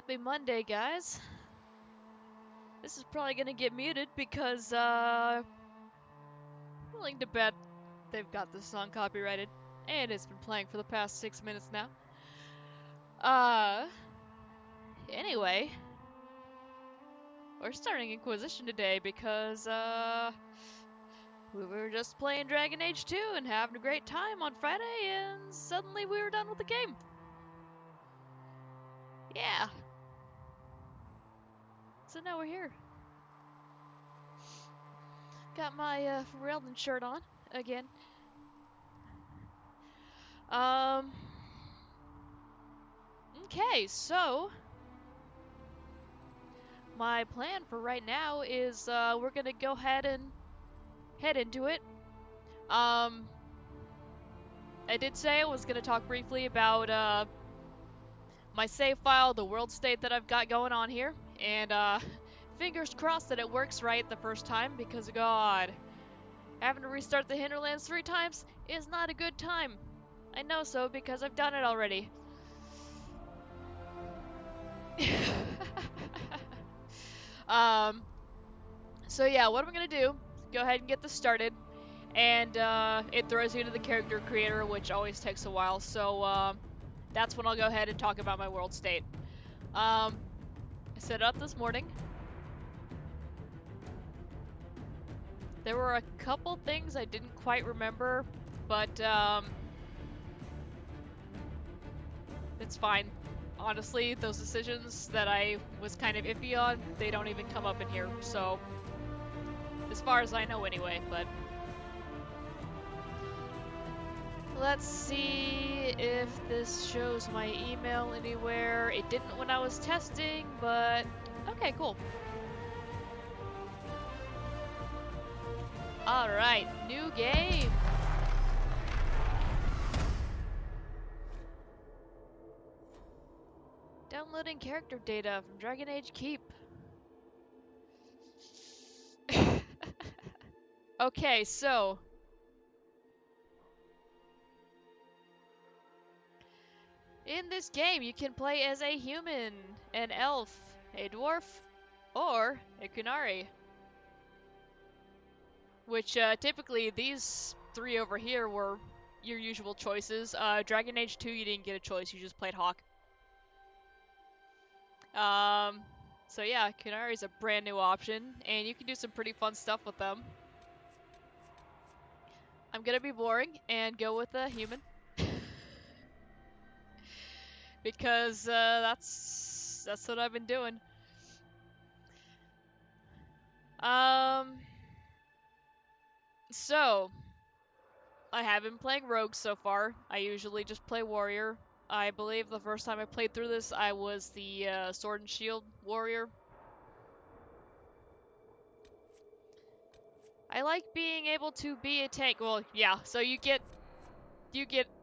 Happy Monday, guys. This is probably gonna get muted because, willing to bet they've got this song copyrighted. And it's been playing for the past 6 minutes now. Uh, anyway. We're starting Inquisition today because, we were just playing Dragon Age 2 and having a great time on Friday, and suddenly we were done with the game. Yeah. So now we're here. Got my, Ferelden shirt on, again. Okay, so my plan for right now is we're gonna go ahead and head into it. I did say I was gonna talk briefly about my save file, the world state that I've got going on here, and fingers crossed that it works right the first time, because God, having to restart the Hinterlands 3 times is not a good time. I know so because I've done it already. um, so yeah, what I'm gonna do, go ahead and get this started, and it throws you into the character creator, which always takes a while, so that's when I'll go ahead and talk about my world state. I set it up this morning. There were a couple things I didn't quite remember, but it's fine. Honestly, those decisions that I was kind of iffy on, they don't even come up in here, so as far as I know anyway, but let's see if this shows my email anywhere. It didn't when I was testing, but okay, cool. Alright, new game! Downloading character data from Dragon Age Keep. Okay, so in this game, you can play as a human, an elf, a dwarf, or a Kunari. Which, typically, these 3 over here were your usual choices. Dragon Age 2, you didn't get a choice, you just played Hawk. So yeah, Kunari is a brand new option, and you can do some pretty fun stuff with them. I'm gonna be boring and go with a human. Because, that's what I've been doing. So, I have been playing rogue so far. I usually just play warrior. I believe the first time I played through this, I was the sword and shield warrior. I like being able to be a tank. Well, yeah, so you get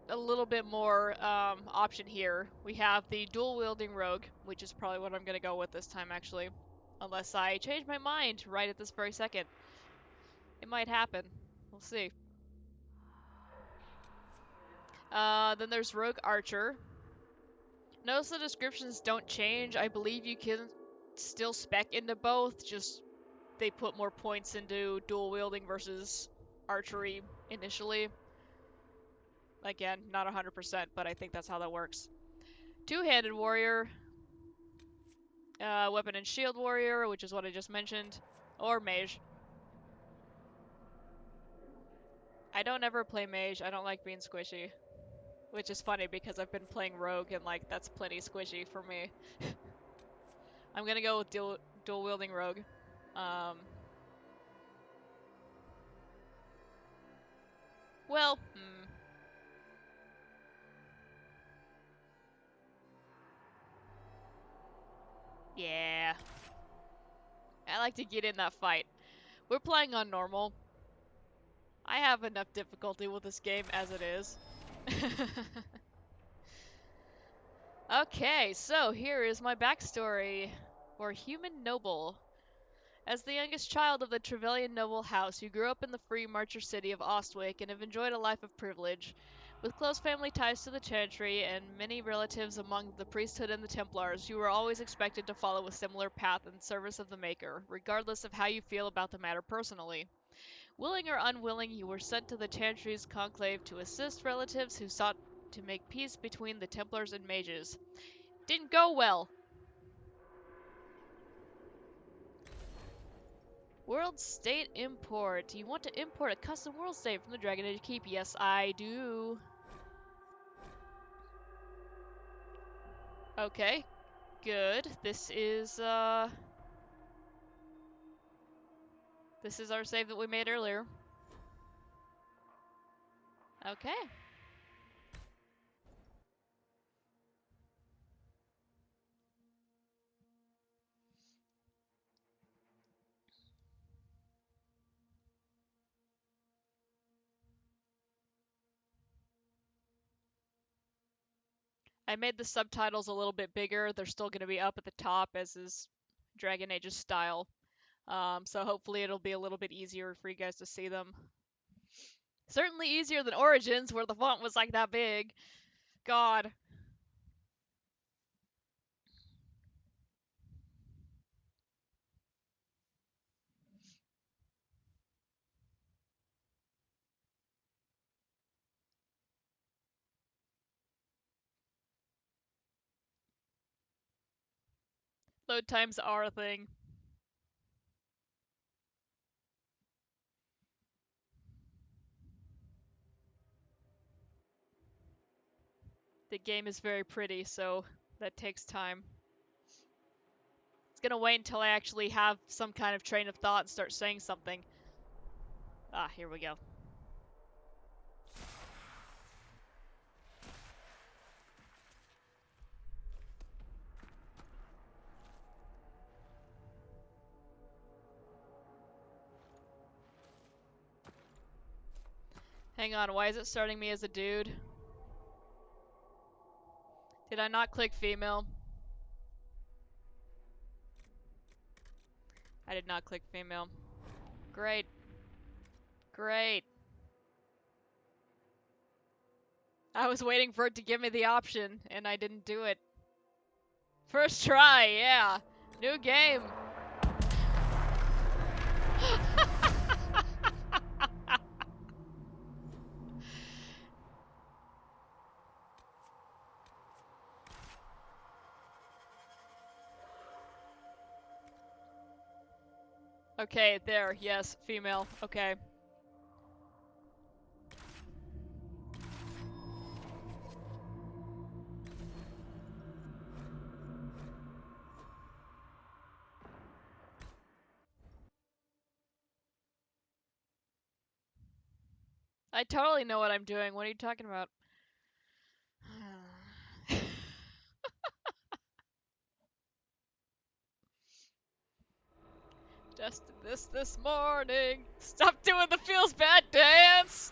a little bit more option here. We have the dual wielding rogue, which is probably what I'm gonna go with this time actually. Unless I change my mind right at this very second. It might happen. We'll see. Then there's rogue archer. Notice the descriptions don't change. I believe you can still spec into both, just they put more points into dual wielding versus archery initially. Again, not 100%, but I think that's how that works. Two-handed warrior, weapon and shield warrior, which is what I just mentioned, or mage. I don't ever play mage. I don't like being squishy. Which is funny because I've been playing rogue and like that's plenty squishy for me. I'm gonna go with dual wielding rogue. Well, yeah. I like to get in that fight. We're playing on normal. I have enough difficulty with this game as it is. Okay, so here is my backstory for Human Noble. As the youngest child of the Trevelyan noble house, you grew up in the free marcher city of Ostwick and have enjoyed a life of privilege. With close family ties to the Chantry and many relatives among the priesthood and the Templars, you were always expected to follow a similar path in service of the Maker, regardless of how you feel about the matter personally. Willing or unwilling, you were sent to the Chantry's conclave to assist relatives who sought to make peace between the Templars and mages. Didn't go well. World State Import. You want to import a custom world state from the Dragon Age Keep? Yes, I do. Okay, good. This is our save that we made earlier. Okay. I made the subtitles a little bit bigger. They're still going to be up at the top, as is Dragon Age's style. So hopefully it'll be a little bit easier for you guys to see them. Certainly easier than Origins, where the font was like that big. God. Load times are a thing. The game is very pretty, so that takes time. It's gonna wait until I actually have some kind of train of thought and start saying something. Ah, here we go. Hang on, why is it starting me as a dude? Did I not click female? I did not click female. Great. Great. I was waiting for it to give me the option, and I didn't do it. First try, yeah. New game. Okay, there, yes, female. Okay. I totally know what I'm doing. What are you talking about? Just did this morning. Stop doing the feels bad dance!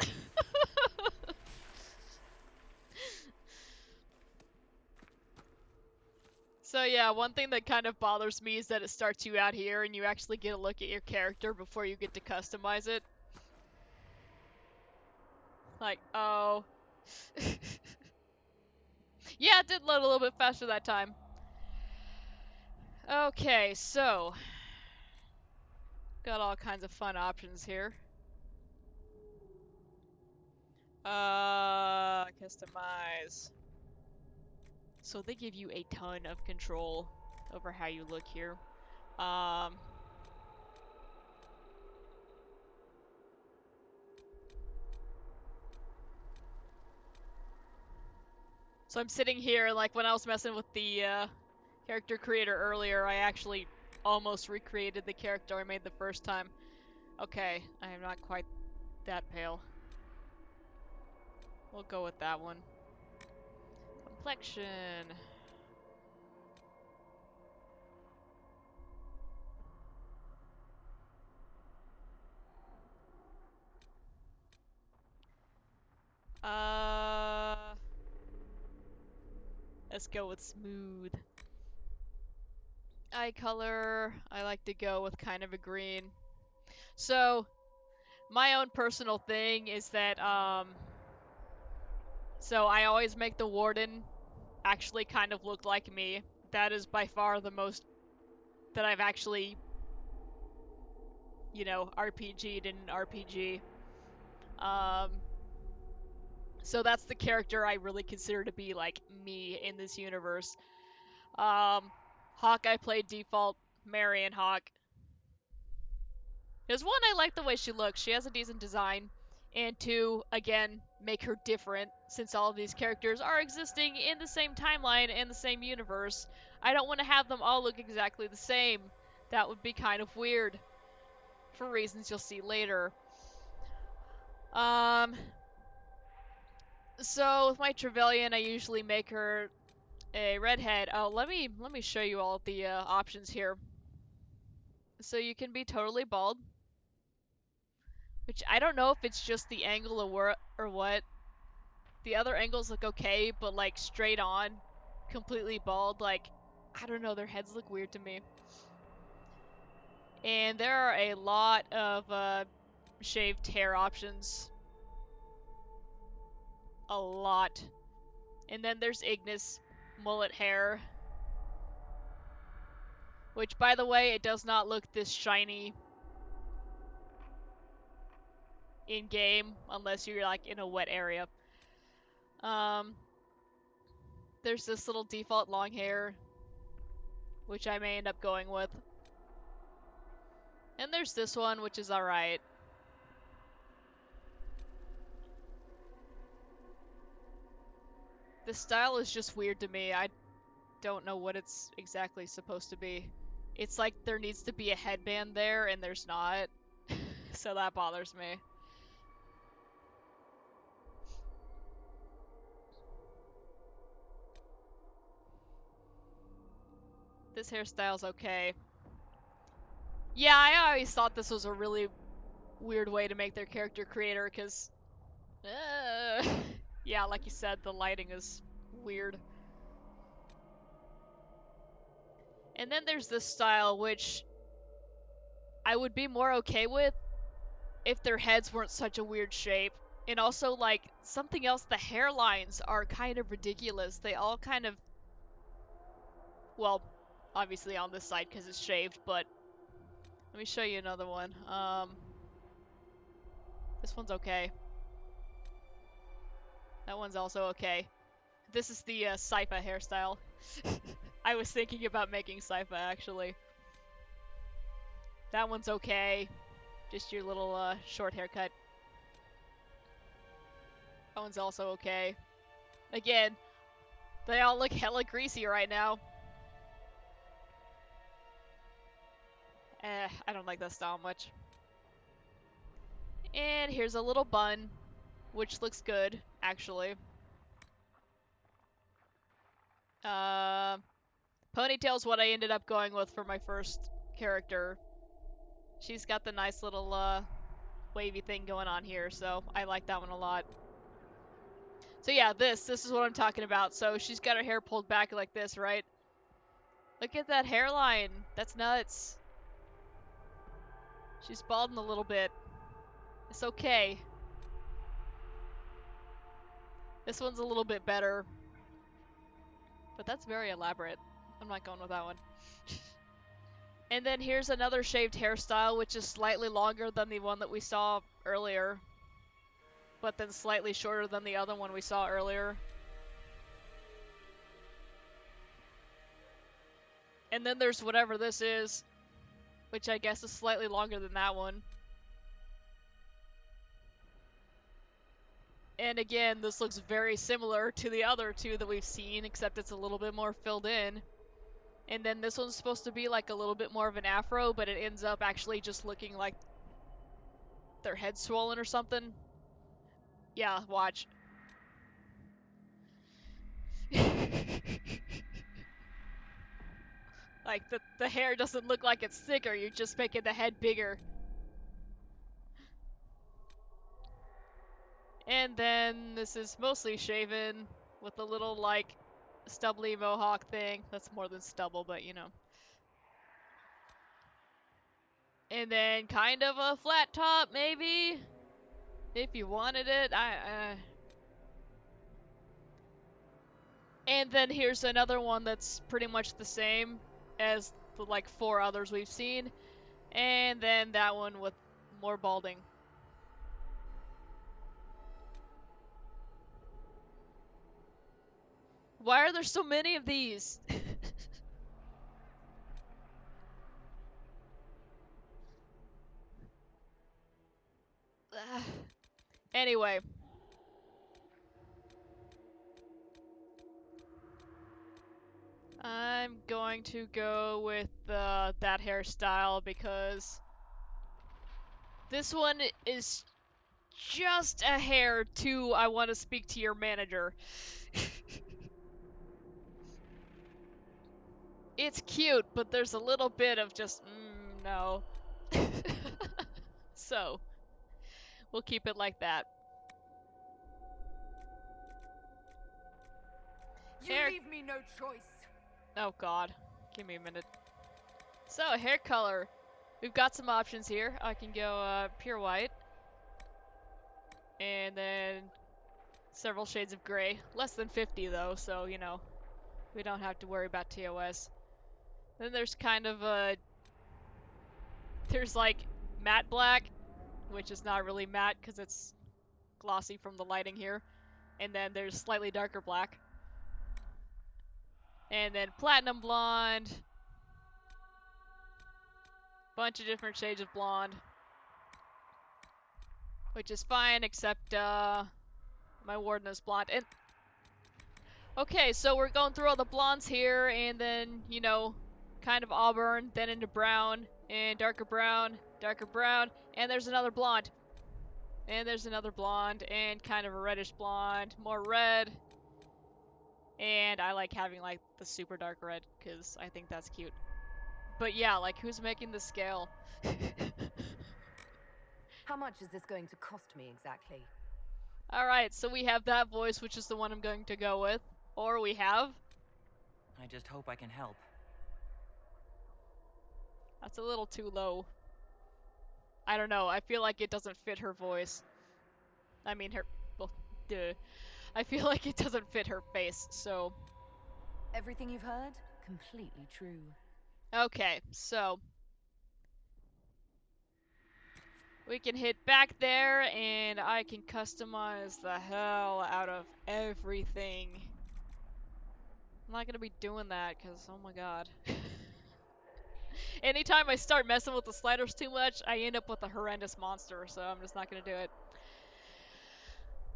So yeah, one thing that kind of bothers me is that it starts you out here and you actually get a look at your character before you get to customize it. Like, oh. Yeah, it did load a little bit faster that time. Okay, so got all kinds of fun options here. Customize. So they give you a ton of control over how you look here. So I'm sitting here, and like when I was messing with the character creator earlier, I actually almost recreated the character I made the first time. Okay, I am not quite that pale. We'll go with that one. Complexion. Let's go with smooth. Eye color, I like to go with kind of a green. So, my own personal thing is that, So I always make the warden actually kind of look like me. That is by far the most that I've actually, RPG'd in an RPG. Um, so that's the character I really consider to be like me in this universe. Hawk I played default Marion Hawk. Because one, I like the way she looks. She has a decent design. And two, again, make her different, since all of these characters are existing in the same timeline and the same universe. I don't want to have them all look exactly the same. That would be kind of weird, for reasons you'll see later. Um, so with my Trevelyan, I usually make her a redhead. Oh, let me show you all the options here. So you can be totally bald, which I don't know if it's just the angle or what. The other angles look okay, but like straight on, completely bald, like, I don't know, their heads look weird to me. And there are a lot of shaved hair options. A lot. And then there's Ignis mullet hair. Which, by the way, it does not look this shiny in-game, unless you're like in a wet area. There's this little default long hair, which I may end up going with. And there's this one, which is alright. The style is just weird to me. I don't know what it's exactly supposed to be. It's like there needs to be a headband there, and there's not. So that bothers me. This hairstyle's okay. Yeah, I always thought this was a really weird way to make their character creator, because... yeah, like you said, the lighting is weird. And then there's this style, which I would be more okay with if their heads weren't such a weird shape. And also, like, something else, the hairlines are kind of ridiculous. They all kind of... Well, obviously on this side because it's shaved, but... Let me show you another one. This one's okay. That one's also okay. This is the Sypha hairstyle. I was thinking about making Sypha, actually. That one's okay. Just your little short haircut. That one's also okay. Again, they all look hella greasy right now. I don't like that style much. And here's a little bun, which looks good, actually. Ponytail's what I ended up going with for my first character. She's got the nice little wavy thing going on here, so I like that one a lot. So yeah, this is what I'm talking about. So she's got her hair pulled back like this, right? Look at that hairline. That's nuts. She's balding a little bit. It's okay. This one's a little bit better. But that's very elaborate. I'm not going with that one. And then here's another shaved hairstyle, which is slightly longer than the one that we saw earlier. But then slightly shorter than the other one we saw earlier. And then there's whatever this is, which I guess is slightly longer than that one. And again, this looks very similar to the other two that we've seen, except it's a little bit more filled in. And then this one's supposed to be like a little bit more of an afro, but it ends up actually just looking like their head swollen or something. Yeah, watch. Like, the hair doesn't look like it's thicker, you're just making the head bigger. And then this is mostly shaven with a little, like, stubbly mohawk thing. That's more than stubble, but you know. And then kind of a flat top, maybe? If you wanted it. And then here's another one that's pretty much the same as the like 4 others we've seen. And then that one with more balding. Why are there so many of these? Anyway. I'm going to go with that hairstyle because this one is just a hair too I want to speak to your manager. It's cute, but there's a little bit of just, no. So, we'll keep it like that. You leave me no choice. Oh god. Give me a minute. So, hair color. We've got some options here. I can go pure white. And then several shades of gray. Less than 50 though, so, you know, we don't have to worry about TOS. Then there's kind of there's like matte black, which is not really matte because it's glossy from the lighting here. And then there's slightly darker black. And then platinum blonde. Bunch of different shades of blonde. Which is fine, except my warden is blonde. And okay, so we're going through all the blondes here, and then, you know, kind of auburn, then into brown, and darker brown, and there's another blonde. And there's another blonde, and kind of a reddish blonde, more red. And I like having, like, the super dark red, because I think that's cute. But yeah, like, who's making the scale? How much is this going to cost me exactly? Alright, so we have that voice, which is the one I'm going to go with. Or we have... I just hope I can help. That's a little too low. I don't know, I feel like it doesn't fit her voice. I mean, her... well, duh. I feel like it doesn't fit her face, so... Everything you've heard? Completely true. Okay, so... we can hit back there, and I can customize the hell out of everything. I'm not gonna be doing that, because, oh my god. Anytime I start messing with the sliders too much, I end up with a horrendous monster, so I'm just not gonna do it.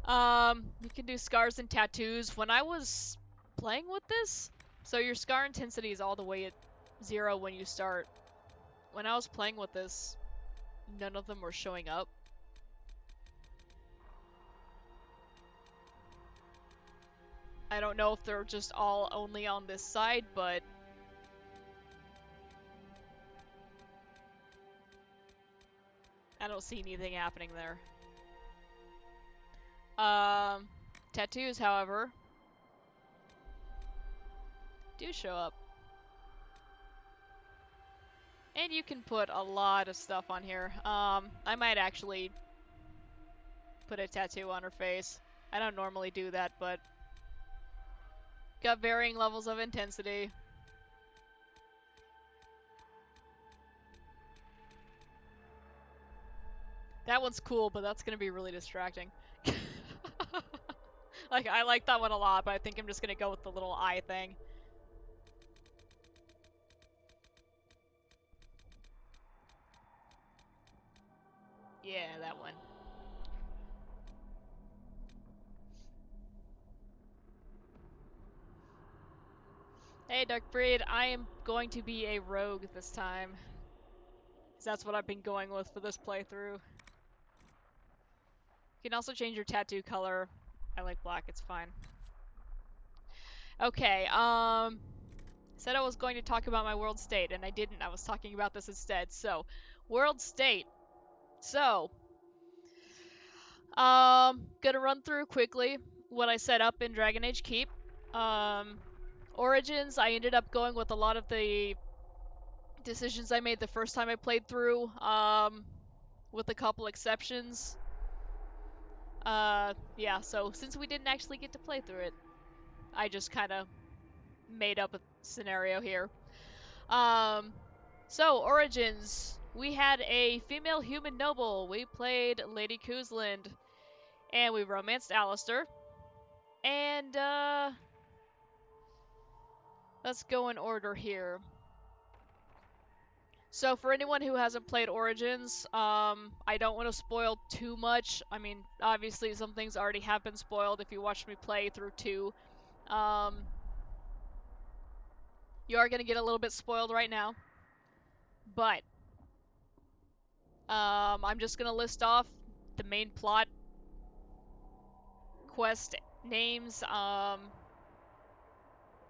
You can do scars and tattoos. When I was playing with this, so your scar intensity is all the way at 0 when you start. When I was playing with this, none of them were showing up. I don't know if they're just all only on this side, but... I don't see anything happening there. Tattoos, however, do show up. And you can put a lot of stuff on here. I might actually put a tattoo on her face. I don't normally do that, but... got varying levels of intensity. That one's cool, but that's gonna be really distracting. Like, I like that one a lot, but I think I'm just gonna go with the little eye thing. Yeah, that one. Hey, Dark Breed, I am going to be a rogue this time. Because that's what I've been going with for this playthrough. You can also change your tattoo color. I like black, it's fine. Okay, said I was going to talk about my world state, and I didn't. I was talking about this instead. So, world state. So, gonna run through quickly what I set up in Dragon Age Keep. Origins, I ended up going with a lot of the decisions I made the first time I played through, with a couple exceptions. Yeah, so since we didn't actually get to play through it, I just kind of made up a scenario here. Um, so, origins. We had a female human noble. We played Lady Kuzland. And we romanced Alistair. And, let's go in order here. So for anyone who hasn't played Origins, I don't want to spoil too much. I mean, obviously some things already have been spoiled if you watched me play through 2. Um, you are going to get a little bit spoiled right now. But, I'm just going to list off the main plot, quest names,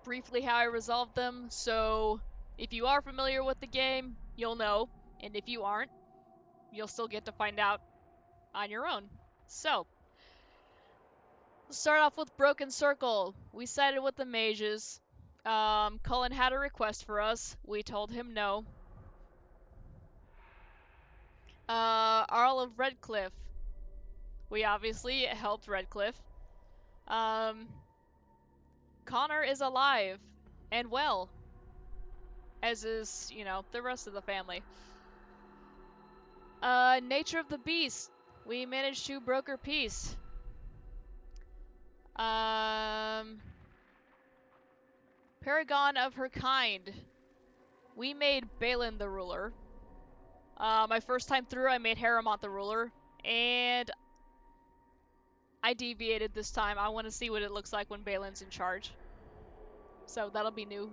briefly how I resolved them. So if you are familiar with the game, you'll know. And if you aren't, you'll still get to find out on your own. So, let's start off with Broken Circle. We sided with the mages. Cullen had a request for us. We told him no. Arl of Redcliffe. We obviously helped Redcliffe. Um, Connor is alive and well, as is, the rest of the family. Nature of the Beast. We managed to broker peace. Paragon of her kind. We made Balin the ruler. My first time through, I made Haremont the ruler, and I deviated this time. I want to see what it looks like when Balin's in charge. So that'll be new.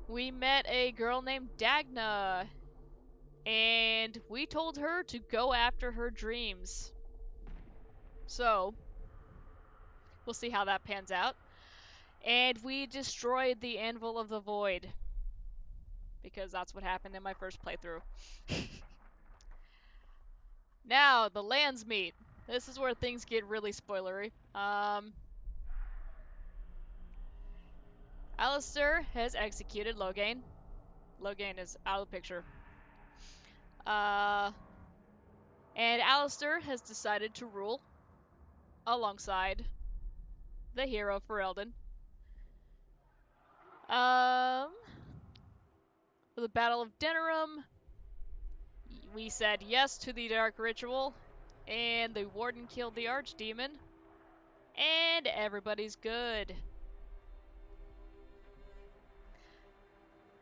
We met a girl named Dagna, and we told her to go after her dreams. So, we'll see how that pans out. And we destroyed the Anvil of the Void, because that's what happened in my first playthrough. Now, the lands meet. This is where things get really spoilery. Alistair has executed Loghain. Loghain is out of the picture. And Alistair has decided to rule alongside the hero Ferelden. For the Battle of Denerim, we said yes to the Dark Ritual, and the Warden killed the Archdemon, and everybody's good.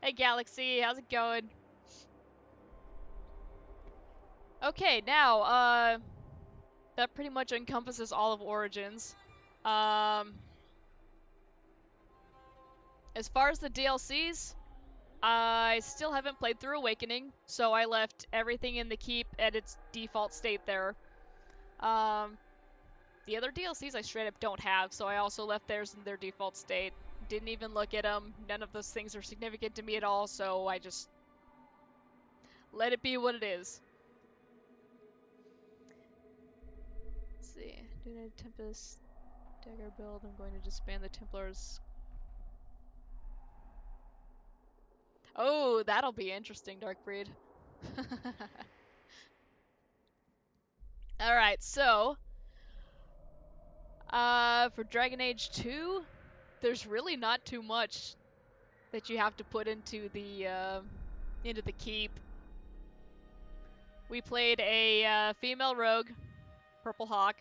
Hey Galaxy, how's it going? Okay, now, that pretty much encompasses all of Origins. As far as the DLCs, I still haven't played through Awakening, so I left everything in the keep at its default state there. The other DLCs I straight up don't have, so I also left theirs in their default state. Didn't even look at them. None of those things are significant to me at all, so I just let it be what it is. Let's see. Doing a Tempest dagger build. I'm going to disband the Templars. Oh, that'll be interesting, Darkbreed. Alright, so for Dragon Age 2, there's really not too much that you have to put into the keep. We played a female rogue, Purple Hawk.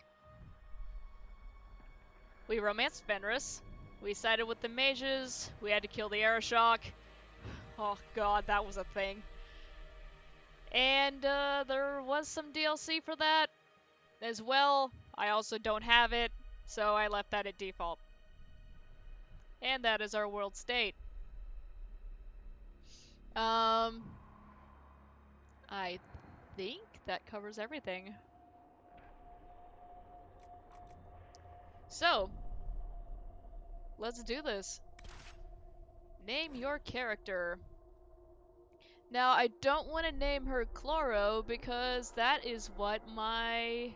We romanced Fenris. We sided with the mages. We had to kill the Arashock. Oh god, that was a thing. And there was some DLC for that as well. I also don't have it, so I left that at default. And that is our world state. I think that covers everything. So, let's do this. Name your character. Now, I don't want to name her Chloro because that is what my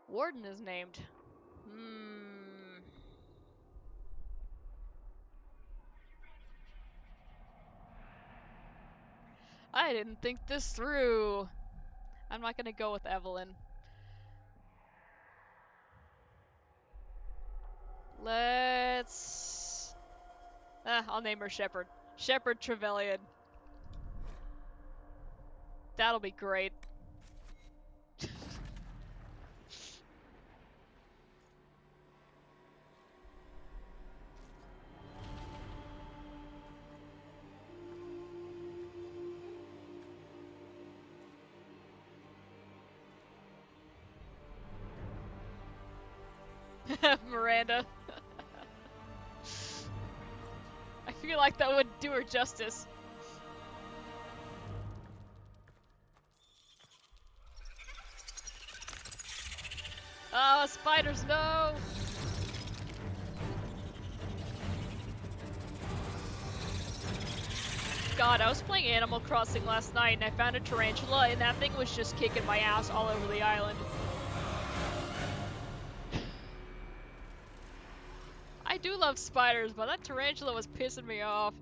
warden is named. I didn't think this through. I'm not gonna go with Evelyn. Let's... I'll name her Shepherd. Shepherd Trevelyan. That'll be great. Miranda. I feel like that would do her justice. Oh, spiders, no! God, I was playing Animal Crossing last night and I found a tarantula and that thing was just kicking my ass all over the island. I do love spiders, but that tarantula was pissing me off.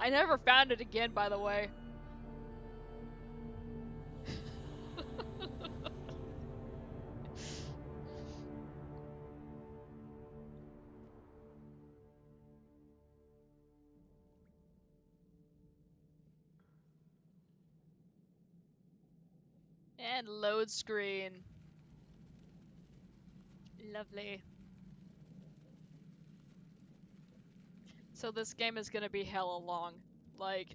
I never found it again, by the way. And load screen. Lovely. So this game is gonna be hella long. Like,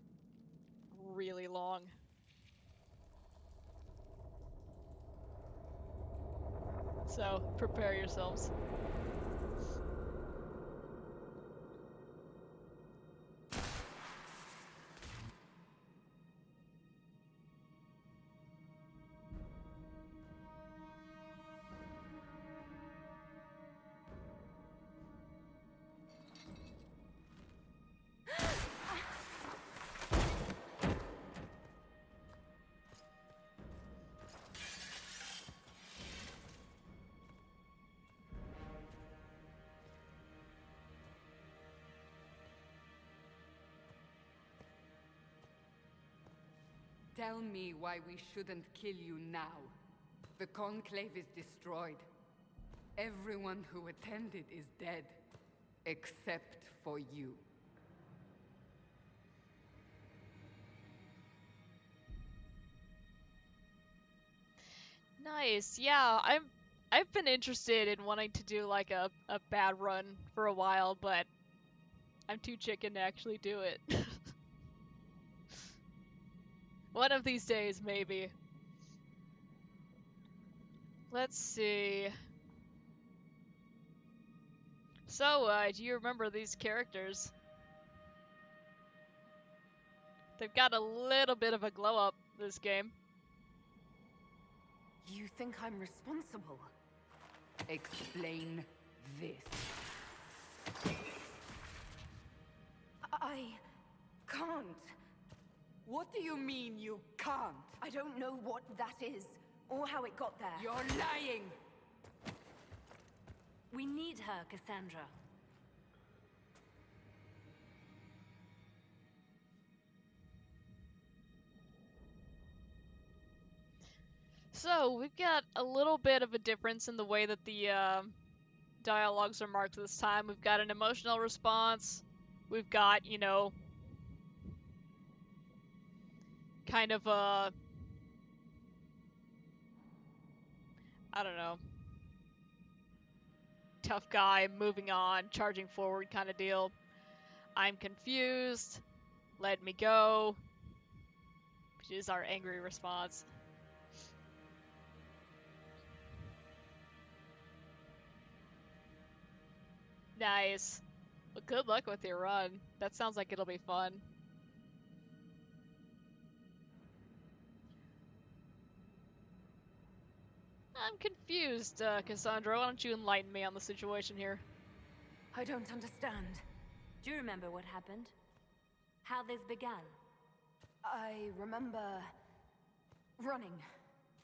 really long. So, prepare yourselves. Tell me why we shouldn't kill you now. The Conclave is destroyed. Everyone who attended is dead. Except for you. Nice. Yeah, I've been interested in wanting to do like a bad run for a while, but I'm too chicken to actually do it. One of these days, maybe. Let's see. So, do you remember these characters? They've got a little bit of a glow up this game. You think I'm responsible? Explain this. I can't. What do you mean you can't? I don't know what that is, or how it got there. You're lying! We need her, Cassandra. So, we've got a little bit of a difference in the way that the dialogues are marked this time. We've got an emotional response. We've got, you know, kind of a... I don't know. Tough guy, moving on, charging forward kind of deal. I'm confused. Let me go. Which is our angry response. Nice. Well, good luck with your run. That sounds like it'll be fun. I'm confused, Cassandra. Why don't you enlighten me on the situation here? I don't understand. Do you remember what happened? How this began? I remember running.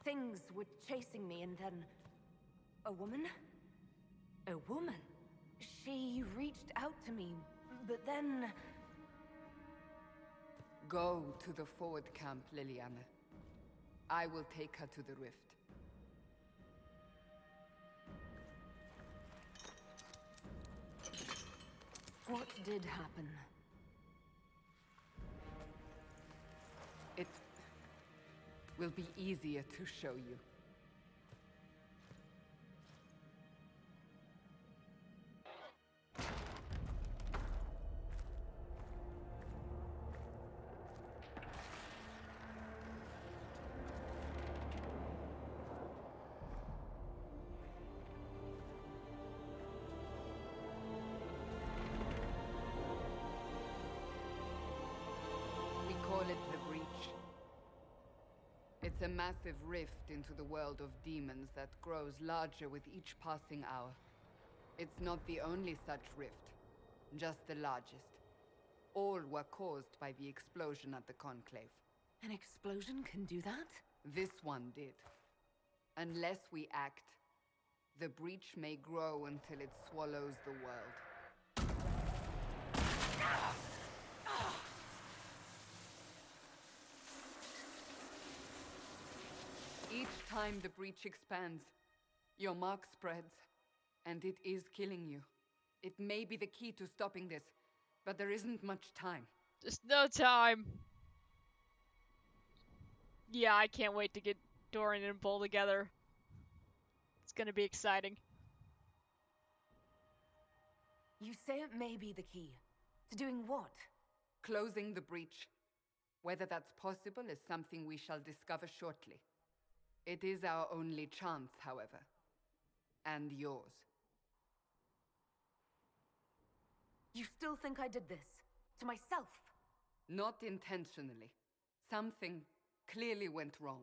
Things were chasing me, and then a woman? A woman? She reached out to me, but then... Go to the forward camp, Liliana. I will take her to the rift. What did happen? It will be easier to show you. We call it the Breach. It's a massive rift into the world of demons that grows larger with each passing hour. It's not the only such rift, just the largest. All were caused by the explosion at the Conclave. An explosion can do that? This one did. Unless we act, the breach may grow until it swallows the world. Each time the breach expands, your mark spreads, and it is killing you. It may be the key to stopping this, but there isn't much time. Just no time. Yeah, I can't wait to get Dorian and Bull together. It's gonna be exciting. You say it may be the key. To doing what? Closing the breach. Whether that's possible is something we shall discover shortly. It is our only chance, however. And yours. You still think I did this? To myself? Not intentionally. Something clearly went wrong.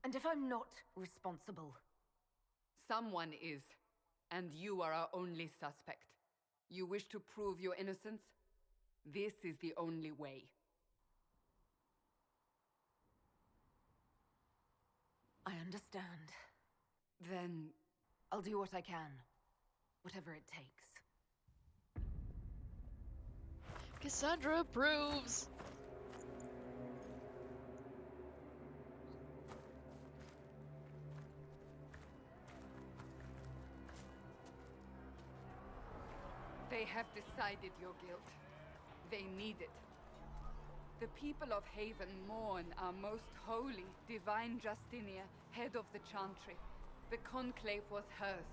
And if I'm not responsible? Someone is, and you are our only suspect. You wish to prove your innocence? This is the only way. I understand. Then I'll do what I can. Whatever it takes. Cassandra approves. they have decided your guilt. They need it. The people of Haven mourn our most holy, divine Justinia, head of the Chantry. The Conclave was hers.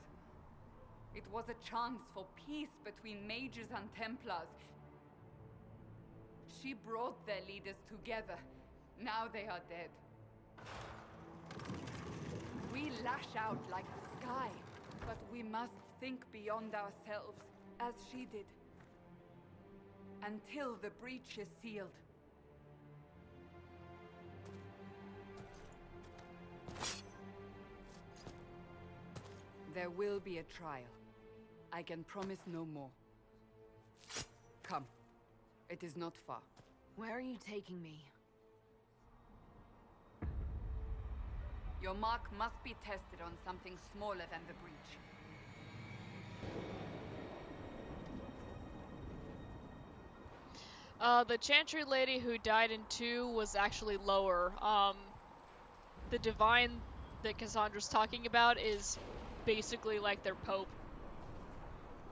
It was a chance for peace between mages and Templars. She brought their leaders together. Now they are dead. We lash out like the sky, but we must think beyond ourselves, as she did. Until the breach is sealed. There will be a trial. I can promise no more. Come. It is not far. Where are you taking me? Your mark must be tested on something smaller than the breach. The Chantry lady who died in 2 was actually lower. The Divine that Cassandra's talking about is basically like their Pope.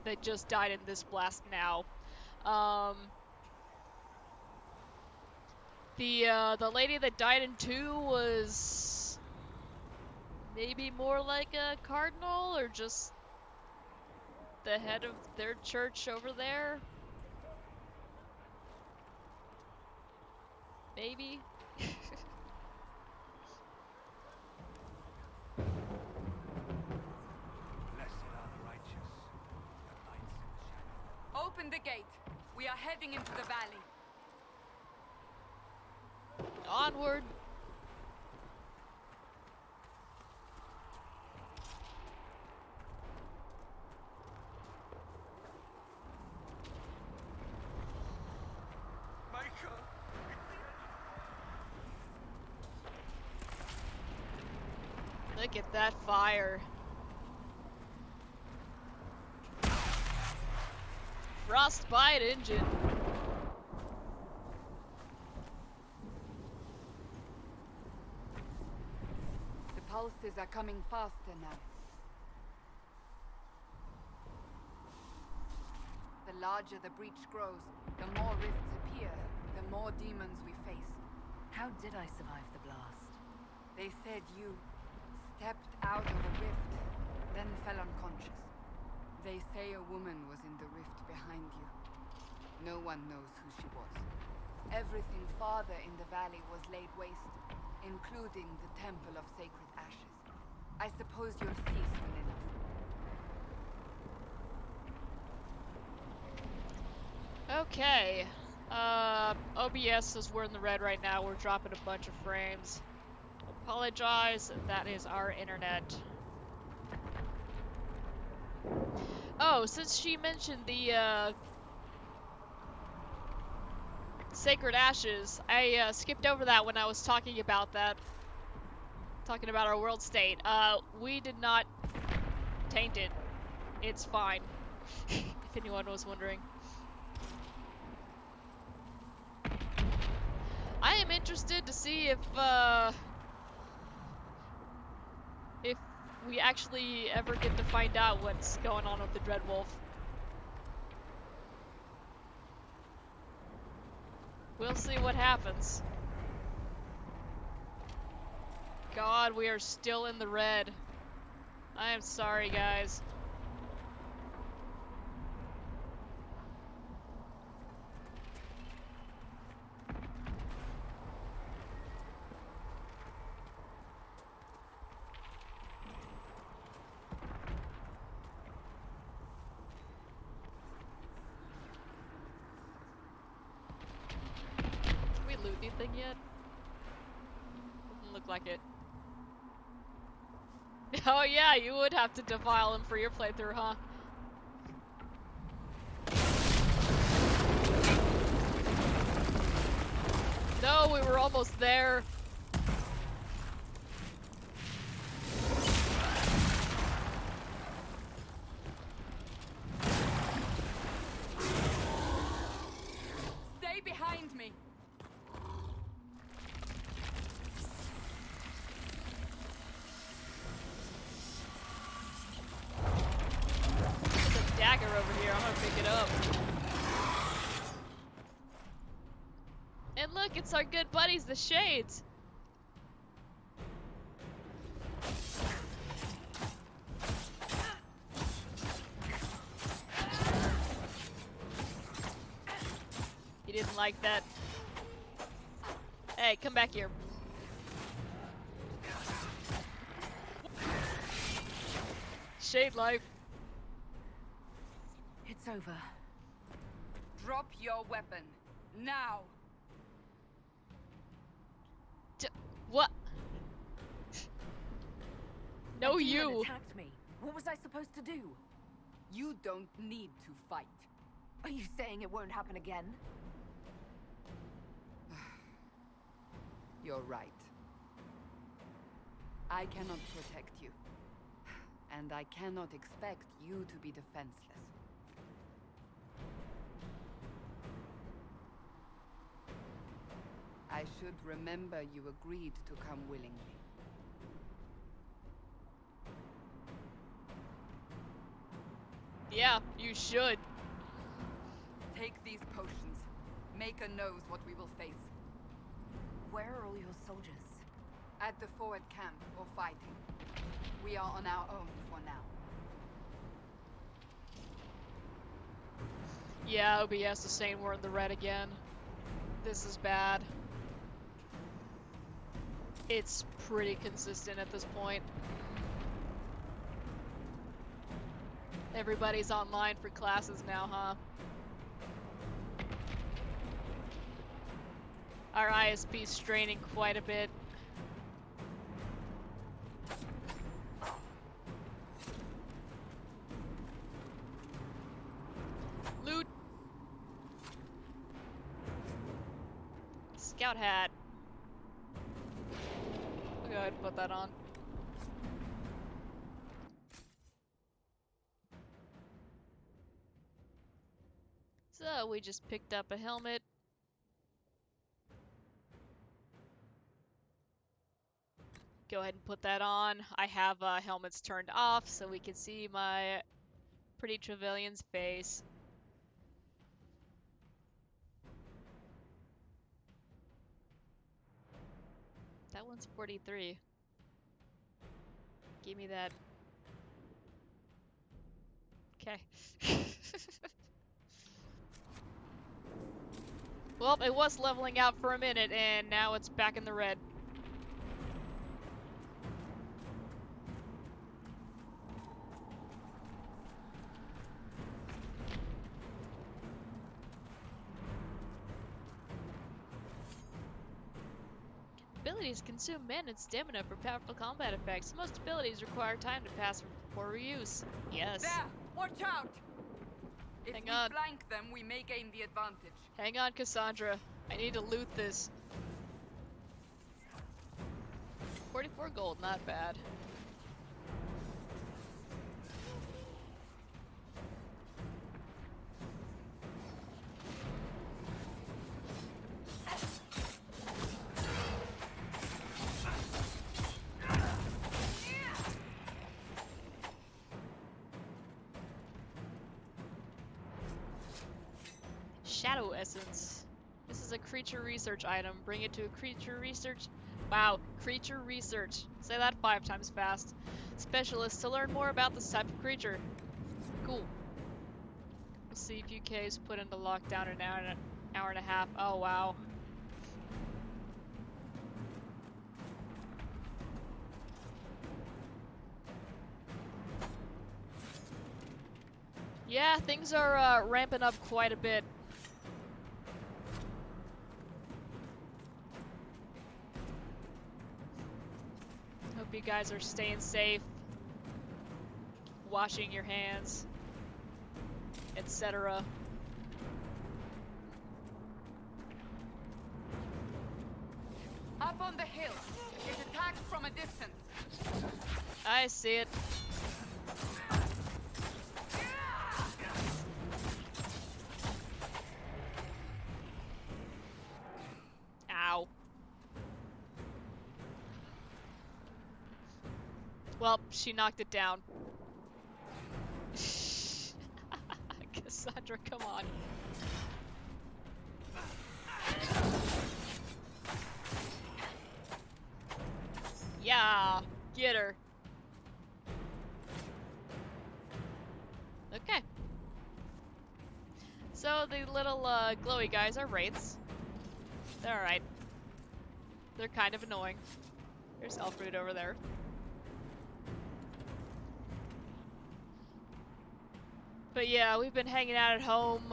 That just died in this blast now. The lady that died in 2 was maybe more like a cardinal, or just the head of their church over there. Maybe? Open the gate. We are heading into the valley. Onward! Look at that fire. Frostbite engine. The pulses are coming faster now. The larger the breach grows, the more rifts appear, the more demons we face. How did I survive the blast? They said you stepped out of a rift, then fell unconscious. They say a woman was in the rift behind you. No one knows who she was. Everything farther in the valley was laid waste, including the Temple of Sacred Ashes. I suppose you'll see soon enough. Okay. OBS says we're in the red right now. We're dropping a bunch of frames. Apologize, that is our internet. Oh, since she mentioned the, Sacred Ashes, I, skipped over that when I was talking about that. Talking about our world state. We did not taint it. It's fine. If anyone was wondering. I am interested to see if we actually ever get to find out what's going on with the Dreadwolf. We'll see what happens. God, we are still in the red. I am sorry, guys. Did we loot anything yet? Doesn't look like it. Oh yeah, you would have to defile him for your playthrough, huh? No, we were almost there. Stay behind me! There's a dagger over here. I'm gonna pick it up. And look, it's our good buddies, the Shades. He didn't like that. Hey, come back here. Shade life. It's over. Drop your weapon. Now! What? No, A demon you. attacked me. What was I supposed to do? You don't need to fight. Are you saying it won't happen again? You're right. I cannot protect you. And I cannot expect you to be defenseless. I should remember you agreed to come willingly. Yeah, you should. Take these potions. Maker knows what we will face. Where are all your soldiers? At the forward camp or fighting. We are on our own for now. Yeah, OBS is saying we're in the red again. This is bad. It's pretty consistent at this point. Everybody's online for classes now, huh? Our ISP's straining quite a bit. Loot! Scout hat. I'll go ahead and put that on. So, we just picked up a helmet. Go ahead and put that on. I have helmets turned off so we can see my pretty Trevelyan's face. That one's 43. Give me that. Okay. Well, it was leveling out for a minute, and now it's back in the red. Abilities consume mana and stamina for powerful combat effects. Most abilities require time to pass before reuse. Yes. There! Watch out! If Hang we on. flank them, we may gain the advantage. Hang on, Cassandra. I need to loot this. 44 gold, not bad. Shadow Essence. This is a creature research item. Bring it to a creature research. Wow, creature research. Say that 5 times fast. Specialist to learn more about this type of creature. Cool. We'll see if UK is put into lockdown in an hour and a half. Oh, wow. Yeah, things are ramping up quite a bit. Hope you guys are staying safe, washing your hands, etc. Up on the hill. It attacks from a distance. I see it. Ow. Well, she knocked it down. Cassandra, come on. Yeah, get her. Okay. So the little glowy guys are wraiths. They're alright. They're kind of annoying. There's Elfrude over there. But yeah, we've been hanging out at home,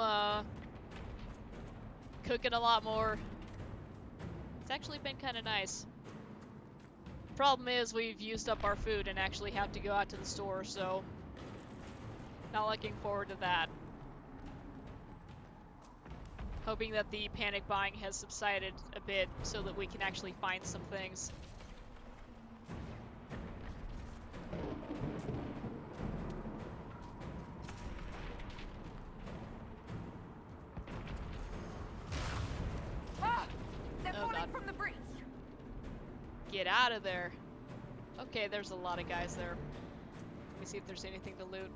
cooking a lot more. It's actually been kind of nice. Problem is, we've used up our food and actually have to go out to the store, so not looking forward to that. Hoping that the panic buying has subsided a bit so that we can actually find some things. Ah! They're Oh, falling God. from the breach. Get out of there. Okay, there's a lot of guys there. Let me see if there's anything to loot.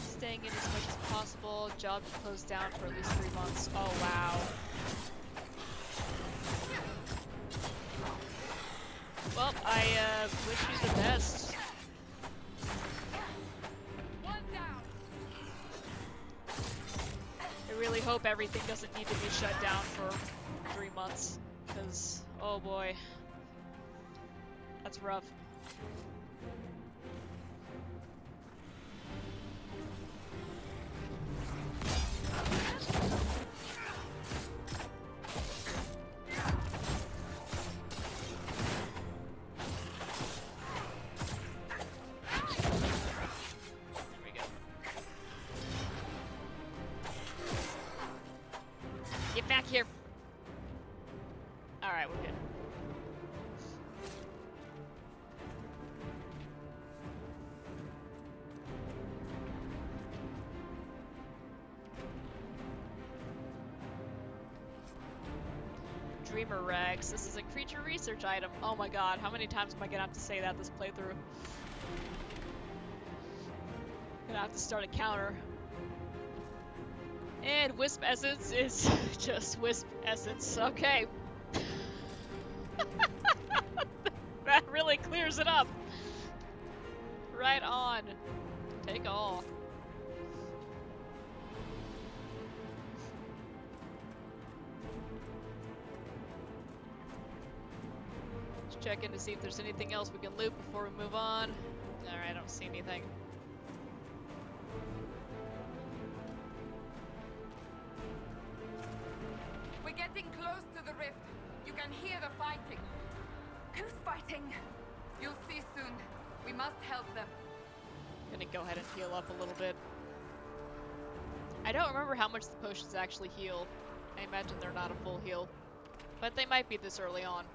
Staying in as much as possible. Job closed down for at least 3 months. Oh, wow. Well, I wish you the best. One down. I really hope everything doesn't need to be shut down for 3 months. Because, oh boy. That's rough. There we go. Get back here. Alright, we're good. Dreamer rags. This is a creature research item. Oh my god, how many times am I gonna have to say that this playthrough? Gonna have to start a counter. And Wisp Essence is just Wisp Essence. Okay. That really clears it up. Right on. Take all. Just checking to see if there's anything else we can loot before we move on. Alright, I don't see anything. We're getting close to the rift. You can hear the fighting. Who's fighting? You'll see soon. We must help them. Gonna go ahead and heal up a little bit. I don't remember how much the potions actually heal. I imagine they're not a full heal. But they might be this early on.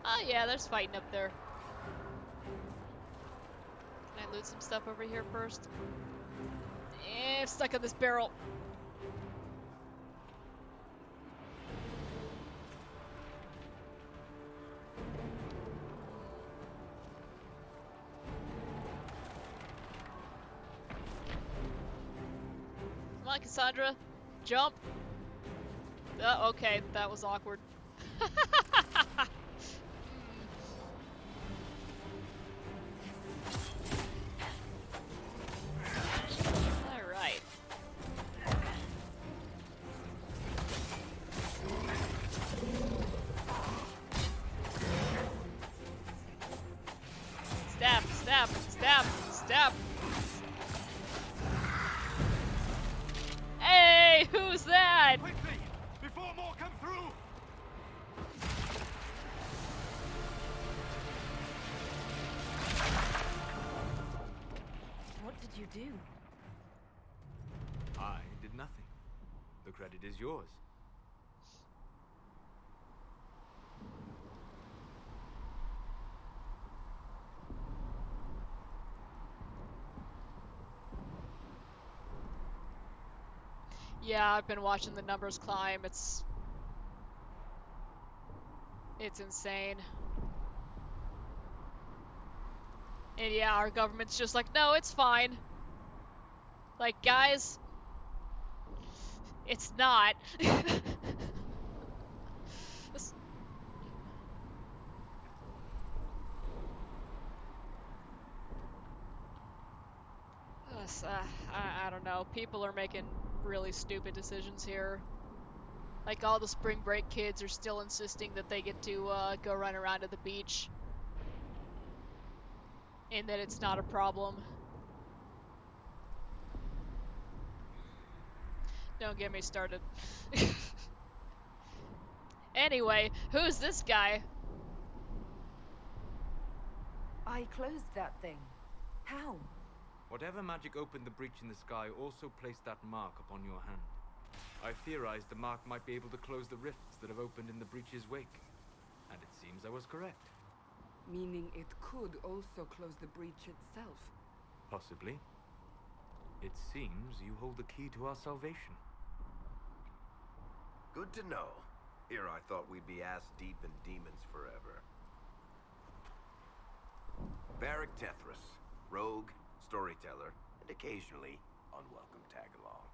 Oh yeah, there's fighting up there. Can I loot some stuff over here first? I'm stuck in this barrel. Come on, Cassandra. Jump. Okay, that was awkward. Alright. Stab, stab, stab, stab. Hey, who's that? Quickly, before more come through! What did you do? I did nothing. The credit is yours. Yeah, I've been watching the numbers climb. It's insane. And yeah, our government's just like, no, it's fine. Like, guys, it's not. This- I don't know. People are making really stupid decisions here. Like, all the spring break kids are still insisting that they get to go run around to the beach. And that it's not a problem. Don't get me started. Anyway, who's this guy? I closed that thing. How? Whatever magic opened the breach in the sky also placed that mark upon your hand. I theorized the mark might be able to close the rifts that have opened in the breach's wake. And it seems I was correct. Meaning it could also close the breach itself. Possibly. It seems you hold the key to our salvation. Good to know. Here I thought we'd be ass-deep in demons forever. Varric Tethras, rogue, storyteller, and occasionally unwelcome tag-along.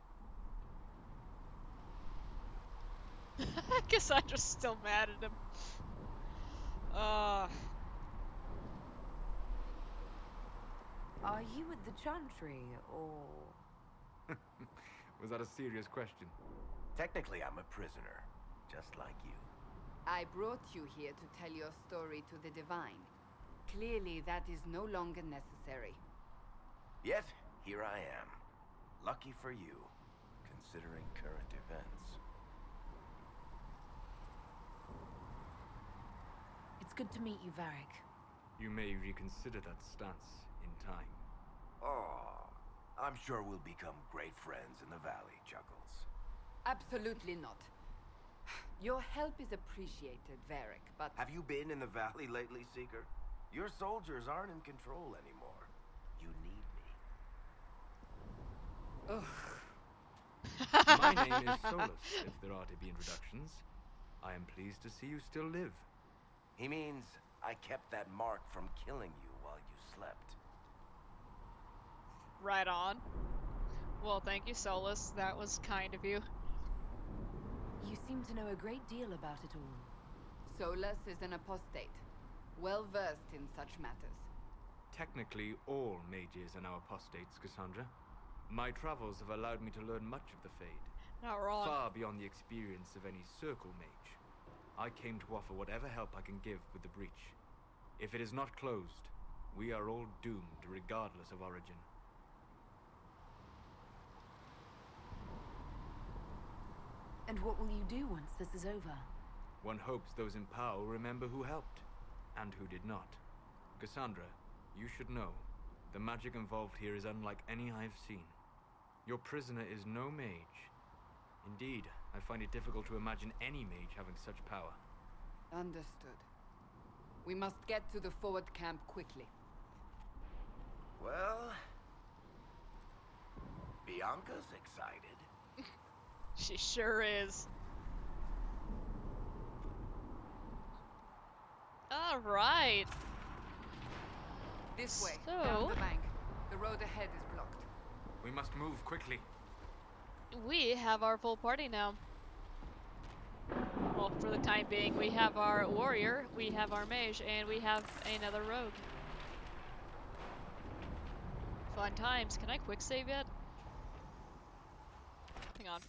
Cassandra's still mad at him. Are you with the Chantry, or...? Was that a serious question? Technically, I'm a prisoner, just like you. I brought you here to tell your story to the Divine. Clearly, that is no longer necessary. Yet, here I am. Lucky for you, considering current events. It's good to meet you, Varric. You may reconsider that stance in time. Oh, I'm sure we'll become great friends in the valley, Chuckles. Absolutely not. Your help is appreciated, Varric, but... Have you been in the valley lately, Seeker? Your soldiers aren't in control anymore. You need me. My name is Solus, if there are to be introductions. I am pleased to see you still live. He means I kept that mark from killing you while you slept. Right on. Well, thank you, Solus. That was kind of you. You seem to know a great deal about it all. Solus is an apostate, well versed in such matters. Technically, all mages are now apostates, Cassandra. My travels have allowed me to learn much of the Fade. Not wrong. Far beyond the experience of any circle mage. I came to offer whatever help I can give with the breach. If it is not closed, we are all doomed regardless of origin. And what will you do once this is over? One hopes those in power will remember who helped, and who did not. Cassandra, you should know, the magic involved here is unlike any I've seen. Your prisoner is no mage. Indeed, I find it difficult to imagine any mage having such power. Understood. We must get to the forward camp quickly. Well, Bianca's excited. She sure is. Alright. This way, So- down the bank. The road ahead is blocked. We must move quickly. We have our full party now. Well, for the time being, we have our warrior, we have our mage, and we have another rogue. Fun times. Can I quick save yet? Hang on.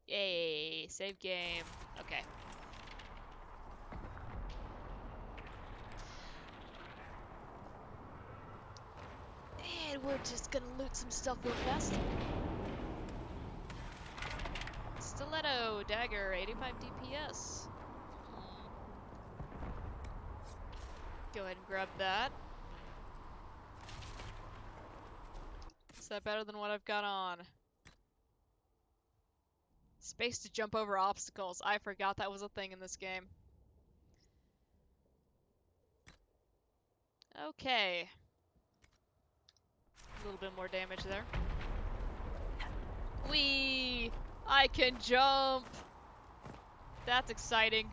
Yay, save game. Okay. And we're just gonna loot some stuff real fast. Stiletto, dagger, 85 DPS. Go ahead and grab that. Is that better than what I've got on? Space to jump over obstacles. I forgot that was a thing in this game. Okay. A little bit more damage there. Whee! I can jump! That's exciting.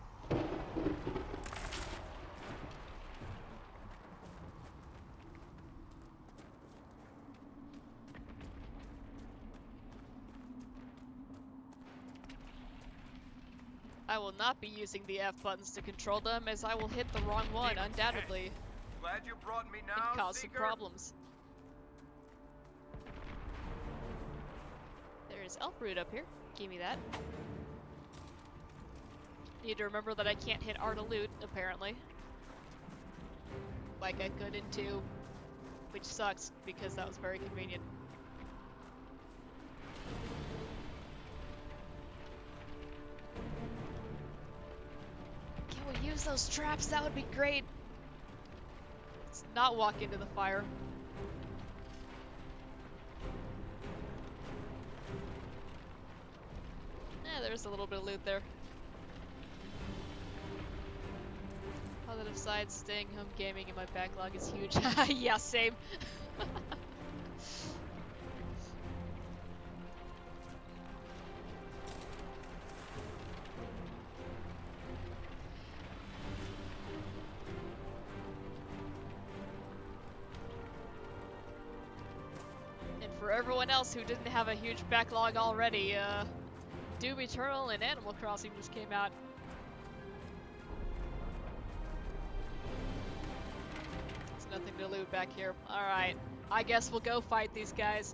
I will not be using the F buttons to control them, as I will hit the wrong one, undoubtedly, Glad you brought me and now, cause some Seeker. problems. There's elf root up here. Give me that. Need to remember that I can't hit R to loot, apparently. Like I could in 2, which sucks, because that was very convenient. Can we use those traps? That would be great. Let's not walk into the fire. There's a little bit of loot there. Positive side, staying home gaming in my backlog is huge. Yeah, same. And for everyone else who didn't have a huge backlog already, Doom Eternal and Animal Crossing just came out. There's nothing to loot back here. Alright, I guess we'll go fight these guys.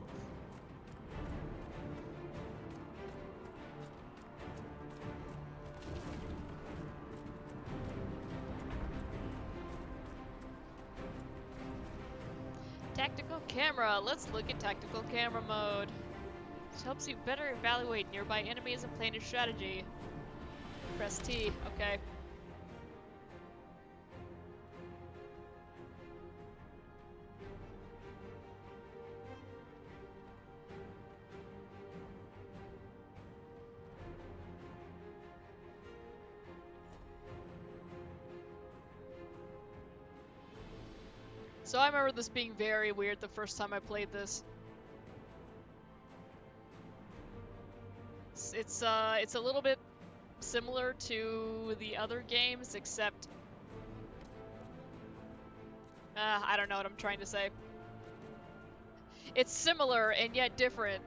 Tactical camera. Let's look at tactical camera mode. This helps you better evaluate nearby enemies and plan your strategy. Press T. Okay. So I remember this being very weird the first time I played this. it's a little bit similar to the other games, except I don't know what I'm trying to say. It's similar and yet different.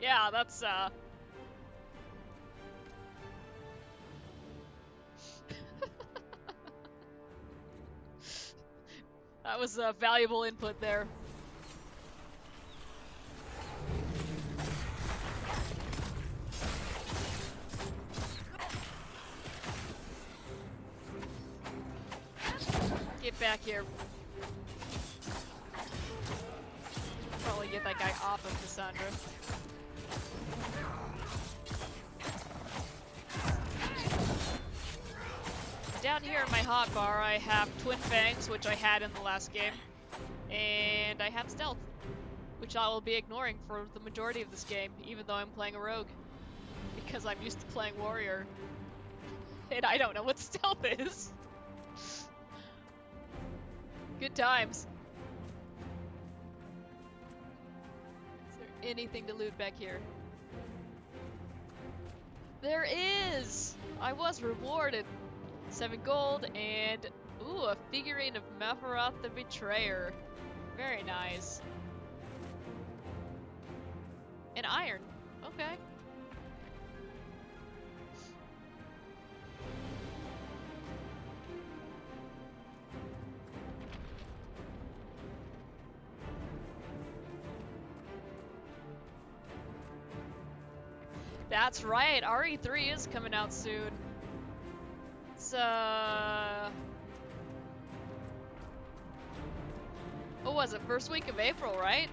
Yeah, that's that was a valuable input there. Get back here. Probably get that guy off of Cassandra. Down here in my hotbar, I have Twin Fangs, which I had in the last game, and I have Stealth, which I will be ignoring for the majority of this game, even though I'm playing a rogue, because I'm used to playing warrior, and I don't know what Stealth is. Good times. Is there anything to loot back here? There is! I was rewarded. 7 gold and, ooh, a figurine of Mepharoth the Betrayer. Very nice. An iron. Okay. That's right, RE3 is coming out soon. It's, what was it, first week of April, right?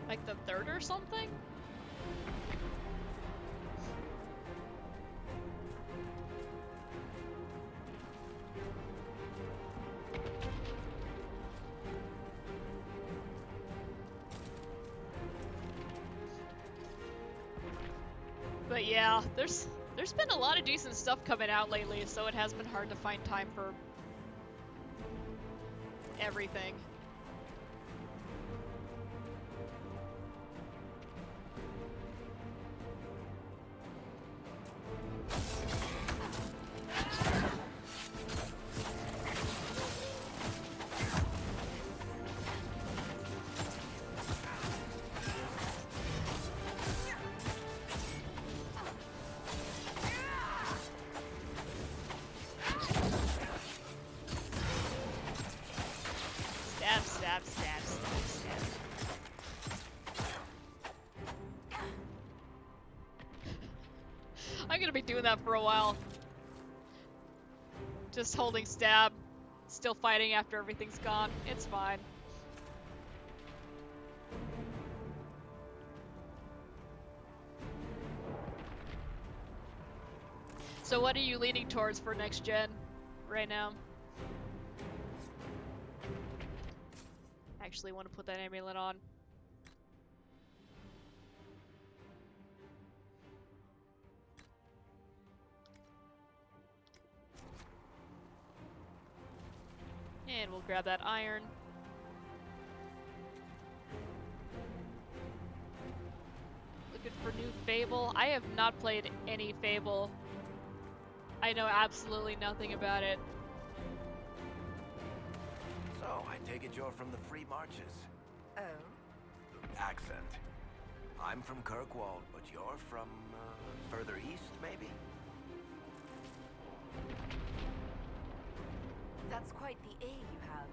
Like the 3rd or something? But yeah, there's been a lot of decent stuff coming out lately, so it has been hard to find time for everything. Stab, stab, stab, stab. I'm gonna be doing that for a while. Just holding stab, still fighting after everything's gone. It's fine. So what are you leaning towards for next gen right now? Actually want to put that amulet on. And we'll grab that iron. Looking for new Fable. I have not played any Fable. I know absolutely nothing about it. So, I take it you're from the Free Marches. Oh? Accent. I'm from Kirkwall, but you're from, further east, maybe? That's quite the air you have.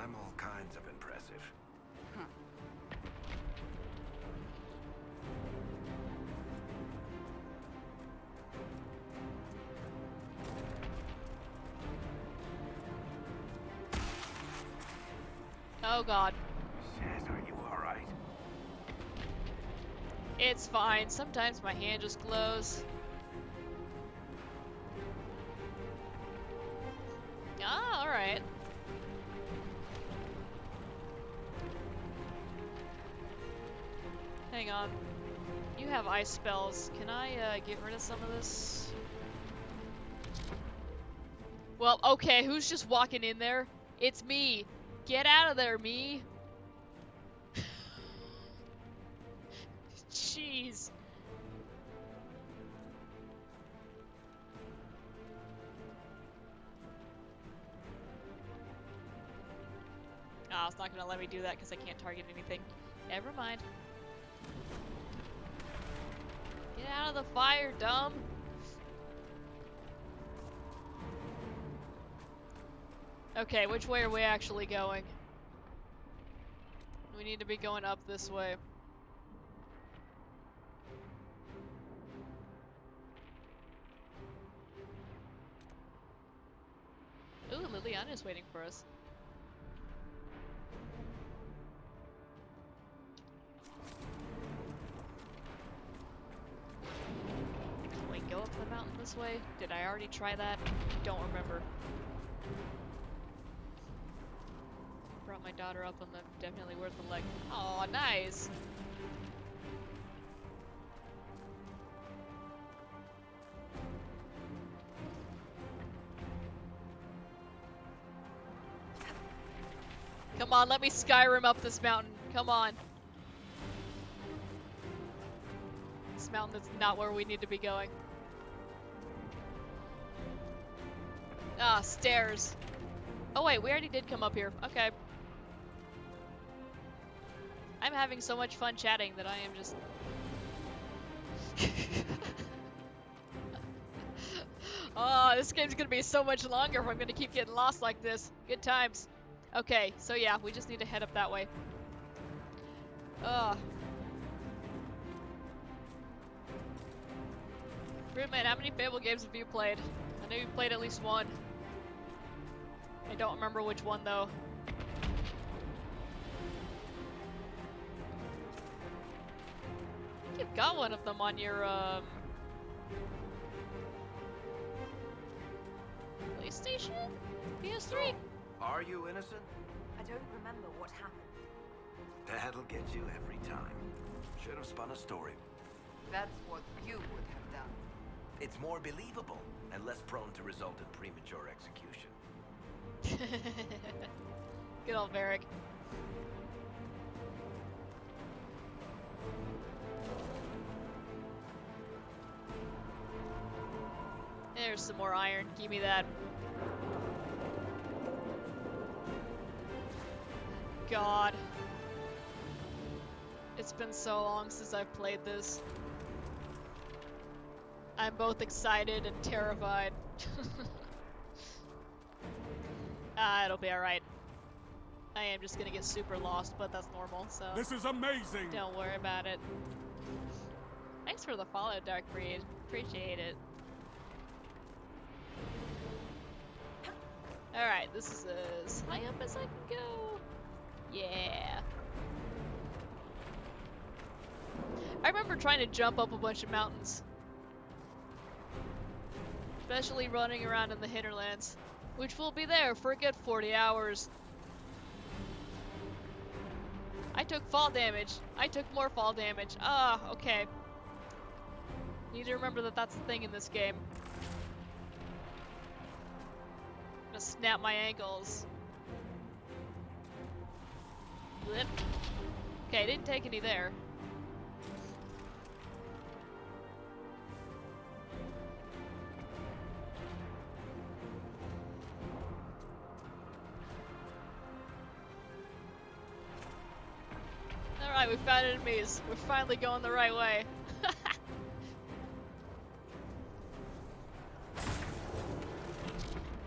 I'm all kinds of impressive. Oh god. Shit, are you alright? It's fine. Sometimes my hand just glows. Ah, alright. Hang on. You have ice spells. Can I get rid of some of this? Well, okay, who's just walking in there? It's me. Get out of there, me. Jeez. Ah, it's not gonna let me do that because I can't target anything. Never mind. Get out of the fire, dumb! Okay, which way are we actually going? We need to be going up this way. Ooh, Liliana's waiting for us. Can we go up the mountain this way? Did I already try that? Don't remember. Brought my daughter up on them. Definitely worth the leg. Oh, nice! Come on, let me Skyrim up this mountain. Come on. This mountain is not where we need to be going. Ah, stairs. Oh wait, we already did come up here. Okay. I'm having so much fun chatting that I am just... Oh, this game's gonna be so much longer if I'm gonna keep getting lost like this. Good times. Okay, so yeah, we just need to head up that way. Ugh. Rootman, how many Fable games have you played? I know you played at least one. I don't remember which one though. You've got one of them on your PlayStation? PS3? Are you innocent? I don't remember what happened. That'll get you every time. Should have spun a story. That's what you would have done. It's more believable and less prone to result in premature execution. Good old Varric. There's some more iron. Give me that. God. It's been so long since I've played this. I'm both excited and terrified. Ah, it'll be alright. I am just gonna get super lost, but that's normal, so... This is amazing! Don't worry about it. Thanks for the follow, Dark Breed. Appreciate it. Alright, this is as high up as I can go. Yeah. I remember trying to jump up a bunch of mountains. Especially running around in the hinterlands. Which will be there for a good 40 hours. I took fall damage. I took more fall damage. Ah, okay. Need to remember that that's the thing in this game. I'm gonna snap my ankles. Blip. Okay, didn't take any there. Alright, we found enemies. We're finally going the right way.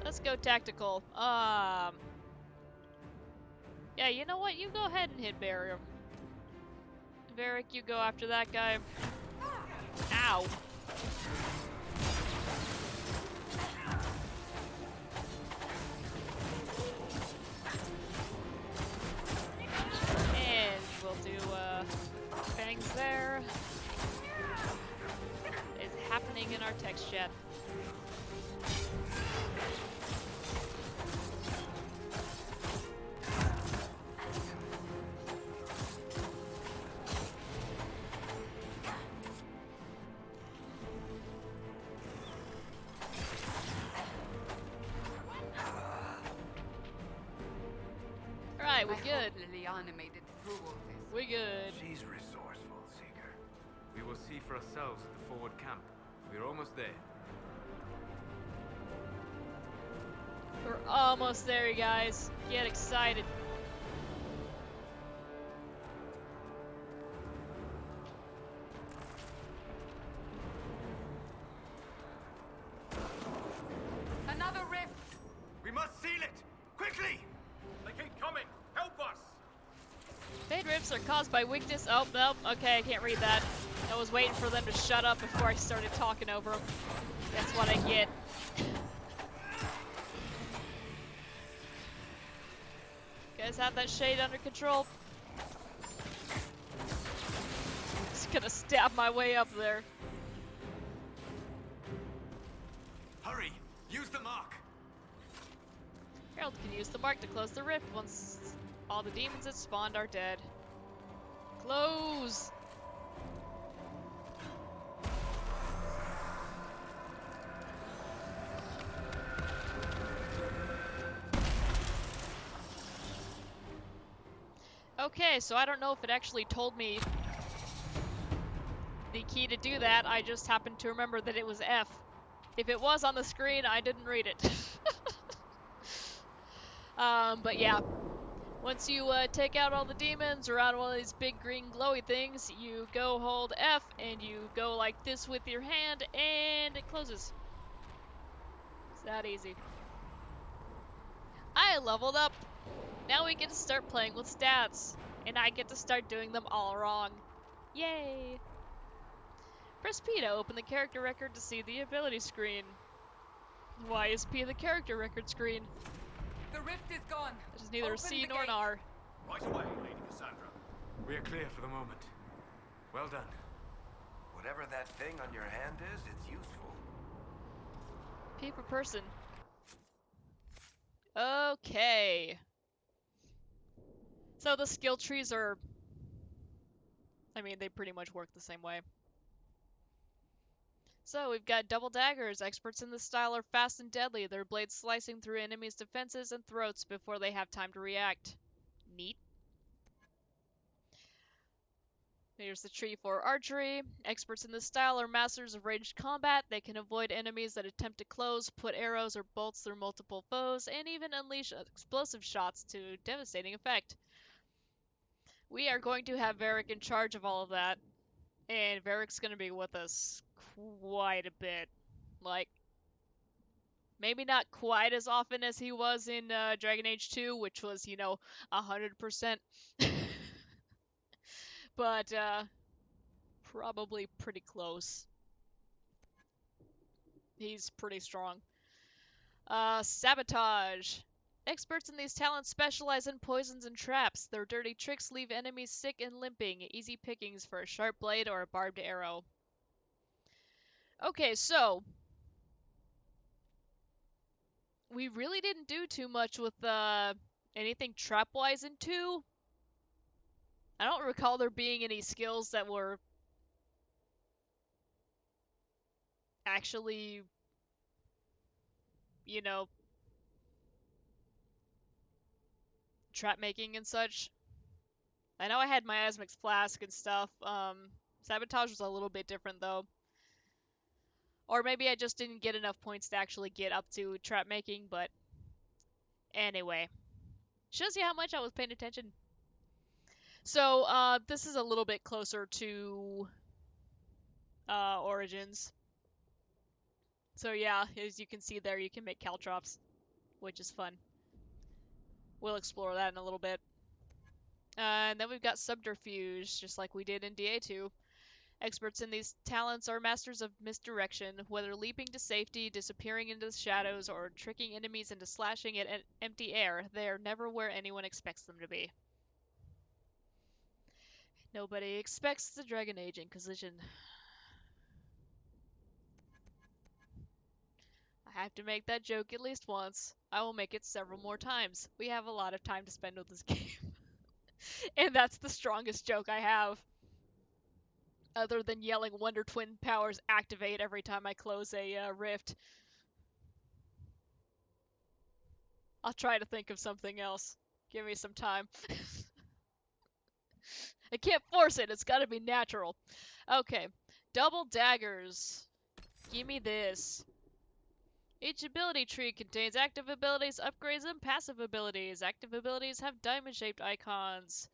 Let's go tactical. Yeah, you know what? You go ahead and hit barrier. Varric, you go after that guy. Ow. And we'll do, bangs there. It's happening in our text chat. Alright, we're good. Liliana made it through all this. We good. She's resourceful, Seeker. see for ourselves at the forward camp. We're almost there. We're almost there, you guys. Get excited. Another rift! We must seal it! Quickly! They keep coming! Help us! Fade rifts are caused by weakness. Oh, nope. Okay, I can't read that. I was waiting for them to shut up before I started talking over them. That's what I get. Guys, have that shade under control. Just gonna stab my way up there. Hurry! Use the mark! Harold can use the mark to close the rift once all the demons that spawned are dead. Close! Okay, so I don't know if it actually told me the key to do that. I just happened to remember that it was F. If it was on the screen, I didn't read it. But yeah. Once you take out all the demons around one of these big green glowy things, you go hold F and you go like this with your hand and it closes. It's that easy. I leveled up. Now we get to start playing with stats. And I get to start doing them all wrong. Yay! Press P to open the character record to see the ability screen. Why is P the character record screen? The rift is gone. This is neither a Open C the nor an gate. R. Right away, Lady Cassandra. We are clear for the moment. Well done. Whatever that thing on your hand is, it's useful. P per person. Okay. So the skill trees are... I mean, they pretty much work the same way. So we've got double daggers. Experts in this style are fast and deadly, their blades slicing through enemies' defenses and throats before they have time to react. Neat. Here's the tree for archery. Experts in this style are masters of ranged combat. They can avoid enemies that attempt to close, put arrows or bolts through multiple foes, and even unleash explosive shots to devastating effect. We are going to have Varric in charge of all of that, and Varric's going to be with us quite a bit. Like, maybe not quite as often as he was in Dragon Age 2, which was, 100%. But, probably pretty close. He's pretty strong. Sabotage. Experts in these talents specialize in poisons and traps. Their dirty tricks leave enemies sick and limping. Easy pickings for a sharp blade or a barbed arrow. Okay, so we really didn't do too much with anything trap-wise in 2. I don't recall there being any skills that were actually, trap making and such. I know I had miasmic flask and stuff. Sabotage was a little bit different though. Or maybe I just didn't get enough points to actually get up to trap making, but anyway. Shows you how much I was paying attention. So, this is a little bit closer to Origins. So yeah, as you can see there, you can make caltrops, which is fun. We'll explore that in a little bit. And then we've got Subterfuge, just like we did in DA2. Experts in these talents are masters of misdirection, whether leaping to safety, disappearing into the shadows, or tricking enemies into slashing at empty air. They are never where anyone expects them to be. Nobody expects the Dragon Age Inquisition. I have to make that joke at least once. I will make it several more times. We have a lot of time to spend with this game. And that's the strongest joke I have. Other than yelling Wonder Twin powers activate every time I close a rift. I'll try to think of something else. Give me some time. I can't force it, it's gotta be natural. Okay, Double daggers. Gimme this. Each ability tree contains active abilities, upgrades, and passive abilities. Active abilities have diamond-shaped icons.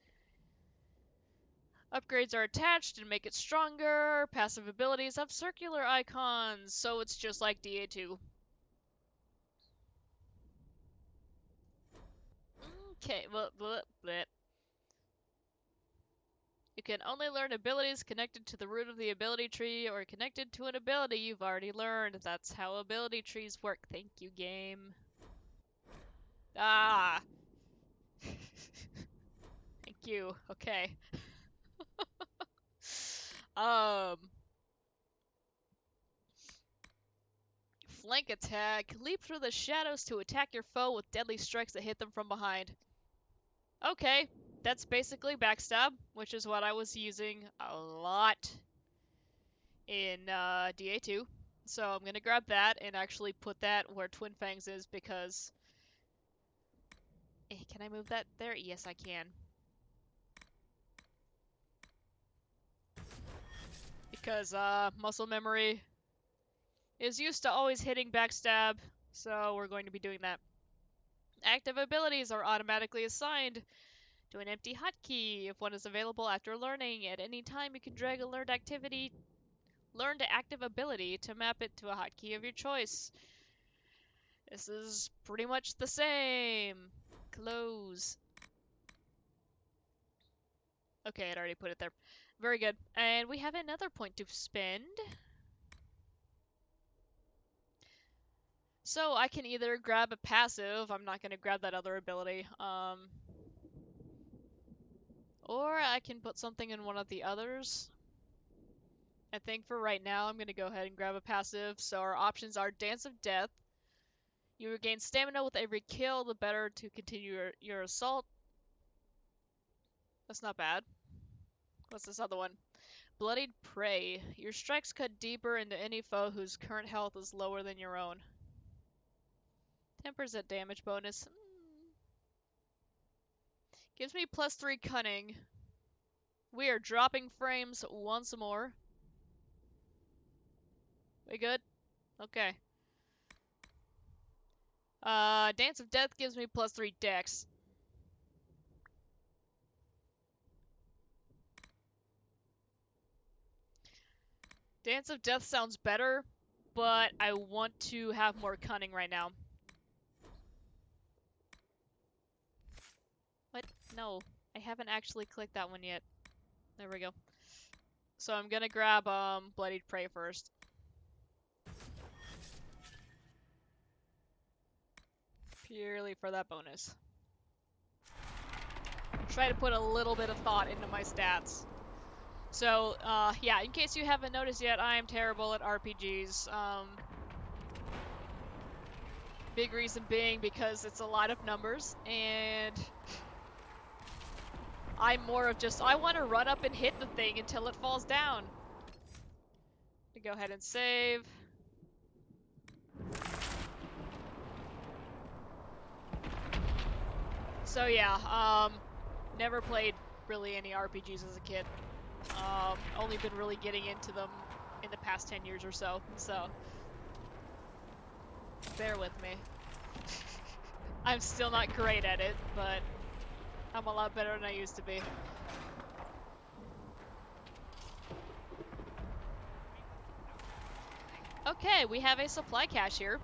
Upgrades are attached and make it stronger. Passive abilities have circular icons, so it's just like DA2. Okay, well, bleh. You can only learn abilities connected to the root of the ability tree or connected to an ability you've already learned. That's how ability trees work. Thank you, game. Ah! Thank you. Okay. Um... Flank attack. Leap through the shadows to attack your foe with deadly strikes that hit them from behind. Okay, that's basically backstab, which is what I was using a lot in DA2. So I'm gonna grab that and actually put that where Twin Fangs is because... can I move that there? Yes, I can. Because muscle memory is used to always hitting backstab, so we're going to be doing that. Active abilities are automatically assigned to an empty hotkey if one is available after learning. At any time, you can drag a learned active ability to map it to a hotkey of your choice. This is pretty much the same. Close. Okay, I'd already put it there. Very good. And we have another point to spend. So I can either grab a passive, I'm not going to grab that other ability, or I can put something in one of the others. I think for right now I'm going to go ahead and grab a passive. So our options are Dance of Death. You regain stamina with every kill, the better to continue your assault. That's not bad. What's this other one? Bloodied Prey. Your strikes cut deeper into any foe whose current health is lower than your own. 10% damage bonus. Gives me +3 cunning. We are dropping frames once more. We good? Okay. Dance of Death gives me +3 dex. Dance of Death sounds better, but I want to have more cunning right now. What? No, I haven't actually clicked that one yet. There we go. So I'm gonna grab Bloodied Prey first. Purely for that bonus. Try to put a little bit of thought into my stats. So, yeah, in case you haven't noticed yet, I am terrible at RPGs. Big reason being because it's a lot of numbers, and I'm more of just, I want to run up and hit the thing until it falls down. Go ahead and save. So yeah, never played really any RPGs as a kid. Only been really getting into them in the past 10 years or so, bear with me. I'm still not great at it, but I'm a lot better than I used to be. Okay, we have a supply cache here.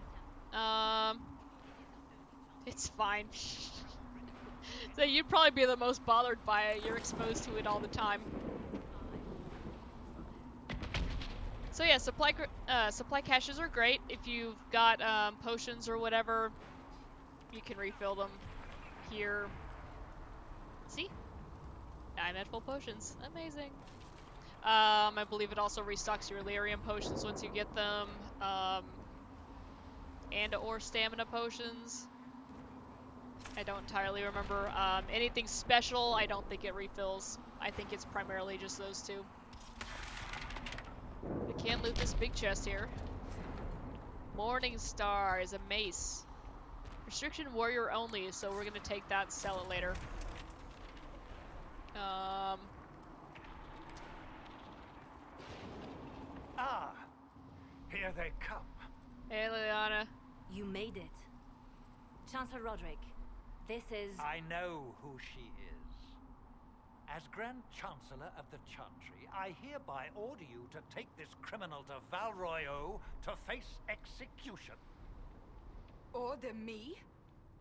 It's fine. So you'd probably be the most bothered by it. You're exposed to it all the time. So yeah, supply caches are great. If you've got potions or whatever, you can refill them here. See? I'm at full potions. Amazing. I believe it also restocks your Lyrium potions once you get them, and or stamina potions. I don't entirely remember. Anything special, I don't think it refills. I think it's primarily just those two. We can loot this big chest here. Morning Star is a mace. Restriction warrior only, so we're gonna take that and sell it later. Ah, here they come. Hey, Liliana. You made it. Chancellor Roderick, this is... I know who she is. As Grand Chancellor of the Chantry, I hereby order you to take this criminal to Valroyo to face execution. Order me?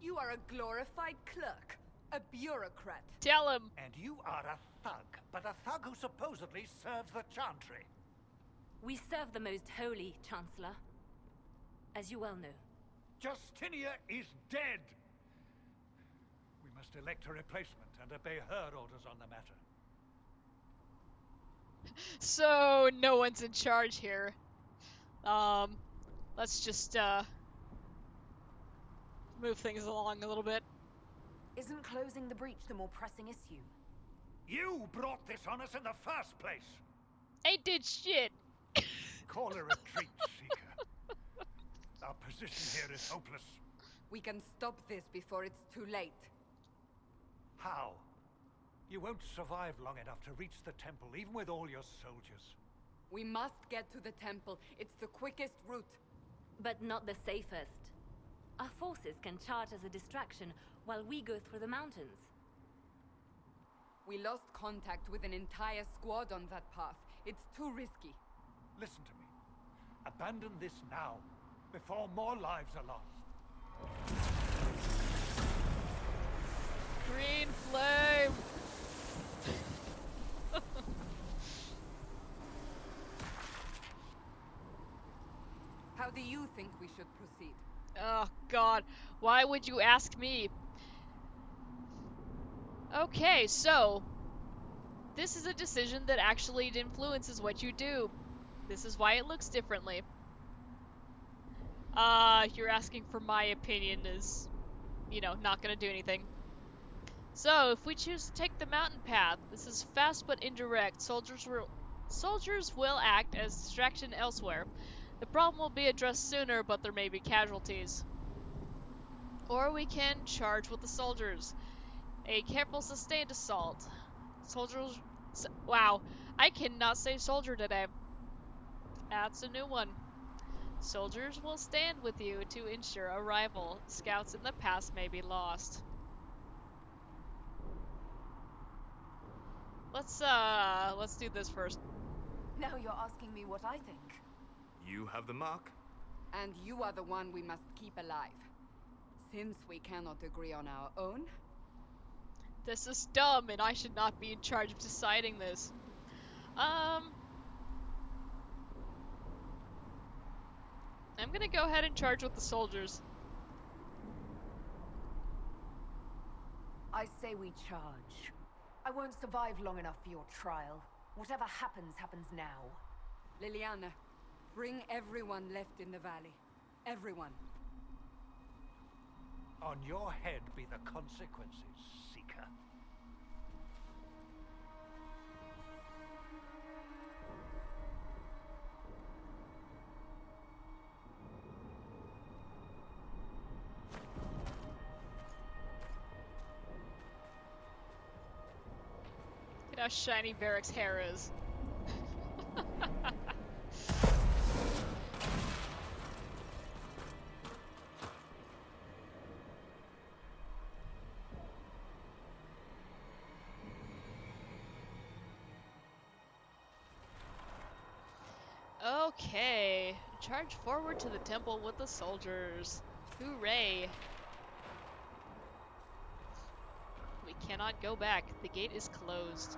You are a glorified clerk, a bureaucrat. Tell him. And you are a thug, but a thug who supposedly serves the Chantry. We serve the most holy, Chancellor. As you well know. Justinia is dead! We must elect a replacement and obey her orders on the matter. So, no one's in charge here. Let's just, move things along a little bit. Isn't closing the breach the more pressing issue? You brought this on us in the first place! I did shit! Call a retreat, Seeker. Our position here is hopeless. We can stop this before it's too late. How? You won't survive long enough to reach the temple, even with all your soldiers. We must get to the temple. It's the quickest route. But not the safest. Our forces can charge as a distraction while we go through the mountains. We lost contact with an entire squad on that path. It's too risky. Listen to me. Abandon this now, before more lives are lost. Green flame! How do you think we should proceed? Oh god, why would you ask me? Okay, so this is a decision that actually influences what you do. This is why it looks differently. You're asking for my opinion is, you know, not gonna do anything. So, if we choose to take the mountain path, this is fast but indirect. Soldiers will act as distraction elsewhere. The problem will be addressed sooner, but there may be casualties. Or we can charge with the soldiers. A careful sustained assault. Soldiers... Wow, I cannot say soldier today. That's a new one. Soldiers will stand with you to ensure arrival. Scouts in the past may be lost. Let's do this first. Now you're asking me what I think. You have the mark. And you are the one we must keep alive. Since we cannot agree on our own... This is dumb, and I should not be in charge of deciding this. I'm gonna go ahead and charge with the soldiers. I say we charge. I won't survive long enough for your trial. Whatever happens, happens now. Liliana, bring everyone left in the valley. Everyone. On your head be the consequences, Seeker. Look at how shiny Varric's hair is. Okay, charge forward to the temple with the soldiers. Hooray! We cannot go back. The gate is closed.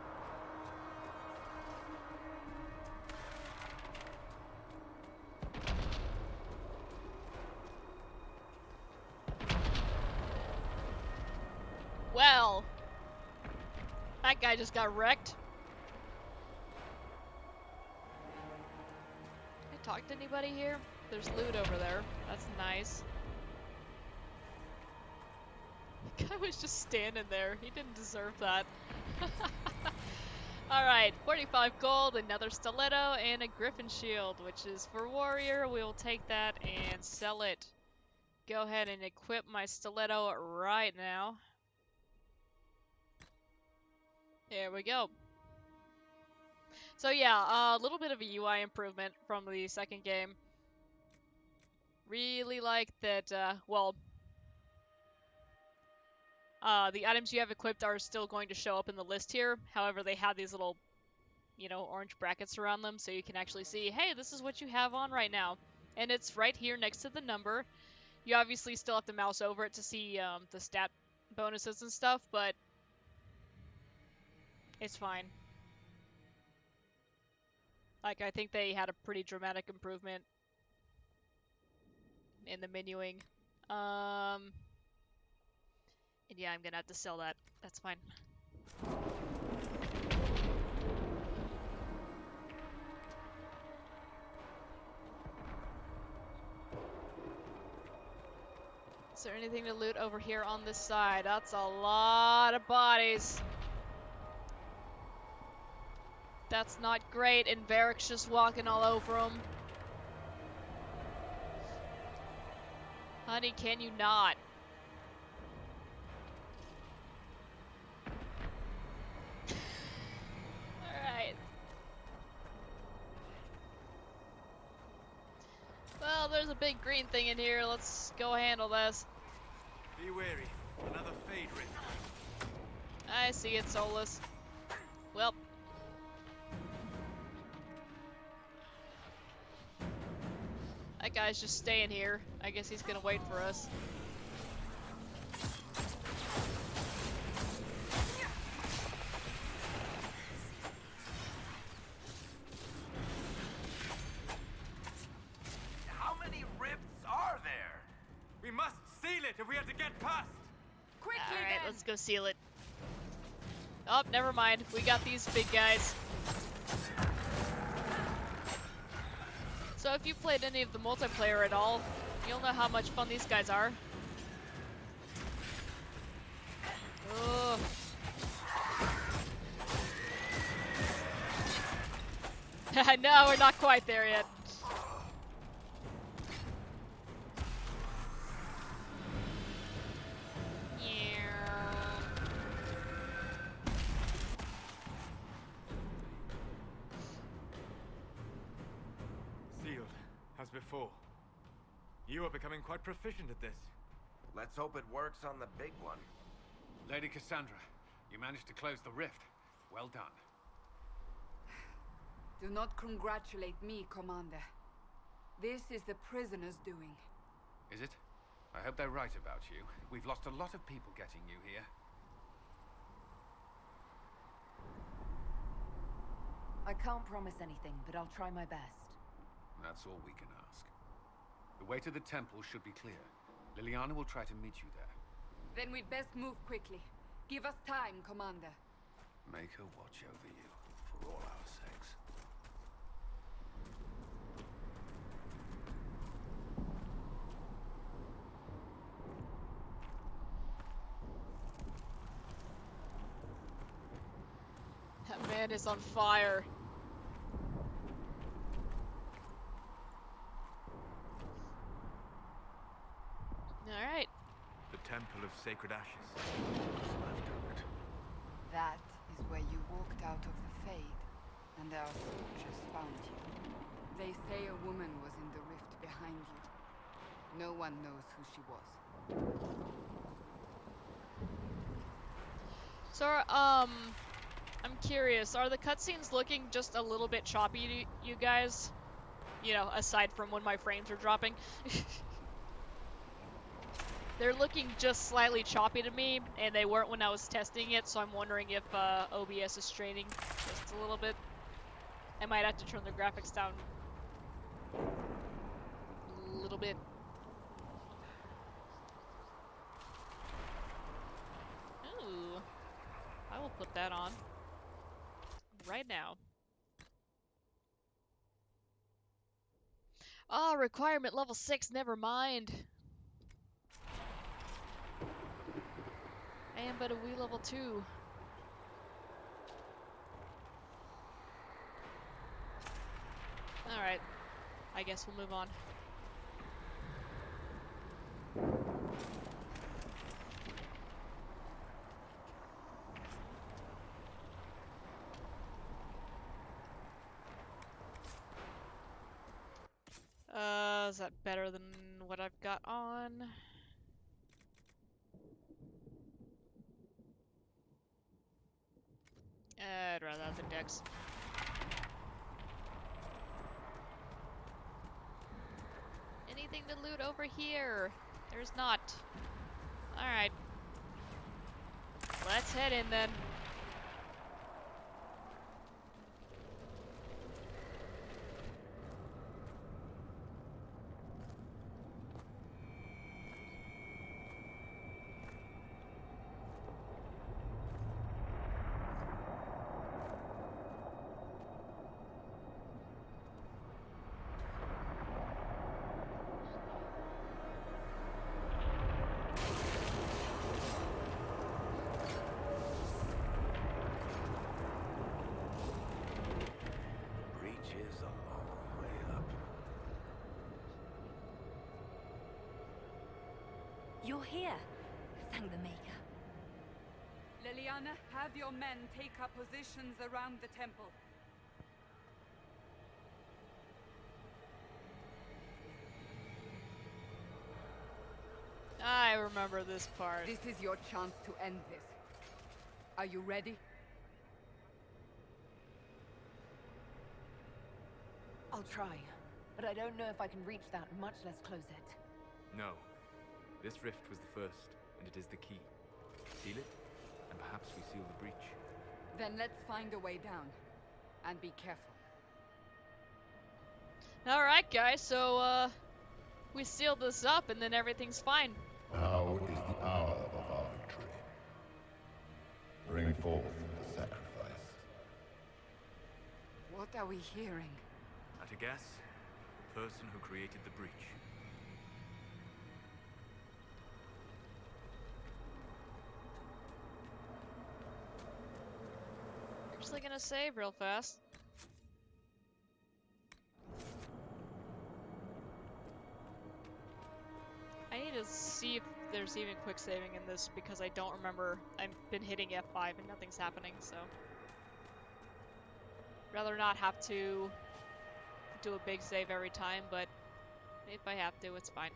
Well, that guy just got wrecked. Talk to anybody here? There's loot over there. That's nice. The guy was just standing there. He didn't deserve that. Alright, 45 gold, another stiletto, and a griffin shield, which is for warrior. We will take that and sell it. Go ahead and equip my stiletto right now. There we go. So yeah, a little bit of a UI improvement from the second game. Really like that, the items you have equipped are still going to show up in the list here. However, they have these little, orange brackets around them, so you can actually see, hey, this is what you have on right now. And it's right here next to the number. You obviously still have to mouse over it to see the stat bonuses and stuff, but it's fine. Like, I think they had a pretty dramatic improvement in the menuing. And yeah, I'm gonna have to sell that. That's fine. Is there anything to loot over here on this side? That's a lot of bodies. That's not great, and Varric's just walking all over them. Honey, can you not? Alright. Well, there's a big green thing in here. Let's go handle this. Be wary. Another fade rift. I see it, Solus. Well. That guy's just staying here. I guess he's gonna wait for us. How many rifts are there? We must seal it if we are to get past! Quickly Alright, then! let's go seal it. Oh, never mind. We got these big guys. So if you played any of the multiplayer at all, you'll know how much fun these guys are. Ugh. No, we're not quite there yet. Sealed, as before. You are becoming quite proficient at this. Let's hope it works on the big one. Lady Cassandra, you managed to close the rift. Well done. Do not congratulate me, Commander. This is the prisoners' doing. Is it? I hope they're right about you. We've lost a lot of people getting you here. I can't promise anything, but I'll try my best. That's all we can ask. The way to the temple should be clear. Liliana will try to meet you there. Then we'd best move quickly. Give us time, Commander. Make her watch over you, for all our sakes. That man is on fire. Alright. The Temple of Sacred Ashes. What's left of it? That is where you walked out of the Fade, and our soldiers found you. They say a woman was in the rift behind you. No one knows who she was. So, I'm curious, are the cutscenes looking just a little bit choppy to you guys? You know, aside from when my frames are dropping. They're looking just slightly choppy to me, and they weren't when I was testing it, so I'm wondering if OBS is straining just a little bit. I might have to turn the graphics down a little bit. Ooh, I will put that on right now. Ah, requirement level 6, never mind. I am but a wee level 2. Alright. I guess we'll move on. that better than what I've got on? I'd rather have the dex. Anything to loot over here? There's not. Alright. Let's head in then. Breach is a long way up. You're here. Thank the Maker. Liliana, have your men take up positions around the temple. I remember this part. This is your chance to end this. Are you ready? I'll try, but I don't know if I can reach that, much less close it. No. This rift was the first, and it is the key. Seal it, and perhaps we seal the breach. Then let's find a way down. And be careful. Alright guys, so we seal this up and then everything's fine. Now is the hour of our victory. Bring forth the sacrifice. What are we hearing? At a guess, the person who created the breach. Actually gonna save real fast. I need to see if there's even quick saving in this because I don't remember. I've been hitting F5 and nothing's happening, so. Rather not have to do a big save every time, but if I have to, it's fine.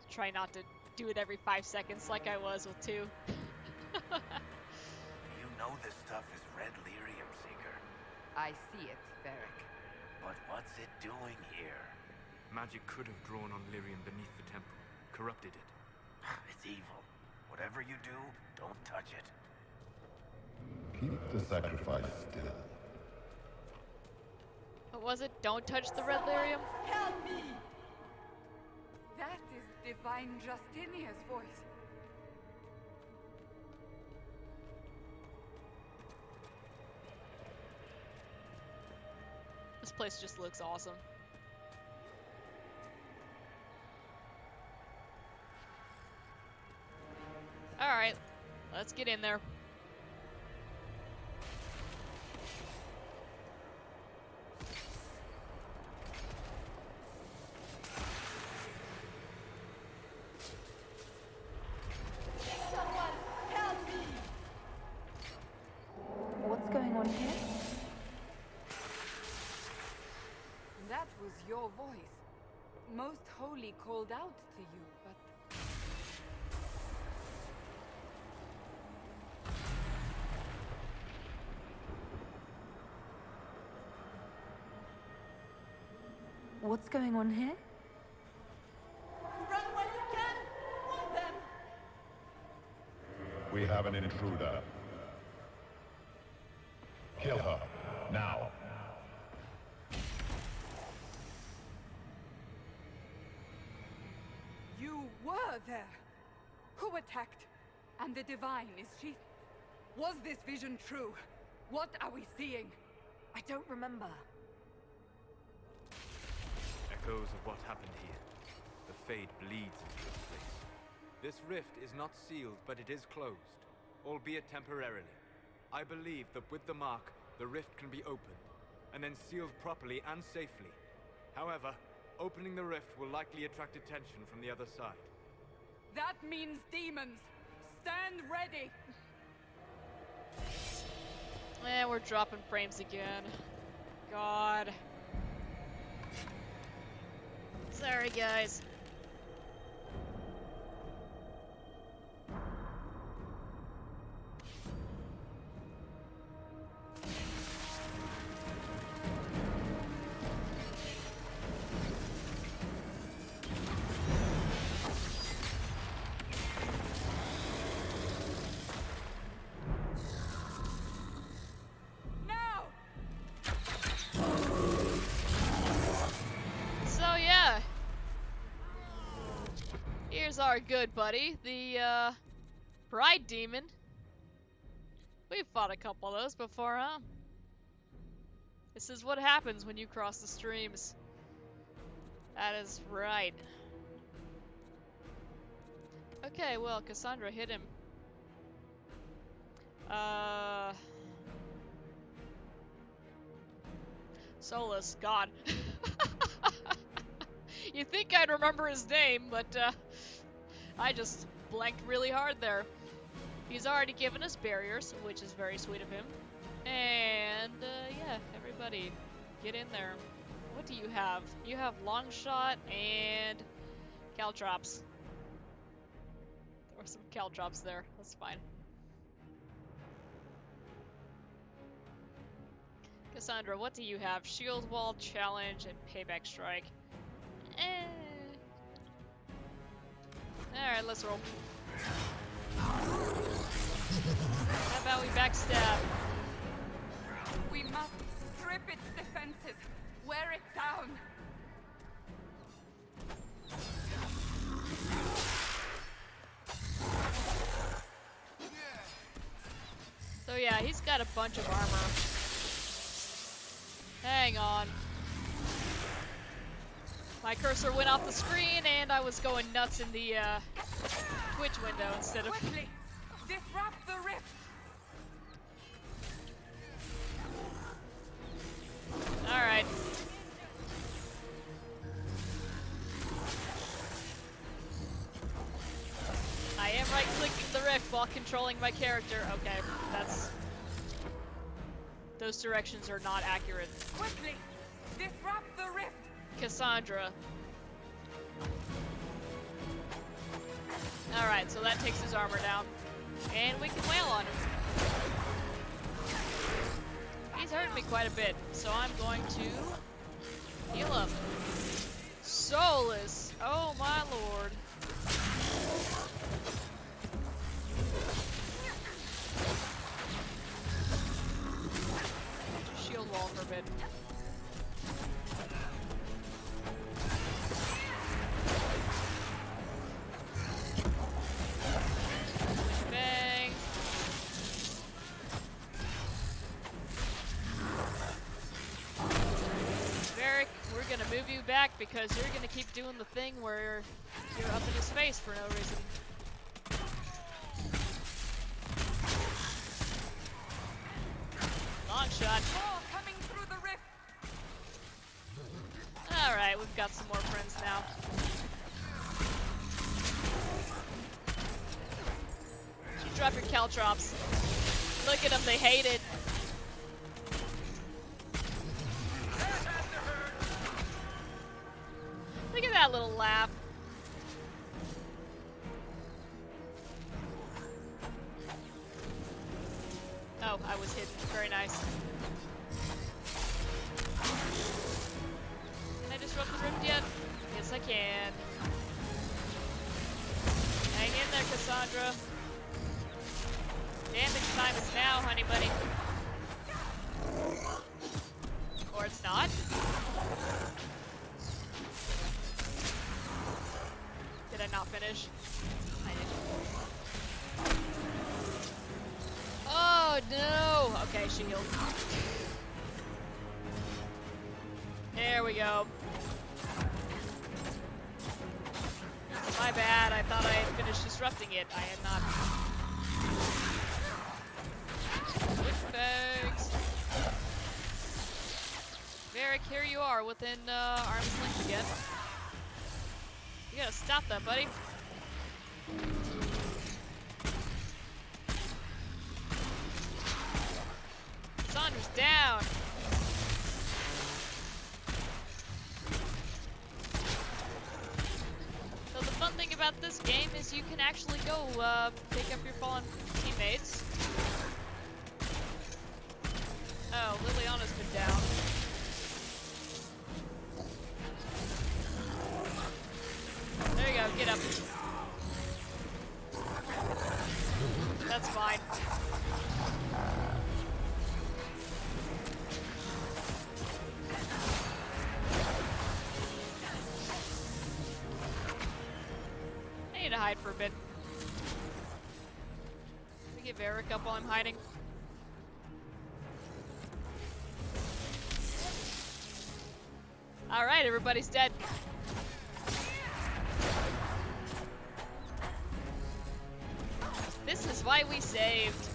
Try not to do it every 5 seconds like I was with 2. You know this stuff is red lyrium, Seeker. I see it, Varric. But what's it doing here? Magic could have drawn on lyrium beneath the temple, corrupted it. It's evil. Whatever you do, don't touch it. Keep the sacrifice still. What was it? Don't touch the red lyrium? Help me! That is Divine Justinia's voice. This place just looks awesome. Alright, let's get in there. What's going on here? That was your voice. Most Holy called out to you, but... What's going on here? Run while you can! Hold them! We have an intruder. Kill her, now. You were there! Who attacked? And the Divine, is she... Was this vision true? What are we seeing? I don't remember. Echoes of what happened here. The Fade bleeds into this place. This rift is not sealed, but it is closed, albeit temporarily. I believe that with the mark, the rift can be opened, and then sealed properly and safely. However, opening the rift will likely attract attention from the other side. That means demons! Stand ready! Eh, we're dropping frames again. God. Sorry, guys. Now! So yeah. Here's our good buddy, the Bride Demon. We've fought a couple of those before, huh? This is what happens when you cross the streams. That is right. Okay, well, Cassandra hit him. Solus, God. You'd think I'd remember his name, but I just blanked really hard there. He's already given us barriers, which is very sweet of him. And yeah, everybody, get in there. What do you have? You have long shot and caltrops. Or some caltrops there. That's fine. Cassandra, what do you have? Shield wall, challenge, and payback strike. Alright, let's roll. How about we backstab? We must strip its defenses, wear it down. So yeah, he's got a bunch of armor. Hang on. My cursor went off the screen and I was going nuts in the Twitch window instead of... Quickly! Disrupt the rift! Alright. I am right-clicking the rift while controlling my character. Okay, that's... Those directions are not accurate. Quickly! Disrupt the rift! Cassandra. Alright, so that takes his armor down. And we can wail on him. He's hurting me quite a bit, so I'm going to heal him. Solus! Oh my lord. Shield wall for a bit. Bang. Varric, we're gonna move you back because you're gonna keep doing the thing where you're up in his face for no reason. Long shot. More coming through the rift! Alright, we've got some more friends now. You drop your caltrops. Look at them, they hate it. Look at that little laugh. Oh, I was hidden. Very nice. Can I disrupt the rift yet? Yes, I can. Hang in there, Cassandra. Damage time is now, honey bunny. Or it's not. Did I not finish? I did. Oh no! Okay, she healed. There we go. My bad, I thought I had finished disrupting it. I had not. Thanks. Varric, here you are within arm's length again. You gotta stop that, buddy. Cassandra's down. you can actually go pick up your fallen teammates. Oh, Liliana's been down. There you go, get up. That's fine. I need to hide for a bit. Let me give Eric up while I'm hiding. Alright, everybody's dead. This is why we saved.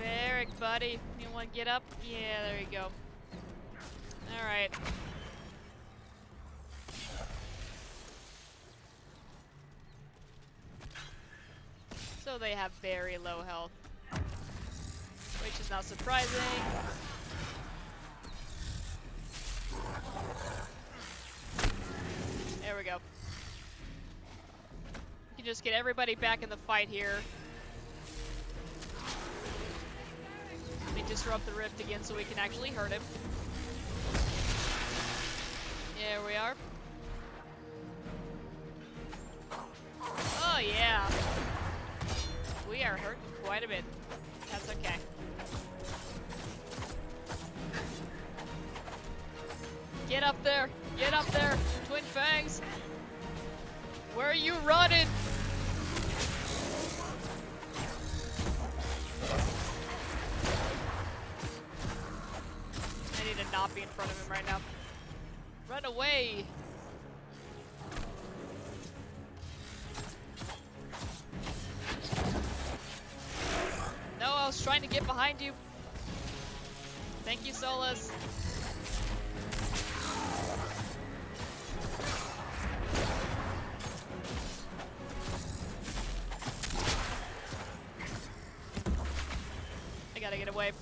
Eric, buddy, you want to get up? Yeah, there you go. Alright. So they have very low health, which is not surprising. There we go. We can just get everybody back in the fight here. Let me disrupt the rift again so we can actually hurt him. There we are. Oh yeah. We are hurt quite a bit. That's okay. Get up there! Get up there! Twin Fangs! Where are you running? I need to not be in front of him right now. Run away! No, I was trying to get behind you. Thank you, Solus. I gotta get away.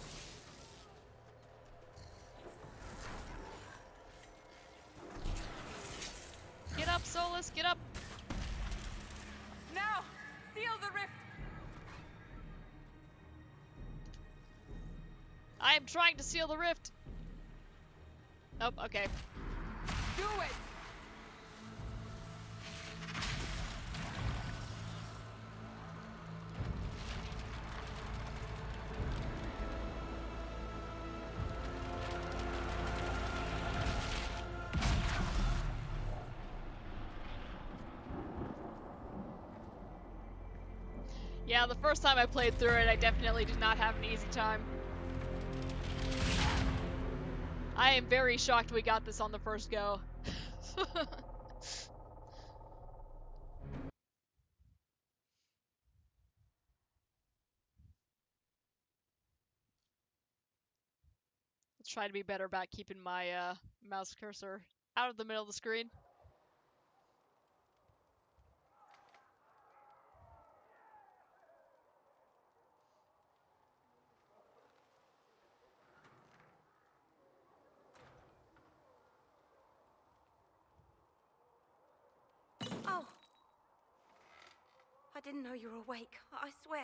Get up, Solus, get up! Now, seal the rift. I am trying to seal the rift! Nope, okay. Do it. Yeah, the first time I played through it, I definitely did not have an easy time. I am very shocked we got this on the first go. Let's try to be better about keeping my mouse cursor out of the middle of the screen. Oh. I didn't know you were awake, I swear.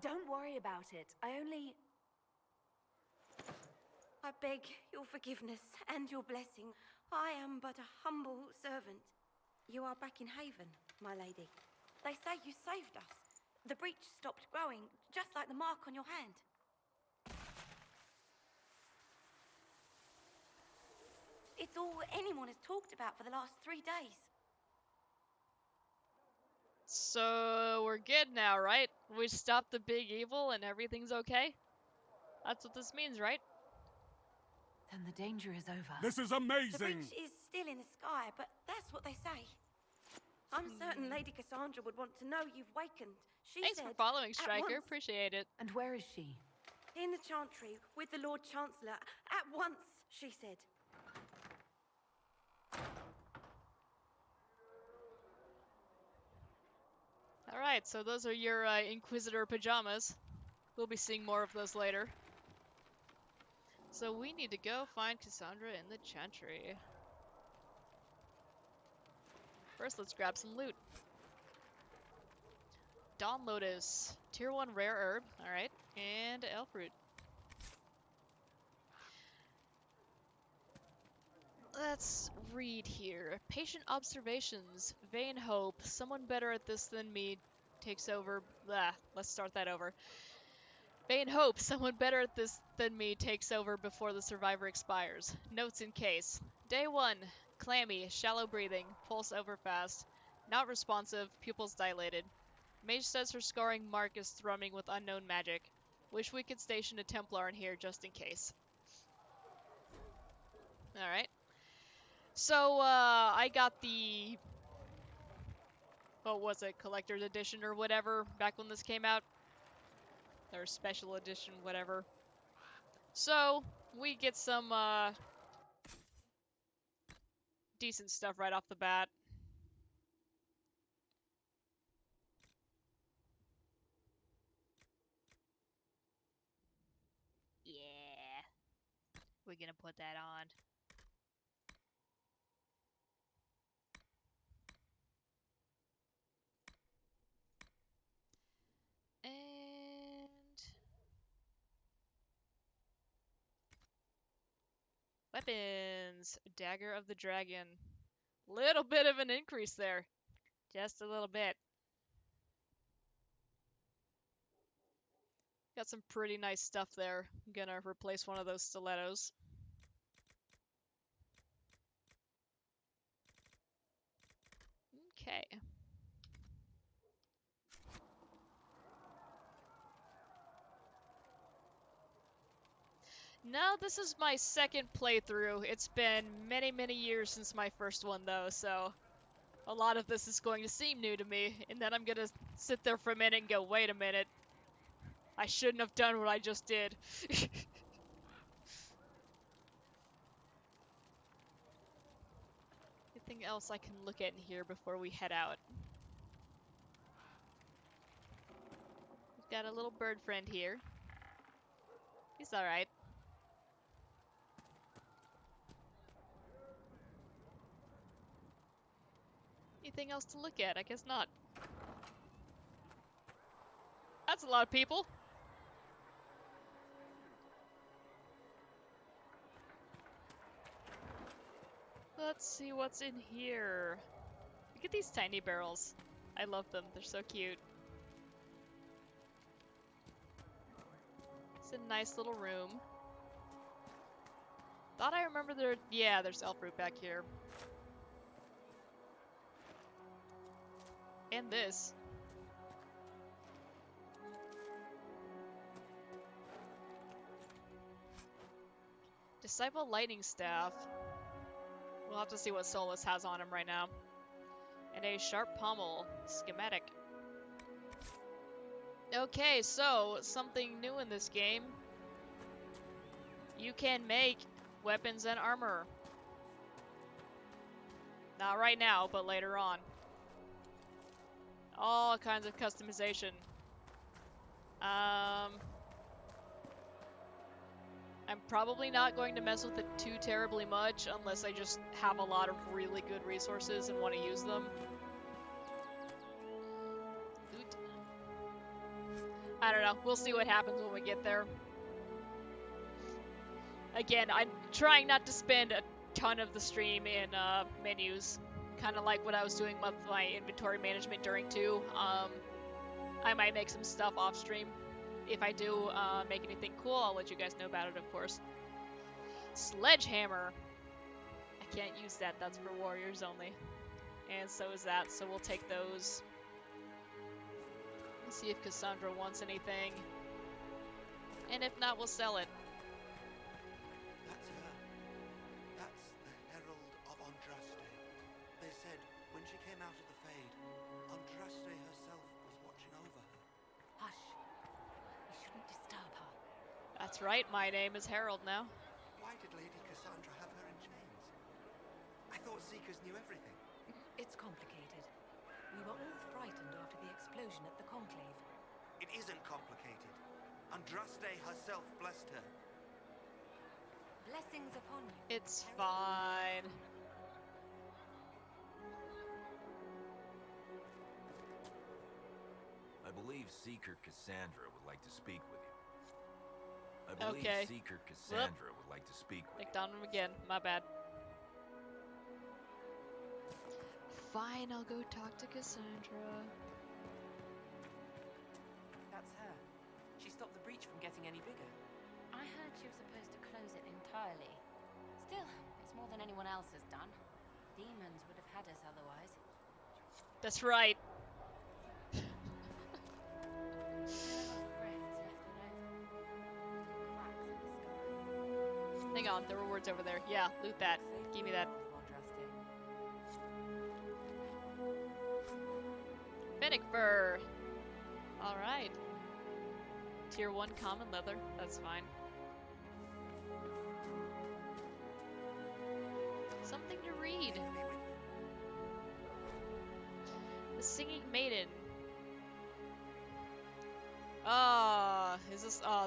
Don't worry about it. I beg your forgiveness and your blessing. I am but a humble servant. You are back in Haven, my lady. They say you saved us. The breach stopped growing, just like the mark on your hand. It's all anyone has talked about for the last 3 days. So we're good now, right? We stopped the big evil and everything's okay? That's what this means, right? Then the danger is over. This is The amazing! breach is still in the sky, but that's what they say. I'm certain Lady Cassandra would want to know you've wakened. She Thanks said, for following, "At Striker. once." Appreciate it. And where is she? In the Chantry, with the Lord Chancellor. At once, she said. Alright, so those are your Inquisitor pajamas. We'll be seeing more of those later. So we need to go find Cassandra in the Chantry. First, let's grab some loot. Dawn Lotus, Tier 1 rare herb, alright, and elf root. Let's read here. Patient observations. Vain hope. Someone better at this than me takes over. Blah. Let's start that over. Vain hope. Someone better at this than me takes over before the survivor expires. Notes in case. Day 1. Clammy. Shallow breathing. Pulse overfast. Not responsive. Pupils dilated. Mage says her scarring mark is thrumming with unknown magic. Wish we could station a Templar in here just in case. Alright. So, I got the, what was it, collector's edition or whatever, back when this came out. Or special edition, whatever. So, we get some, decent stuff right off the bat. Yeah. We're gonna put that on. And weapons. Dagger of the Dragon. Little bit of an increase there. Just a little bit. Got some pretty nice stuff there. I'm gonna replace one of those stilettos. Okay. No, this is my second playthrough. It's been many, many years since my first one, though, so a lot of this is going to seem new to me, and then I'm gonna sit there for a minute and go, wait a minute. I shouldn't have done what I just did. Anything else I can look at in here before we head out? We've got a little bird friend here. He's alright. Anything else to look at? I guess not. That's a lot of people. Let's see what's in here. Look at these tiny barrels. I love them. They're so cute. It's a nice little room. Thought I remember there... Yeah, there's elf root back here. And this. Disciple Lightning Staff. We'll have to see what Solus has on him right now. And a Sharp Pommel. Schematic. Okay, so, something new in this game. You can make weapons and armor. Not right now, but later on. All kinds of customization. I'm probably not going to mess with it too terribly much unless I just have a lot of really good resources and want to use them. Loot. I don't know. We'll see what happens when we get there. Again, I'm trying not to spend a ton of the stream in menus. Kind of like what I was doing with my inventory management during 2. I might make some stuff off stream. If I do make anything cool, I'll let you guys know about it, of course. Sledgehammer. I can't use that. That's for warriors only. And so is that, so we'll take those. Let's see if Cassandra wants anything. And if not, we'll sell it. That's her. That's the Herald of Andraste. They said when she came out of the Fade, Andraste herself was watching over her. Hush. We shouldn't disturb her. That's right, my name is Harold now. Why did Lady Cassandra have her in chains? I thought Seekers knew everything. It's complicated. We were all frightened after the explosion at the Conclave. It isn't complicated. Andraste herself blessed her. Blessings upon you. It's fine. I believe Seeker Cassandra would like to speak with you. I believe Okay. Seeker Cassandra would like to speak with Clicked on him again. My bad. Fine, I'll go talk to Cassandra. That's her. She stopped the breach from getting any bigger. I heard she was supposed to close it entirely. Still, it's more than anyone else has done. Demons would have had us otherwise. That's right. Hang on, there were words over there. Yeah, loot that. Give me that. Fennec fur. Alright. Tier 1 common leather. That's fine. Something to read. The Singing Maiden.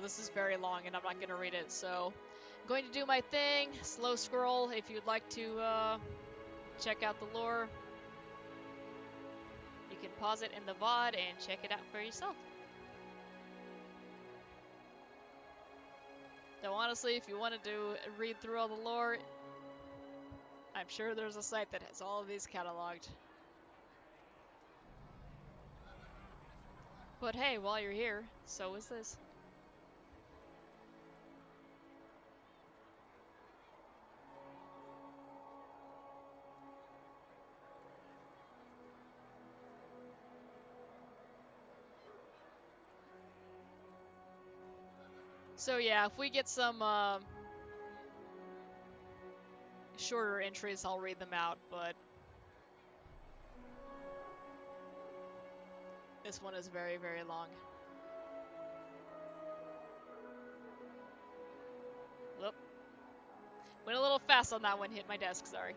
This is very long and I'm not gonna read it, so I'm going to do my thing. Slow scroll if you'd like to check out the lore. You can pause it in the VOD and check it out for yourself. Though honestly, if you wanted to read through all the lore, I'm sure there's a site that has all of these cataloged. But hey, while you're here, so is this. So yeah, if we get some shorter entries, I'll read them out, but this one is very, very long. Whoop. Went a little fast on that one, hit my desk, sorry.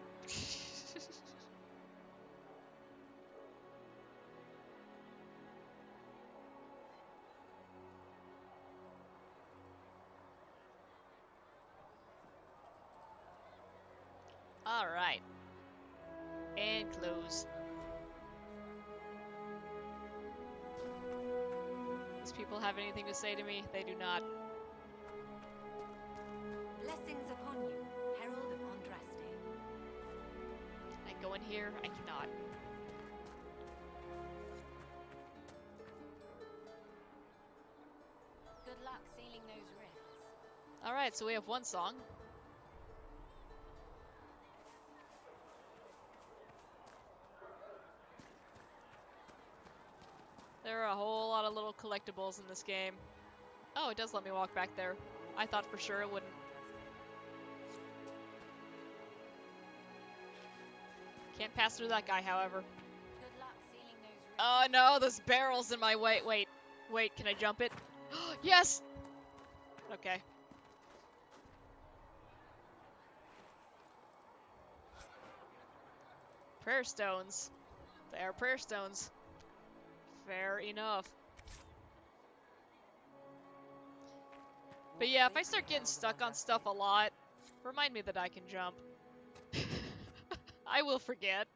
Alright. And close. Does people have anything to say to me? They do not. Blessings upon you, Herald of Andraste. I can go in here? I cannot. Good luck sealing those rifts. Alright, so we have one song. There are a whole lot of little collectibles in this game. Oh, it does let me walk back there. I thought for sure it wouldn't. Can't pass through that guy, however. Good luck sealing those rifts. Oh no, there's barrels in my way. Wait, can I jump it? Yes! Okay. Prayer stones. They are prayer stones. Fair enough. But yeah, if I start getting stuck on stuff a lot, remind me that I can jump. I will forget.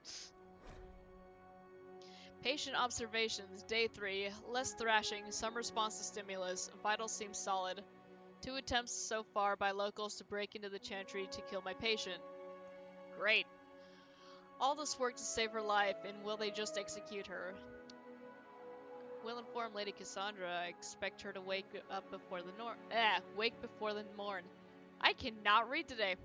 Patient observations, day 3. Less thrashing, some response to stimulus. Vitals seem solid. 2 attempts so far by locals to break into the chantry to kill my patient. Great. All this work to save her life, and will they just execute her? Will inform Lady Cassandra. I expect her to wake up before the wake before the morn. I cannot read today.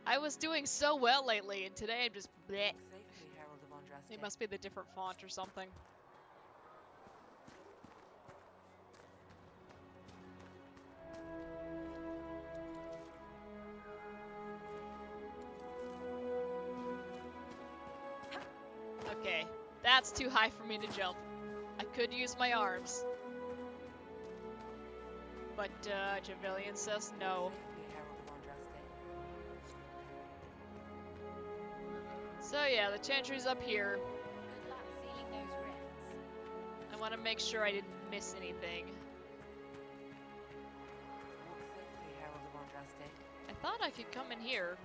I was doing so well lately, and today I'm just bleh. Safely, Herald of Andraste. It must be the different font or something. Okay, that's too high for me to jump. I could use my arms. But, Javelian says no. Safely, Herald of Andraste. So yeah, the chantry's up here. Good luck sealing those rifts. I want to make sure I didn't miss anything. Walk safely, Herald of thought I could come in here.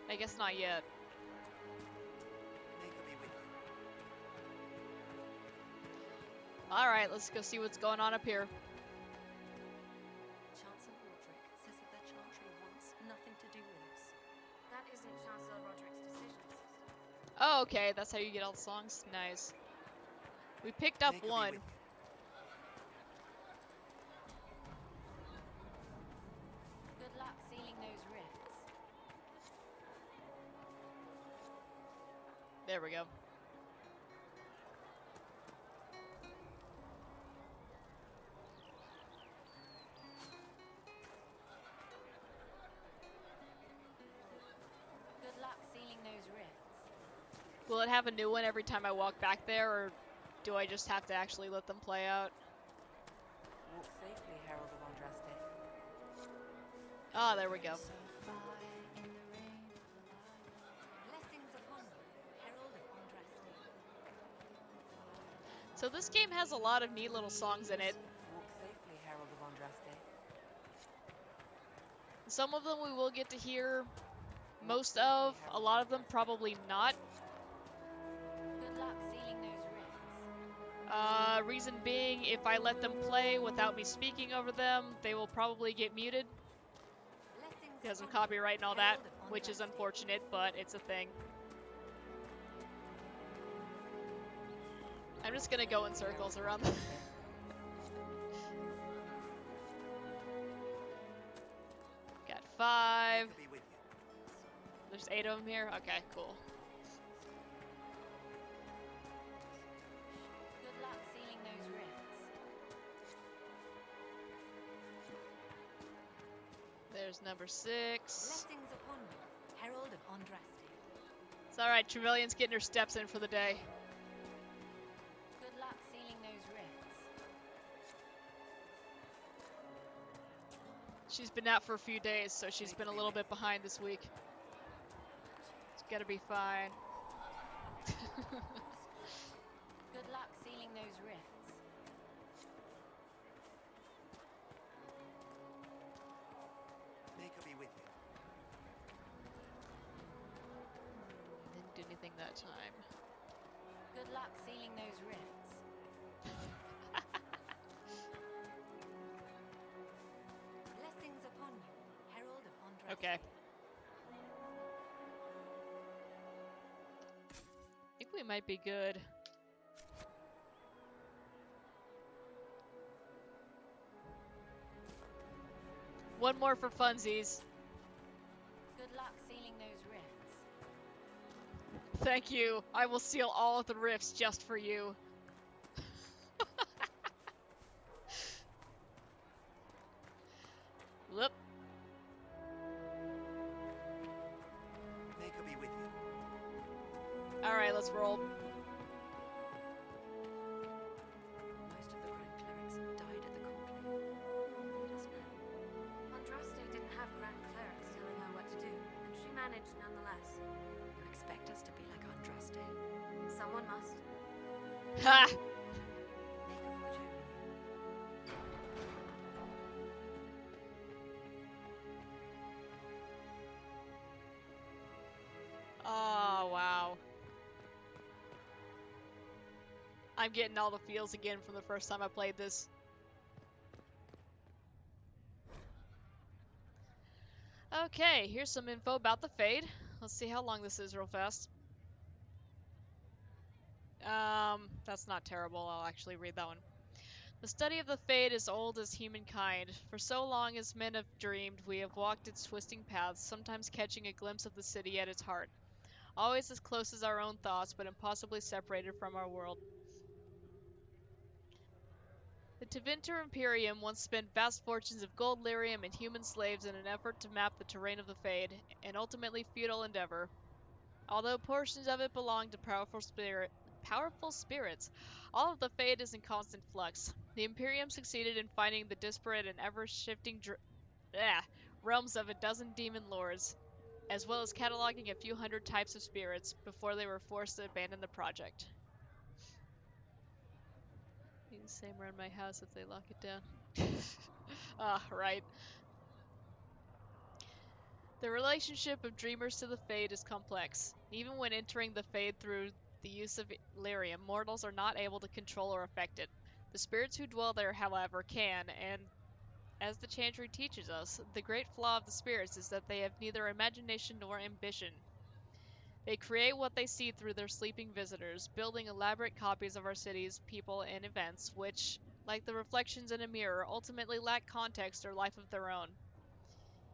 I guess not yet. Alright, let's go see what's going on up here. Chancellor Roderick says that the Chantry wants nothing to do with us. That isn't Chancellor Roderick's decision, sister. Oh, okay, that's how you get all the songs? Nice. We picked up one. Good luck sealing those rifts. There we go. Good luck sealing those rifts. Will it have a new one every time I walk back there, or do I just have to actually let them play out? Walk safely, Herald of Andraste. Ah, there we go. Blessings upon you, Herald of Andraste. So this game has a lot of neat little songs in it. Walk safely, Herald of Andraste. Some of them we will get to hear most of, a lot of them probably not. Good luck sealing those rifts. Reason being, if I let them play without me speaking over them, they will probably get muted. Because of copyright and all that, which is unfortunate, but it's a thing. I'm just gonna go in circles around the Got 5. There's 8 of them here? Okay, cool. Good luck sealing those rifts. There's number 6. Blessings upon you, Herald of Andraste. It's alright, Trevelyan's getting her steps in for the day. Good luck sealing those rifts. She's been out for a few days, so she's been a little bit behind this week. It's gonna be fine. Good luck sealing those rifts. May God be with you. Didn't do anything that time. Good luck sealing those rifts. Blessings upon you, Herald of Andraste. Okay. I think we might be good. One more for funsies. Good luck sealing those rifts. Thank you. I will seal all of the rifts just for you. Whoop. May God be with you. Alright, let's roll. Most of the Grand Clerics died at the conclave. Let us know. Andraste didn't have Grand Clerics telling her what to do, and she managed nonetheless. You expect us to be like Andraste? Someone must. Ha! May God watch over you. Oh, wow. I'm getting all the feels again from the first time I played this. Okay, here's some info about the Fade. Let's see how long this is real fast. That's not terrible. I'll actually read that one. The study of the Fade is old as humankind. For so long as men have dreamed, we have walked its twisting paths, sometimes catching a glimpse of the city at its heart. Always as close as our own thoughts, but impossibly separated from our world. The Tevinter Imperium once spent vast fortunes of gold, lyrium, and human slaves in an effort to map the terrain of the Fade, an ultimately futile endeavor. Although portions of it belong to powerful spirits, all of the Fade is in constant flux. The Imperium succeeded in finding the disparate and ever-shifting realms of a dozen demon lords, as well as cataloging a few hundred types of spirits before they were forced to abandon the project. Be the same around my house if they lock it down. Ah, right. The relationship of dreamers to the Fade is complex. Even when entering the Fade through the use of lyrium, mortals are not able to control or affect it. The spirits who dwell there, however, can, and as the Chantry teaches us, the great flaw of the spirits is that they have neither imagination nor ambition. They create what they see through their sleeping visitors, building elaborate copies of our cities, people, and events, which, like the reflections in a mirror, ultimately lack context or life of their own.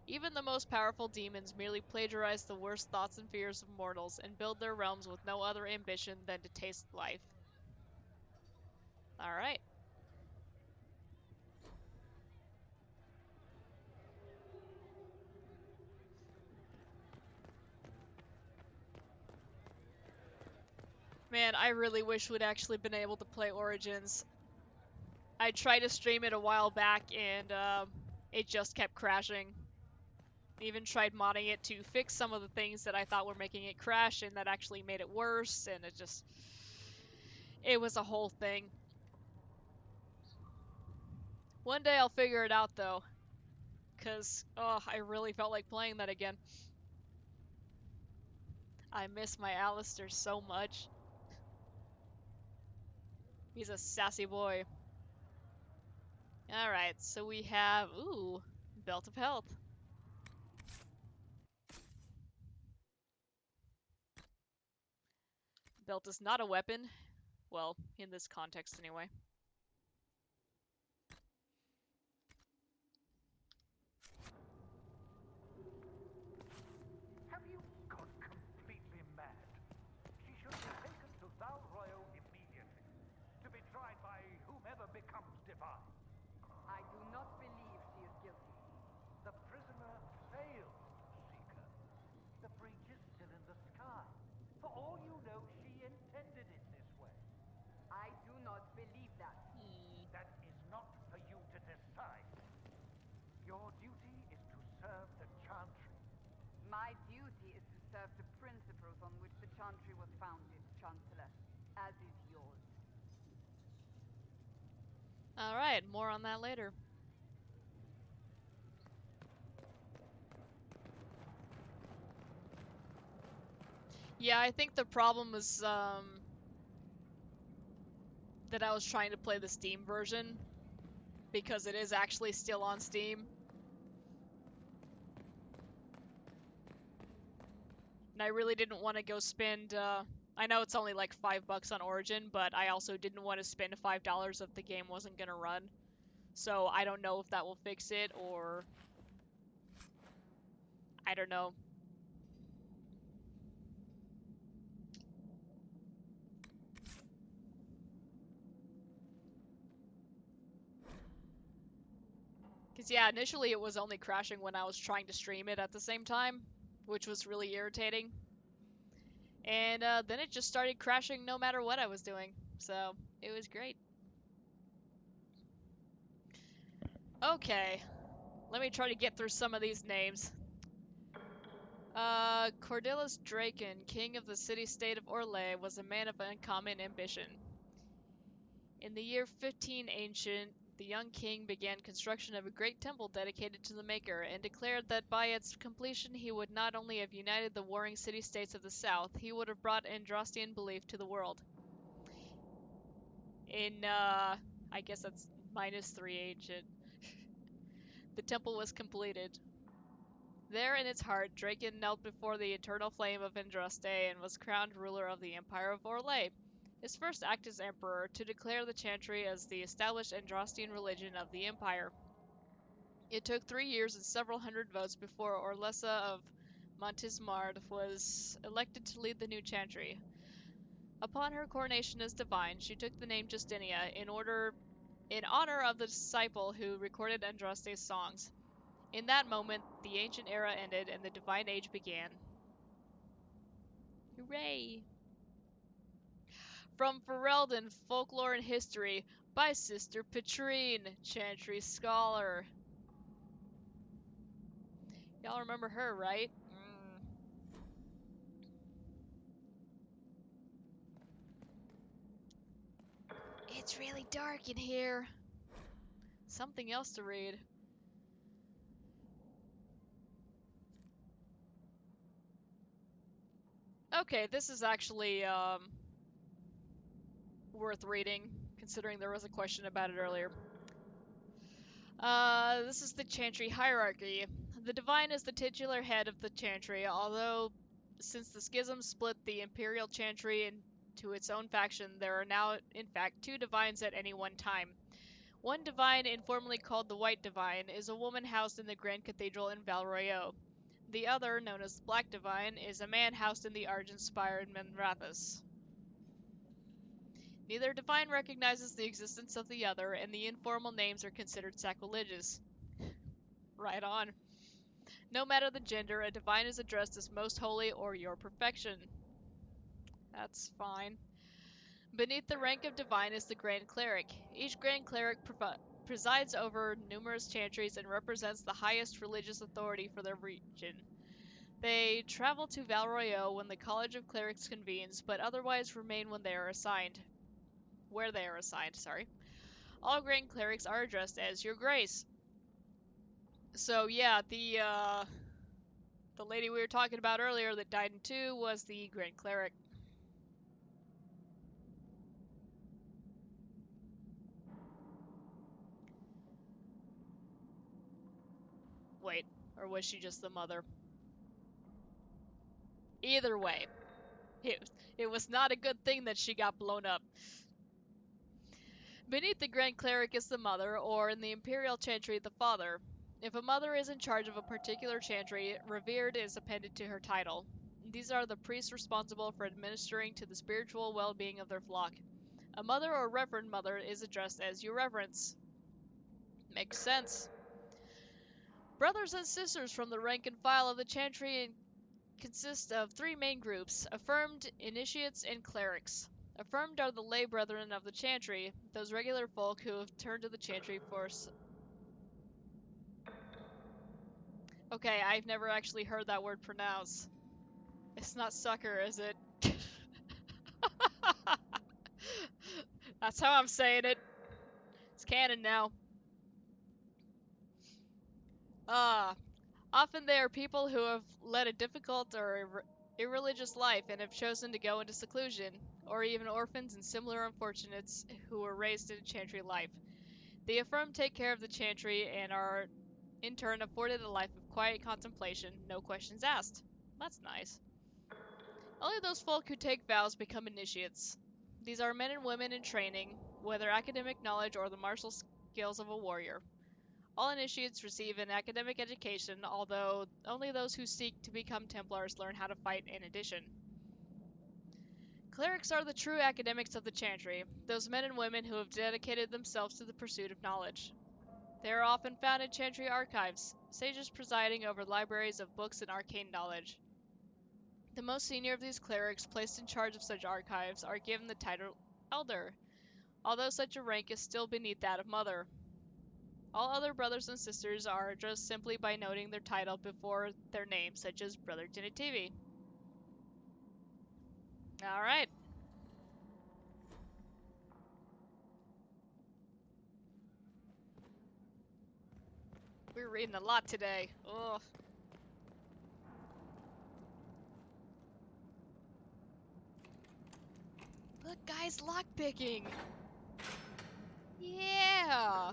Even the most powerful demons merely plagiarize the worst thoughts and fears of mortals and build their realms with no other ambition than to taste life. Alright. Man, I really wish we'd actually been able to play Origins. I tried to stream it a while back and it just kept crashing. Even tried modding it to fix some of the things that I thought were making it crash and that actually made it worse, and it was a whole thing. One day I'll figure it out though, cause oh, I really felt like playing that again. I miss my Alistair so much. He's a sassy boy. Alright, so we have, ooh, Belt of Health. Belt is not a weapon. Well, in this context anyway. Have you gone completely mad? She should be taken to Val Royo immediately, to be tried by whomever becomes divine. I do not believe she is guilty. The prisoner failed, Seeker. The breach is still in the sky. For all you know, she intended it this way. I do not believe that. That is not for you to decide. Your duty is to serve the Chantry. My duty is to serve the principles on which the Chantry was founded, Chancellor, as is yours. Alright, more on that later. Yeah, I think the problem was that I was trying to play the Steam version, because it is actually still on Steam. And I really didn't want to go spend, I know it's only like $5 on Origin, but I also didn't want to spend $5 if the game wasn't gonna run. So I don't know if that will fix it, or I don't know. Because yeah, initially it was only crashing when I was trying to stream it at the same time, which was really irritating. And then it just started crashing no matter what I was doing, so it was great. Okay, let me try to get through some of these names. Cordelis Draken, king of the city-state of Orlais, was a man of uncommon ambition. In the year 15 Ancient, the young king began construction of a great temple dedicated to the Maker, and declared that by its completion he would not only have united the warring city-states of the south, he would have brought Andrastian belief to the world. In, I guess that's -3 Ancient. The temple was completed. There in its heart, Draken knelt before the eternal flame of Andraste and was crowned ruler of the Empire of Orlais. His first act as emperor, to declare the Chantry as the established Andrastian religion of the Empire. It took 3 years and several hundred votes before Orlessa of Montismard was elected to lead the new Chantry. Upon her coronation as divine, she took the name Justinia in honor of the disciple who recorded Andraste's songs. In that moment, the ancient era ended and the divine age began. Hooray! From Ferelden, Folklore and History, by Sister Petrine, Chantry Scholar. Y'all remember her, right? It's really dark in here. Something else to read. Okay, this is actually worth reading, considering there was a question about it earlier. This is the Chantry hierarchy. The Divine is the titular head of the Chantry, although since the schism split the Imperial Chantry into its own faction, there are now, in fact, 2 Divines at any one time. One Divine, informally called the White Divine, is a woman housed in the Grand Cathedral in Val Royeaux. The other, known as the Black Divine, is a man housed in the Argent Spire in Menrathis. Neither divine recognizes the existence of the other, and the informal names are considered sacrilegious. Right on. No matter the gender, a divine is addressed as Most Holy or Your Perfection. That's fine. Beneath the rank of divine is the Grand Cleric. Each Grand Cleric presides over numerous chantries and represents the highest religious authority for their region. They travel to Val Royeaux when the College of Clerics convenes, but otherwise remain when they are assigned. Where they are assigned, sorry. All Grand Clerics are addressed as Your Grace. So yeah, the lady we were talking about earlier that died in 2 was the Grand Cleric. Wait, or was she just the mother? Either way, it was not a good thing that she got blown up. Beneath the Grand Cleric is the mother, or in the Imperial Chantry, the father. If a mother is in charge of a particular chantry, revered is appended to her title. These are the priests responsible for administering to the spiritual well-being of their flock. A mother or reverend mother is addressed as Your Reverence. Makes sense. Brothers and sisters from the rank and file of the chantry consist of 3 main groups: affirmed, initiates, and clerics. Affirmed are the lay brethren of the chantry, those regular folk who have turned to the chantry for... Okay, I've never actually heard that word pronounced. It's not sucker, is it? That's how I'm saying it. It's canon now. Often they are people who have led a difficult or irreligious life and have chosen to go into seclusion, or even orphans and similar unfortunates who were raised in a chantry life. The affirmed take care of the chantry and are, in turn, afforded a life of quiet contemplation, no questions asked. That's nice. Only those folk who take vows become initiates. These are men and women in training, whether academic knowledge or the martial skills of a warrior. All initiates receive an academic education, although only those who seek to become Templars learn how to fight in addition. Clerics are the true academics of the chantry, those men and women who have dedicated themselves to the pursuit of knowledge. They are often found in chantry archives, sages presiding over libraries of books and arcane knowledge. The most senior of these clerics placed in charge of such archives are given the title Elder, although such a rank is still beneath that of Mother. All other brothers and sisters are addressed simply by noting their title before their name, such as Brother Genitivi. Alright. We're reading a lot today. Ugh. Look, guys, lockpicking! Yeah!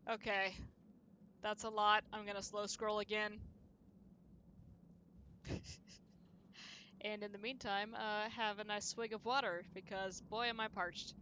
Okay. That's a lot. I'm gonna slow scroll again. And in the meantime, have a nice swig of water, because boy am I parched.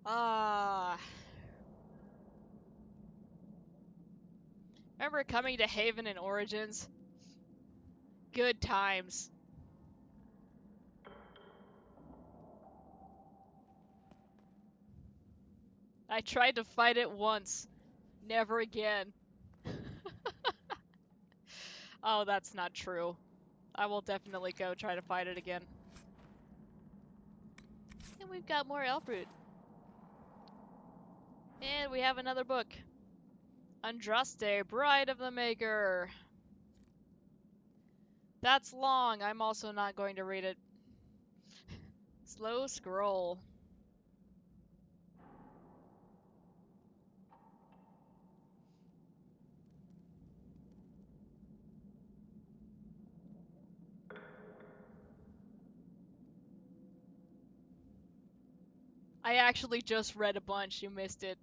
Ah. Remember coming to Haven in Origins? Good times. I tried to fight it once. Never again. Oh, that's not true. I will definitely go try to fight it again. And we've got more elf root. And we have another book. Andraste, Bride of the Maker. That's long. I'm also not going to read it. Slow scroll. I actually just read a bunch. You missed it.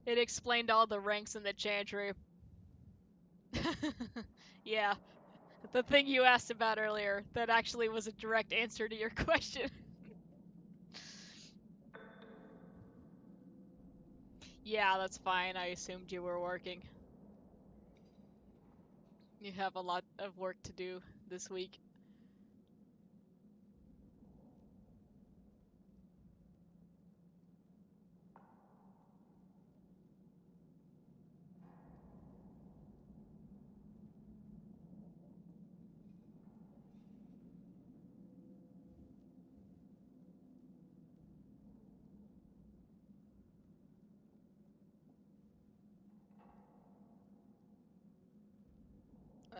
It explained all the ranks in the chantry. Yeah, the thing you asked about earlier, that actually was a direct answer to your question. Yeah, that's fine. I assumed you were working. You have a lot of work to do this week.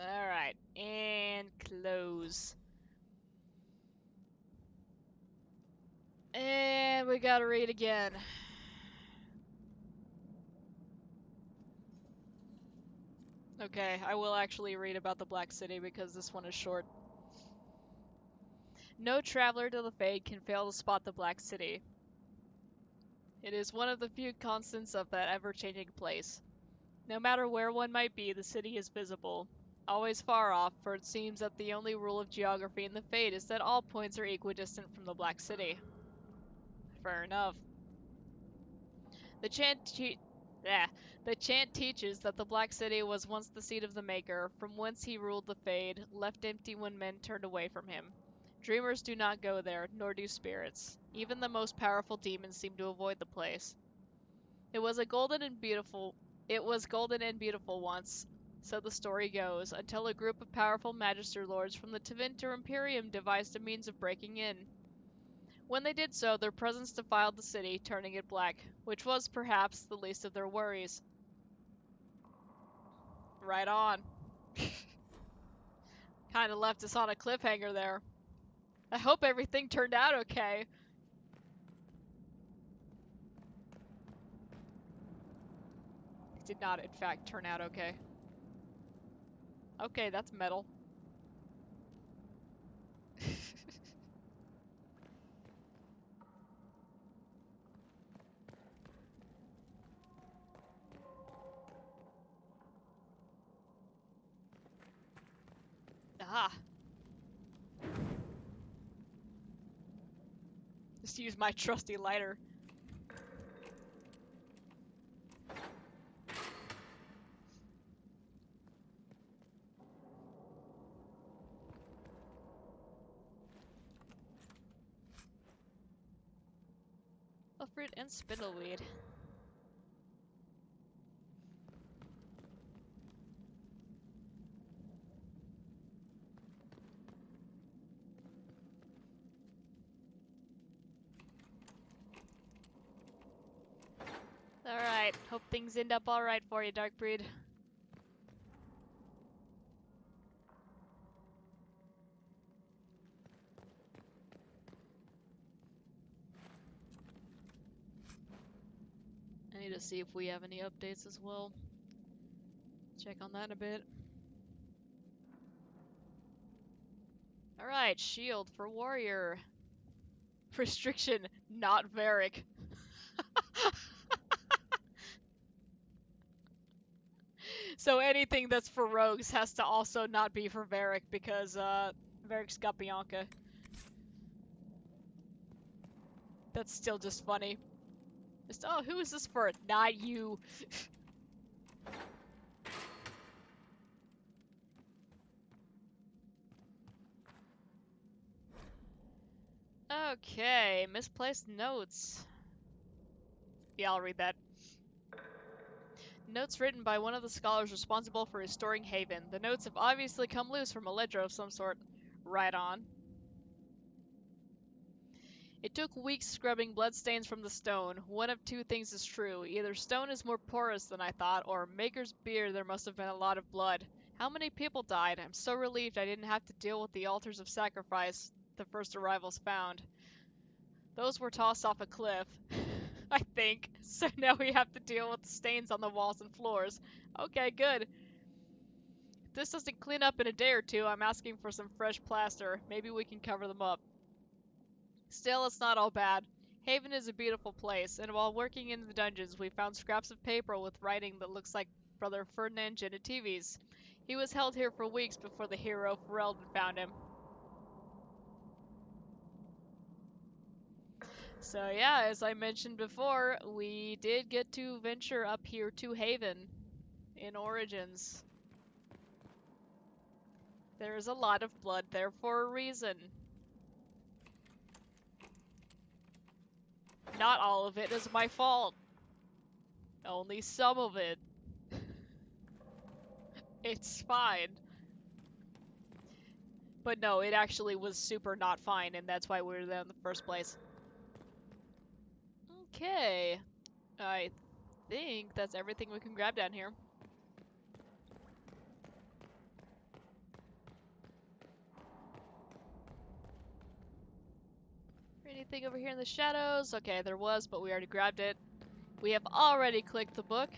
Alright, and close. And we gotta read again. Okay, I will actually read about the Black City because this one is short. No traveler to the Fade can fail to spot the Black City. It is one of the few constants of that ever-changing place. No matter where one might be, the city is visible. Always far off, for it seems that the only rule of geography in the Fade is that all points are equidistant from the Black City. Fair enough. The chant teaches that the Black City was once the seat of the Maker, from whence he ruled the Fade, left empty when men turned away from him. Dreamers do not go there, nor do spirits. Even the most powerful demons seem to avoid the place. It was golden and beautiful once, so the story goes, until a group of powerful Magister Lords from the Tevinter Imperium devised a means of breaking in. When they did so, their presence defiled the city, turning it black, which was, perhaps, the least of their worries. Right on. Kinda left us on a cliffhanger there. I hope everything turned out okay. It did not, in fact, turn out okay. Okay, that's metal. Ah. Just use my trusty lighter. A fruit and spindleweed. Alright, hope things end up alright for you, Darkbreed. I need to see if we have any updates as well. Check on that in a bit. Alright, shield for warrior. Restriction, not Varric. So anything that's for rogues has to also not be for Varric because Merrick's got Bianca. That's still just funny. Just, oh, who is this for? Not you. Okay, misplaced notes. Yeah, I'll read that. Notes written by one of the scholars responsible for restoring Haven. The notes have obviously come loose from a ledger of some sort. Right on. It took weeks scrubbing bloodstains from the stone. One of two things is true. Either stone is more porous than I thought, or Maker's beer there must have been a lot of blood. How many people died? I'm so relieved I didn't have to deal with the altars of sacrifice the first arrivals found. Those were tossed off a cliff, I think. So now we have to deal with the stains on the walls and floors. Okay, good. If this doesn't clean up in a day or two, I'm asking for some fresh plaster. Maybe we can cover them up. Still, it's not all bad. Haven is a beautiful place, and while working in the dungeons, we found scraps of paper with writing that looks like Brother Ferdinand Genitivi's. He was held here for weeks before the hero Ferelden found him. So yeah, as I mentioned before, we did get to venture up here to Haven in Origins. There's a lot of blood there for a reason. Not all of it is my fault. Only some of it. It's fine. But no, it actually was super not fine, and that's why we were there in the first place. Okay. I think that's everything we can grab down here. Anything over here in the shadows? Okay, there was, but we already grabbed it. We have already clicked the book.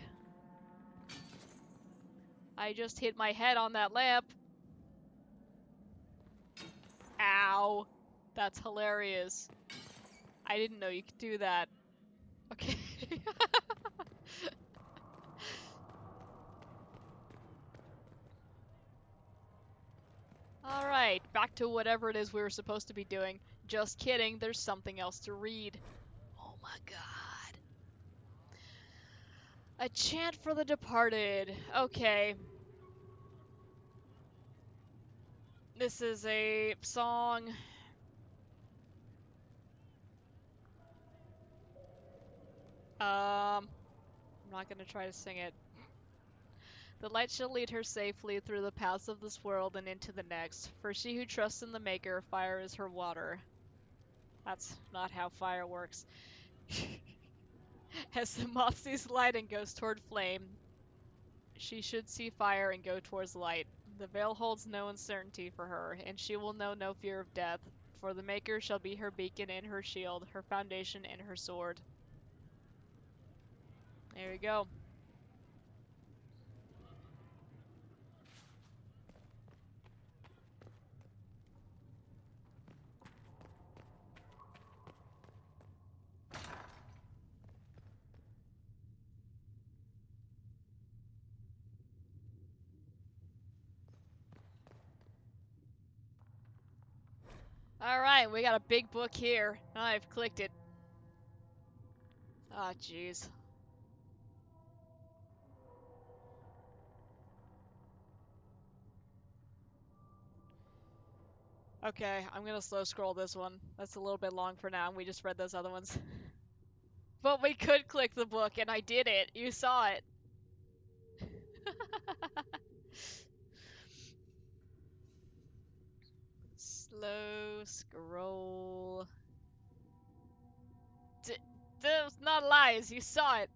I just hit my head on that lamp. Ow. That's hilarious. I didn't know you could do that. Okay. Alright, back to whatever it is we were supposed to be doing. Just kidding, there's something else to read. Oh my god. A chant for the departed. Okay. This is a song. I'm not gonna try to sing it. The light shall lead her safely through the paths of this world and into the next. For she who trusts in the Maker, fire is her water. That's not how fire works. As the moth sees light and goes toward flame, she should see fire and go towards light. The veil holds no uncertainty for her, and she will know no fear of death. For the Maker shall be her beacon and her shield, her foundation and her sword. There we go. Alright, we got a big book here. I've clicked it. Ah, jeez. Okay, I'm gonna slow scroll this one. That's a little bit long for now. We just read those other ones. But we could click the book, and I did it. You saw it. Slow scroll. Those not lies. You saw it.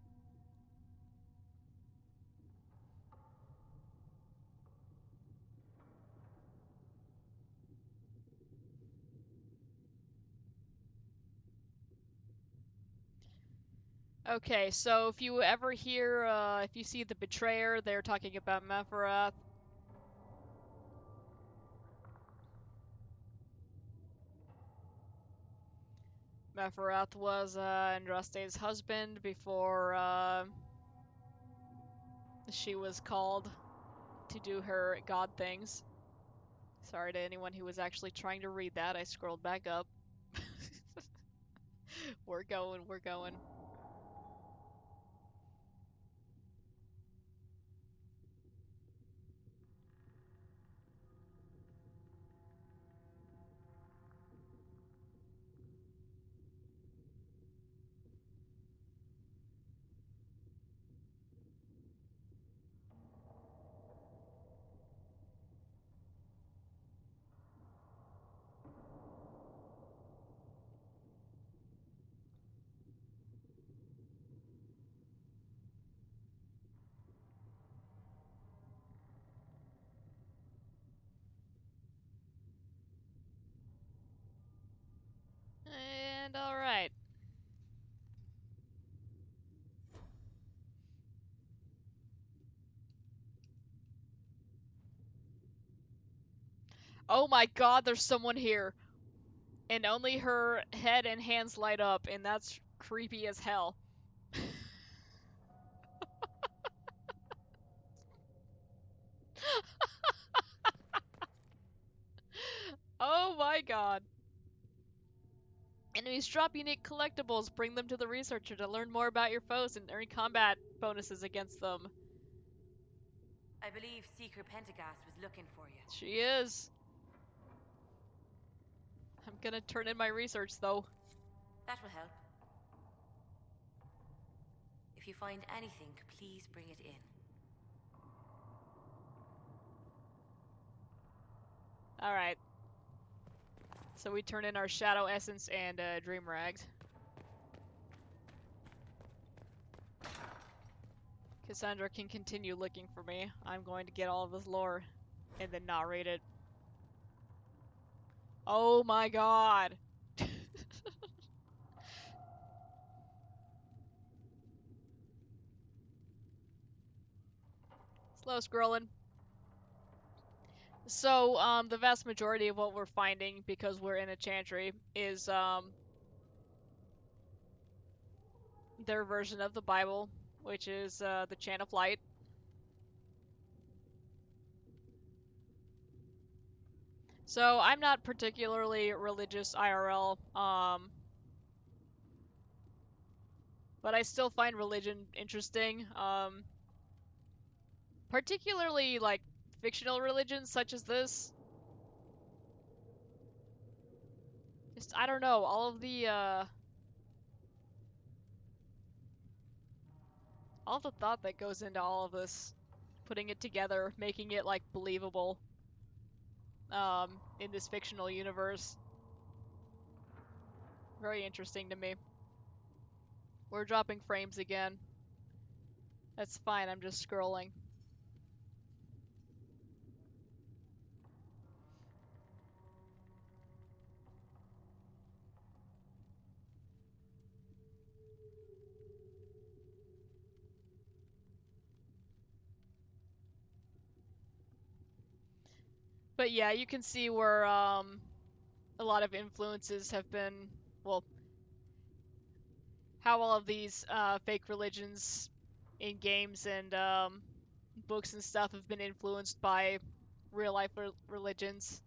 Okay, so if you ever hear, if you see the Betrayer, they're talking about Mepharath. Mepharath was Andraste's husband before she was called to do her god things. Sorry to anyone who was actually trying to read that. I scrolled back up. We're going, we're going. And alright. Oh my god, there's someone here. And only her head and hands light up, and that's creepy as hell. Oh my god. Enemies drop unique collectibles. Bring them to the researcher to learn more about your foes and earn combat bonuses against them. I believe Seeker Pentagast was looking for you. She is. I'm gonna turn in my research, though. That will help. If you find anything, please bring it in. Alright. So we turn in our Shadow Essence and Dream Rags. Cassandra can continue looking for me. I'm going to get all of this lore and then not read it. Oh my god! Slow scrolling. So, the vast majority of what we're finding, because we're in a chantry, is, their version of the Bible, which is, the Chant of Light. So, I'm not particularly religious IRL, but I still find religion interesting, particularly, like, fictional religions such as this. Just, I don't know, all of the thought that goes into all of this, putting it together, making it, like, believable, in this fictional universe. Very interesting to me. We're dropping frames again. That's fine, I'm just scrolling. But yeah, you can see where a lot of influences have been, well, how all of these fake religions in games and books and stuff have been influenced by real life religions.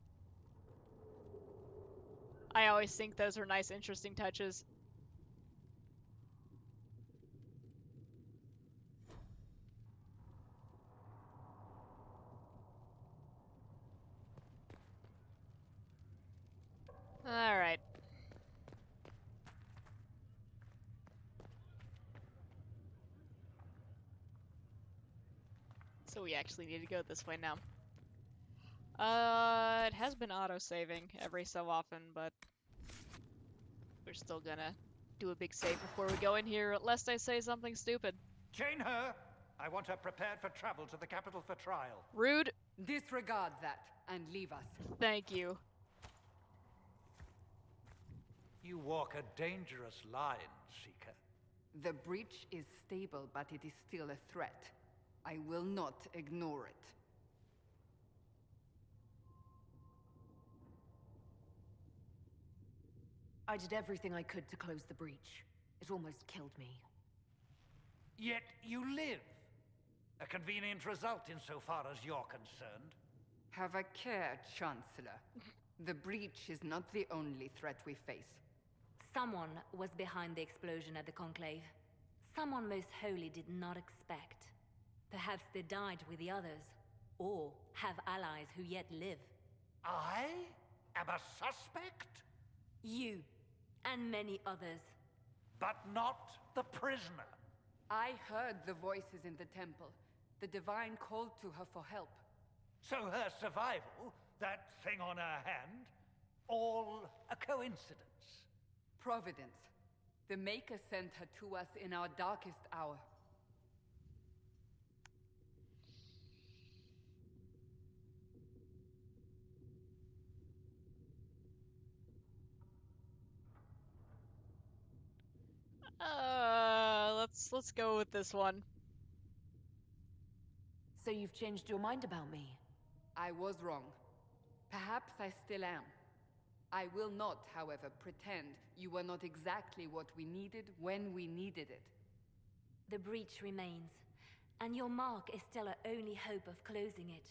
I always think those are nice, interesting touches. Alright. So we actually need to go this way now. It has been auto-saving every so often, but we're still gonna do a big save before we go in here, lest I say something stupid. Chain her! I want her prepared for travel to the capital for trial. Rude. Disregard that and leave us. Thank you. You walk a dangerous line, Seeker. The breach is stable, but it is still a threat. I will not ignore it. I did everything I could to close the breach. It almost killed me. Yet you live. A convenient result insofar as you're concerned. Have a care, Chancellor. The breach is not the only threat we face. Someone was behind the explosion at the Conclave. Someone Most Holy did not expect. Perhaps they died with the others, or have allies who yet live. I am a suspect? You, and many others. But not the prisoner. I heard the voices in the temple. The Divine called to her for help. So her survival, that thing on her hand, all a coincidence? Providence. The Maker sent her to us in our darkest hour. Let's go with this one. So you've changed your mind about me? I was wrong. Perhaps I still am. I will not, however, pretend you were not exactly what we needed when we needed it. The breach remains, and your mark is still our only hope of closing it.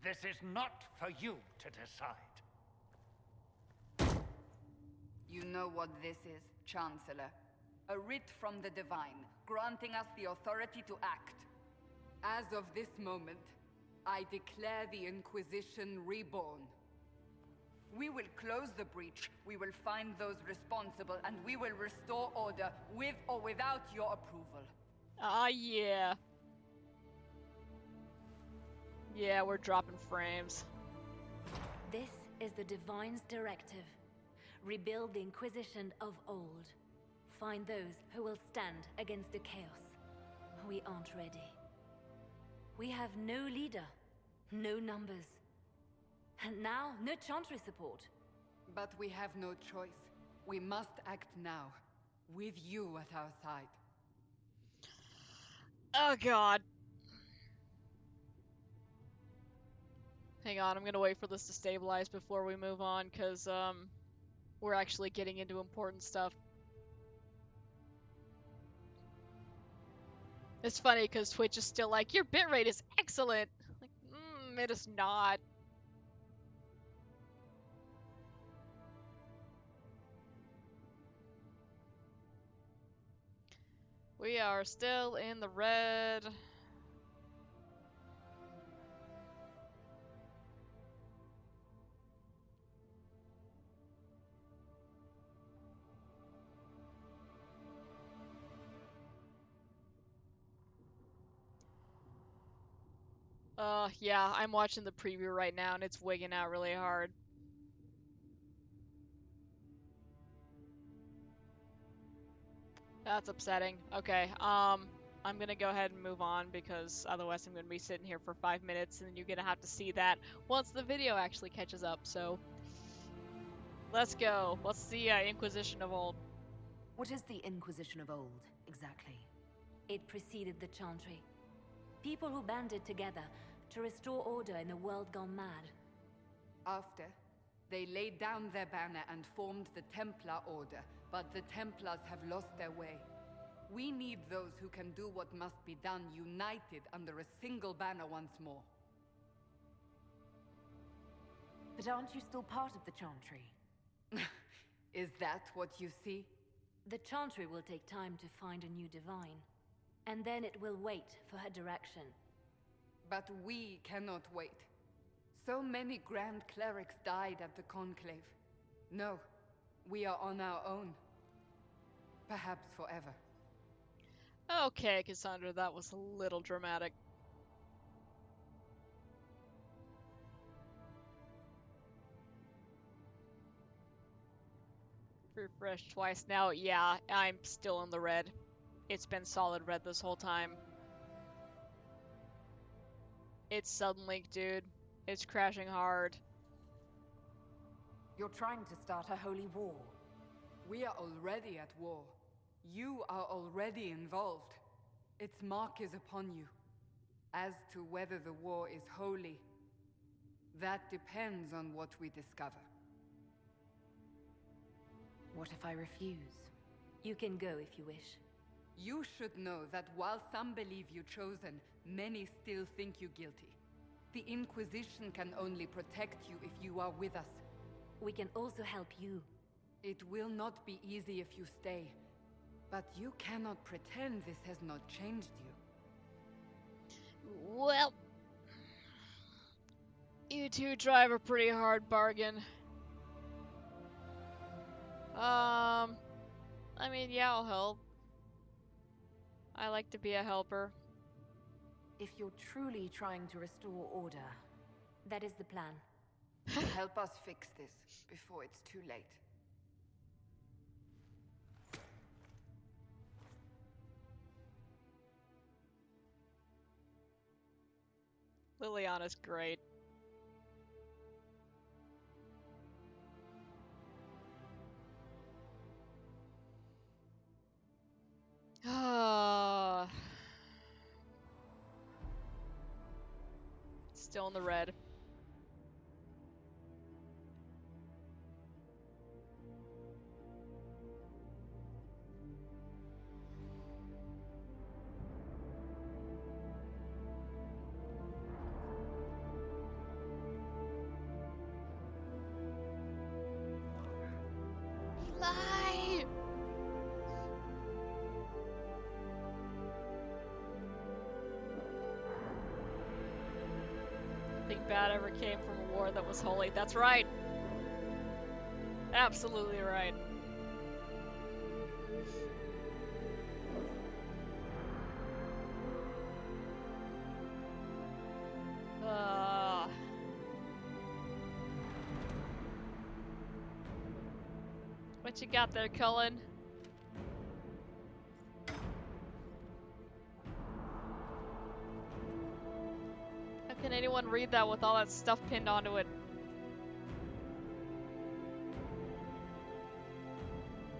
This is not for you to decide. You know what this is, Chancellor. A writ from the Divine, granting us the authority to act. As of this moment, I declare the Inquisition reborn. We will close the breach, we will find those responsible, and we will restore order with or without your approval. Ah, yeah. Yeah, we're dropping frames. This is the Divine's directive. Rebuild the Inquisition of old. Find those who will stand against the chaos. We aren't ready. We have no leader, no numbers. And now, no Chantry support. But we have no choice. We must act now, with you at our side. Oh god. Hang on, I'm gonna wait for this to stabilize before we move on, because, we're actually getting into important stuff. It's funny, because Twitch is still like, your bitrate is excellent! Like, it is not. We are still in the red. Yeah, I'm watching the preview right now and it's wigging out really hard. That's upsetting. Okay, I'm gonna go ahead and move on because otherwise I'm gonna be sitting here for 5 minutes and you're gonna have to see that once the video actually catches up, so... Let's go. What's the Inquisition of old? What is the Inquisition of old, exactly? It preceded the Chantry. People who banded together to restore order in a world gone mad. After, they laid down their banner and formed the Templar Order, but the Templars have lost their way. We need those who can do what must be done, united under a single banner once more. But aren't you still part of the Chantry? Is that what you see? The Chantry will take time to find a new divine, and then it will wait for her direction. But we cannot wait. So many Grand Clerics died at the Conclave. No, we are on our own. Perhaps forever. Okay, Cassandra, that was a little dramatic. Refresh twice now. Yeah, I'm still in the red. It's been solid red this whole time. It's suddenly, dude. It's crashing hard. You're trying to start a holy war. We are already at war. You are already involved. Its mark is upon you. As to whether the war is holy, that depends on what we discover. What if I refuse? You can go if you wish. You should know that while some believe you chosen, many still think you guilty. The Inquisition can only protect you if you are with us. We can also help you. It will not be easy if you stay. But you cannot pretend this has not changed you. Well, you two drive a pretty hard bargain. I mean, yeah, I'll help. I like to be a helper. If you're truly trying to restore order, that is the plan. Help us fix this before it's too late. Liliana's great. Ah. Still in the red. Fly! Nothing bad ever came from a war that was holy. That's right. Absolutely right. What you got there, Cullen? How can anyone read that with all that stuff pinned onto it?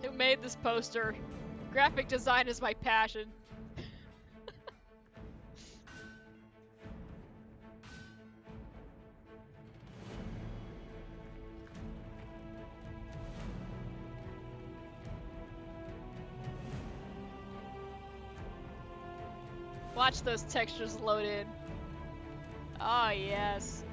Who made this poster? Graphic design is my passion. Watch those textures load in. Oh, yes.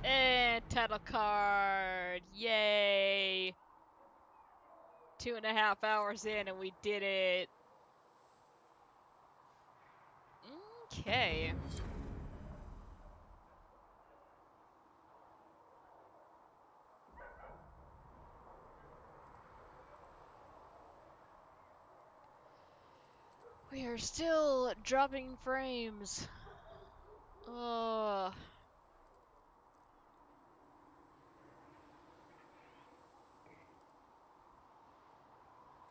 And title card. Yay. 2.5 hours in and we did it. Okay. We are still dropping frames. Ugh.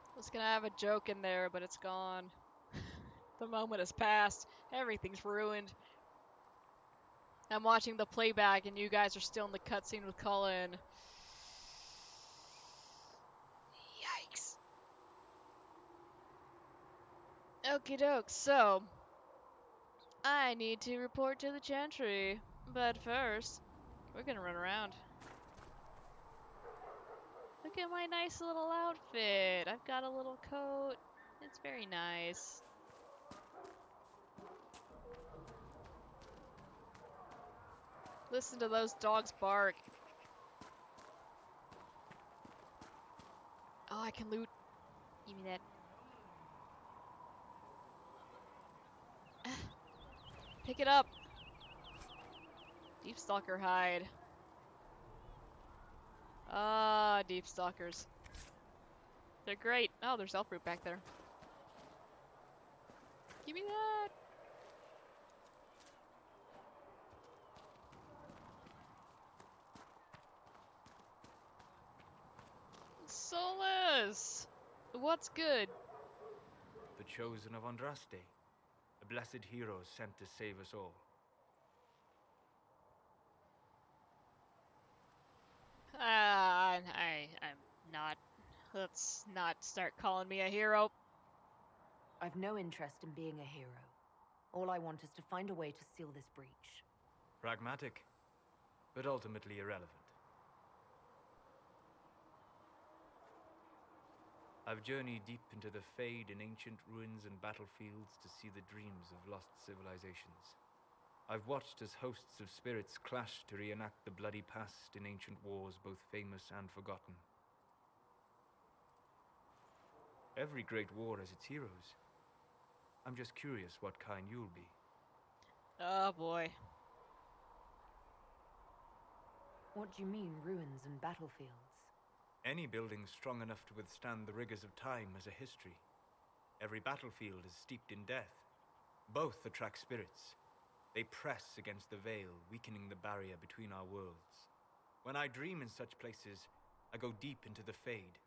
I was gonna have a joke in there, but it's gone. The moment has passed. Everything's ruined. I'm watching the playback and you guys are still in the cutscene with Cullen. Yikes. Okie doke, so I need to report to the Chantry. But first, we're gonna run around. Look at my nice little outfit. I've got a little coat. It's very nice. Listen to those dogs bark. Oh, I can loot. Give me that. Pick it up. Deep Stalker hide. Ah, Deep Stalkers. They're great. Oh, there's elf fruit back there. Give me that. Solus! What's good? The chosen of Andraste, a blessed hero sent to save us all. I'm not. Let's not start calling me a hero. I've no interest in being a hero. All I want is to find a way to seal this breach. Pragmatic, but ultimately irrelevant. I've journeyed deep into the Fade in ancient ruins and battlefields to see the dreams of lost civilizations. I've watched as hosts of spirits clash to reenact the bloody past in ancient wars, both famous and forgotten. Every great war has its heroes. I'm just curious what kind you'll be. Oh boy. What do you mean, ruins and battlefields? Any building strong enough to withstand the rigors of time has a history. Every battlefield is steeped in death. Both attract spirits. They press against the veil, weakening the barrier between our worlds. When I dream in such places, I go deep into the Fade.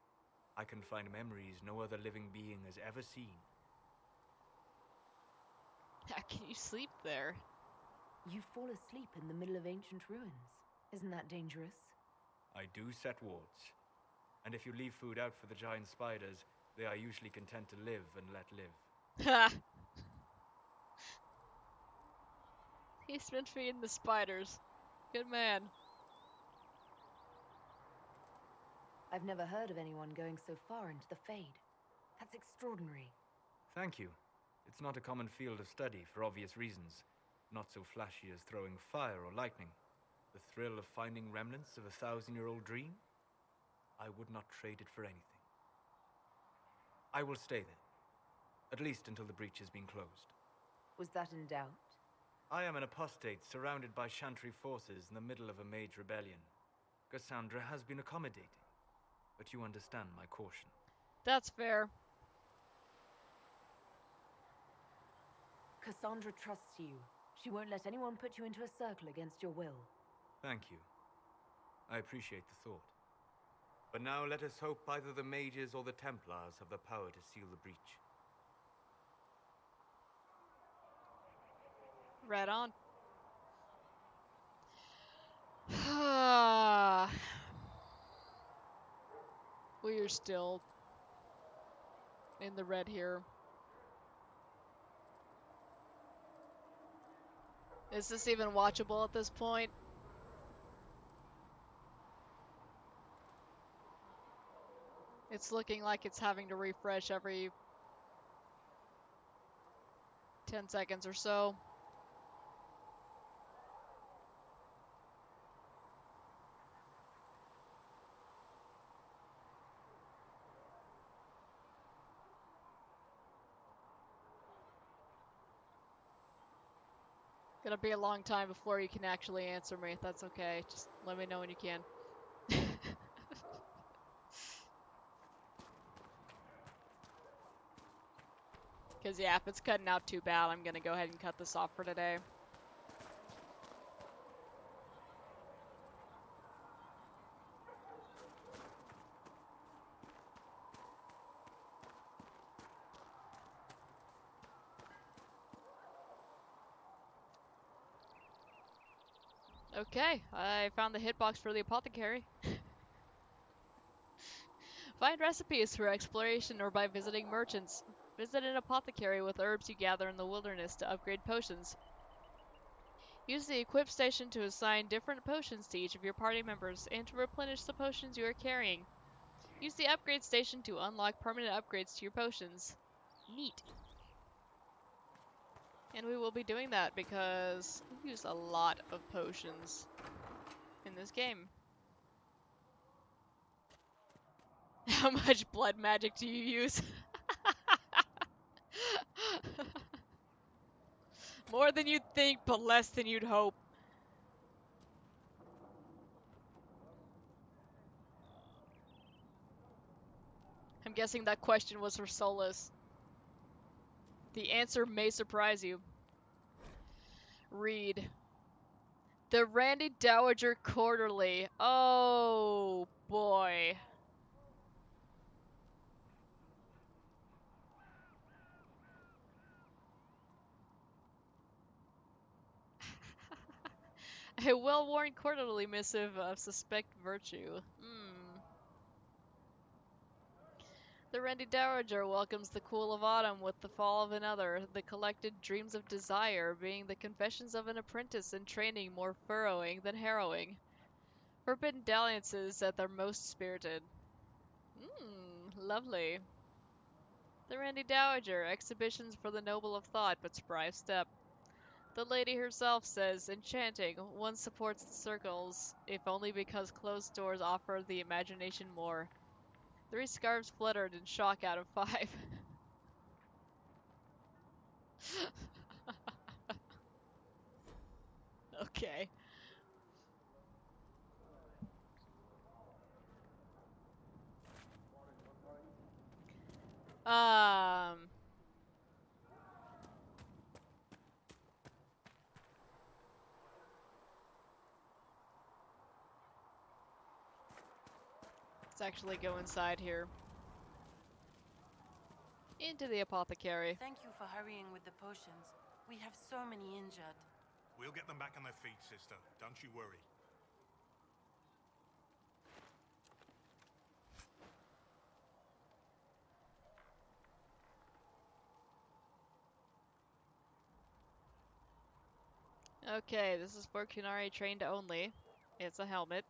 I can find memories no other living being has ever seen. How can you sleep there? You fall asleep in the middle of ancient ruins. Isn't that dangerous? I do set wards. And if you leave food out for the giant spiders, they are usually content to live and let live. Ha! He's been feeding the spiders. Good man. I've never heard of anyone going so far into the Fade. That's extraordinary. Thank you. It's not a common field of study for obvious reasons. Not so flashy as throwing fire or lightning. The thrill of finding remnants of a 1,000-year-old dream? I would not trade it for anything. I will stay there. At least until the breach has been closed. Was that in doubt? I am an apostate surrounded by Chantry forces in the middle of a mage rebellion. Cassandra has been accommodating, but you understand my caution. That's fair. Cassandra trusts you. She won't let anyone put you into a circle against your will. Thank you. I appreciate the thought. But now let us hope either the mages or the Templars have the power to seal the breach. Right on. We are still in the red here. Is this even watchable at this point? It's looking like it's having to refresh every 10 seconds or so. Gonna be a long time before you can actually answer me. That's okay. Just let me know when you can. Because, yeah, if it's cutting out too bad, I'm gonna go ahead and cut this off for today. Okay, I found the hitbox for the apothecary. Find recipes for exploration or by visiting merchants. Visit an apothecary with herbs you gather in the wilderness to upgrade potions. Use the equip station to assign different potions to each of your party members and to replenish the potions you are carrying. Use the upgrade station to unlock permanent upgrades to your potions. Neat. And we will be doing that because we use a lot of potions in this game. How much blood magic do you use? More than you'd think, but less than you'd hope. I'm guessing that question was for Solus. The answer may surprise you. Read. The Randy Dowager Quarterly. Oh, boy. A well-worn quarterly missive of suspect virtue. The The Randy Dowager welcomes the cool of autumn with the fall of another, the collected dreams of desire being the confessions of an apprentice in training more furrowing than harrowing. Forbidden dalliances at their most spirited. Lovely. The Randy Dowager, exhibitions for the noble of thought but spry of step. The lady herself says, enchanting, one supports the circles, if only because closed doors offer the imagination more. 3 scarves fluttered in shock out of 5. Okay. Let's actually go inside here. Into the apothecary. Thank you for hurrying with the potions. We have so many injured. We'll get them back on their feet, sister. Don't you worry. Okay, this is for Kunari trained only. It's a helmet.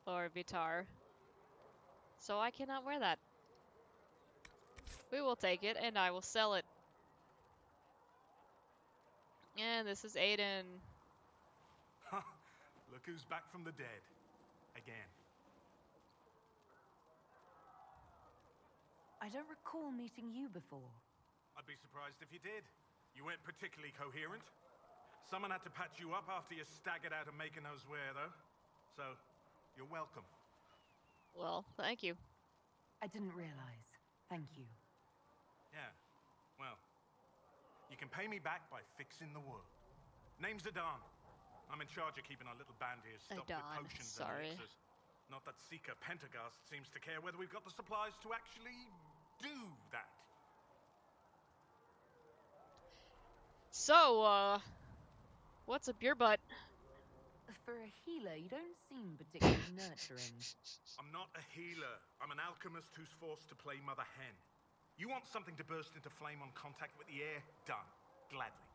Or Vitar. So I cannot wear that. We will take it, and I will sell it. And this is Aiden. Look who's back from the dead. Again. I don't recall meeting you before. I'd be surprised if you did. You weren't particularly coherent. Someone had to patch you up after you staggered out of making those wear, though. So, you're welcome. Well, thank you. I didn't realize. Thank you. Yeah, well, you can pay me back by fixing the world. Name's Adan. I'm in charge of keeping our little band here stocked with potions and elixirs. Not that Seeker Pentagast seems to care whether we've got the supplies to actually do that. So, what's up your butt? For a healer, you don't seem particularly nurturing. I'm not a healer. I'm an alchemist who's forced to play Mother Hen. You want something to burst into flame on contact with the air? Done. Gladly.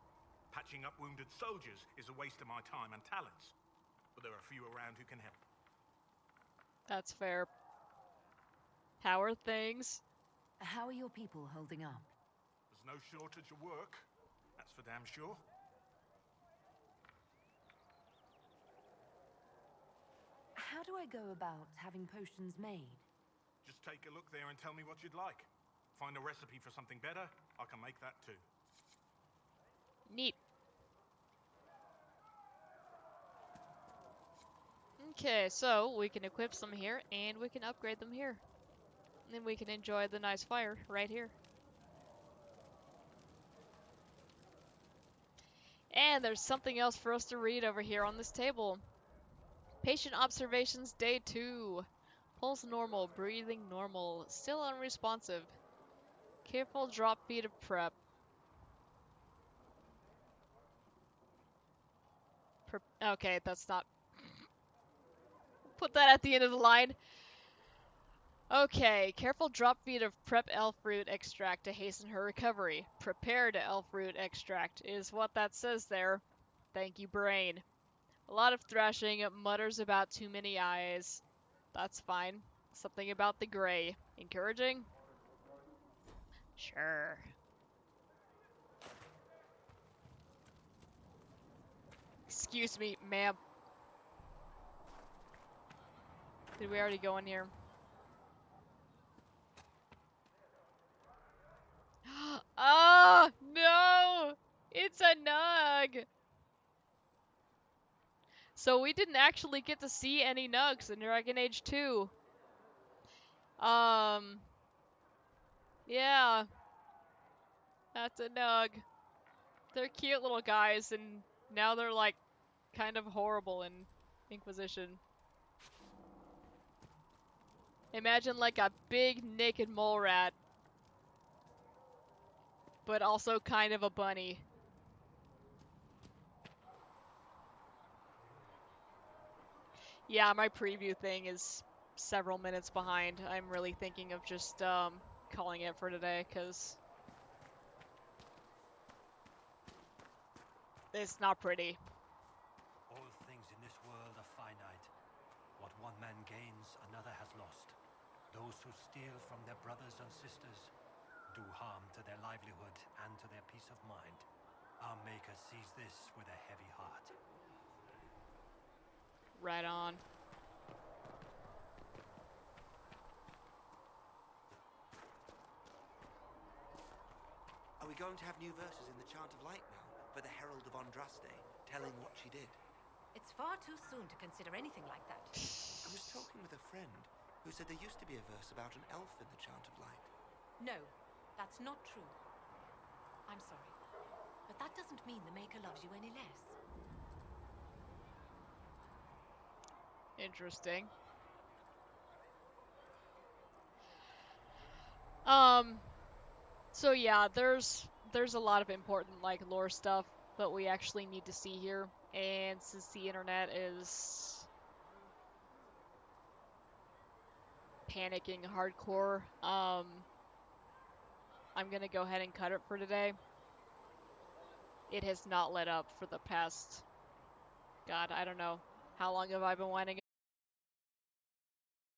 Patching up wounded soldiers is a waste of my time and talents. But there are a few around who can help. That's fair. How are things? How are your people holding up? There's no shortage of work. That's for damn sure. How do I go about having potions made? Just take a look there and tell me what you'd like. Find a recipe for something better, I can make that too. Neat. Okay, so we can equip some here, and we can upgrade them here. And then we can enjoy the nice fire right here. And there's something else for us to read over here on this table. Patient observations day 2. Pulse normal, breathing normal, still unresponsive. Careful drop feed of prep. Okay, that's not... Put that at the end of the line. Okay, careful drop feed of prep elf root extract to hasten her recovery. Prepared elf root extract is what that says there. Thank you, brain. A lot of thrashing, mutters about too many eyes. That's fine. Something about the gray. Encouraging? Sure. Excuse me, ma'am. Did we already go in here? Oh, no! It's a nug! So we didn't actually get to see any nugs in Dragon Age 2. Yeah. That's a nug. They're cute little guys, and now they're, like, kind of horrible in Inquisition. Imagine, like, a big naked mole rat, but also kind of a bunny. Yeah, my preview thing is several minutes behind. I'm really thinking of just calling it for today, because it's not pretty. All things in this world are finite. What one man gains, another has lost. Those who steal from their brothers and sisters do harm to their livelihood and to their peace of mind. Our Maker sees this with a heavy heart. Right on. Are we going to have new verses in the Chant of Light now for the Herald of Andraste, telling what she did? It's far too soon to consider anything like that. I was talking with a friend who said there used to be a verse about an elf in the Chant of Light. No, that's not true. I'm sorry, but that doesn't mean the Maker loves you any less. Interesting. So yeah, there's a lot of important like lore stuff that we actually need to see here, and since the internet is panicking hardcore, I'm gonna go ahead and cut it for today. It has not let up for the past, God, I don't know, how long have I been winding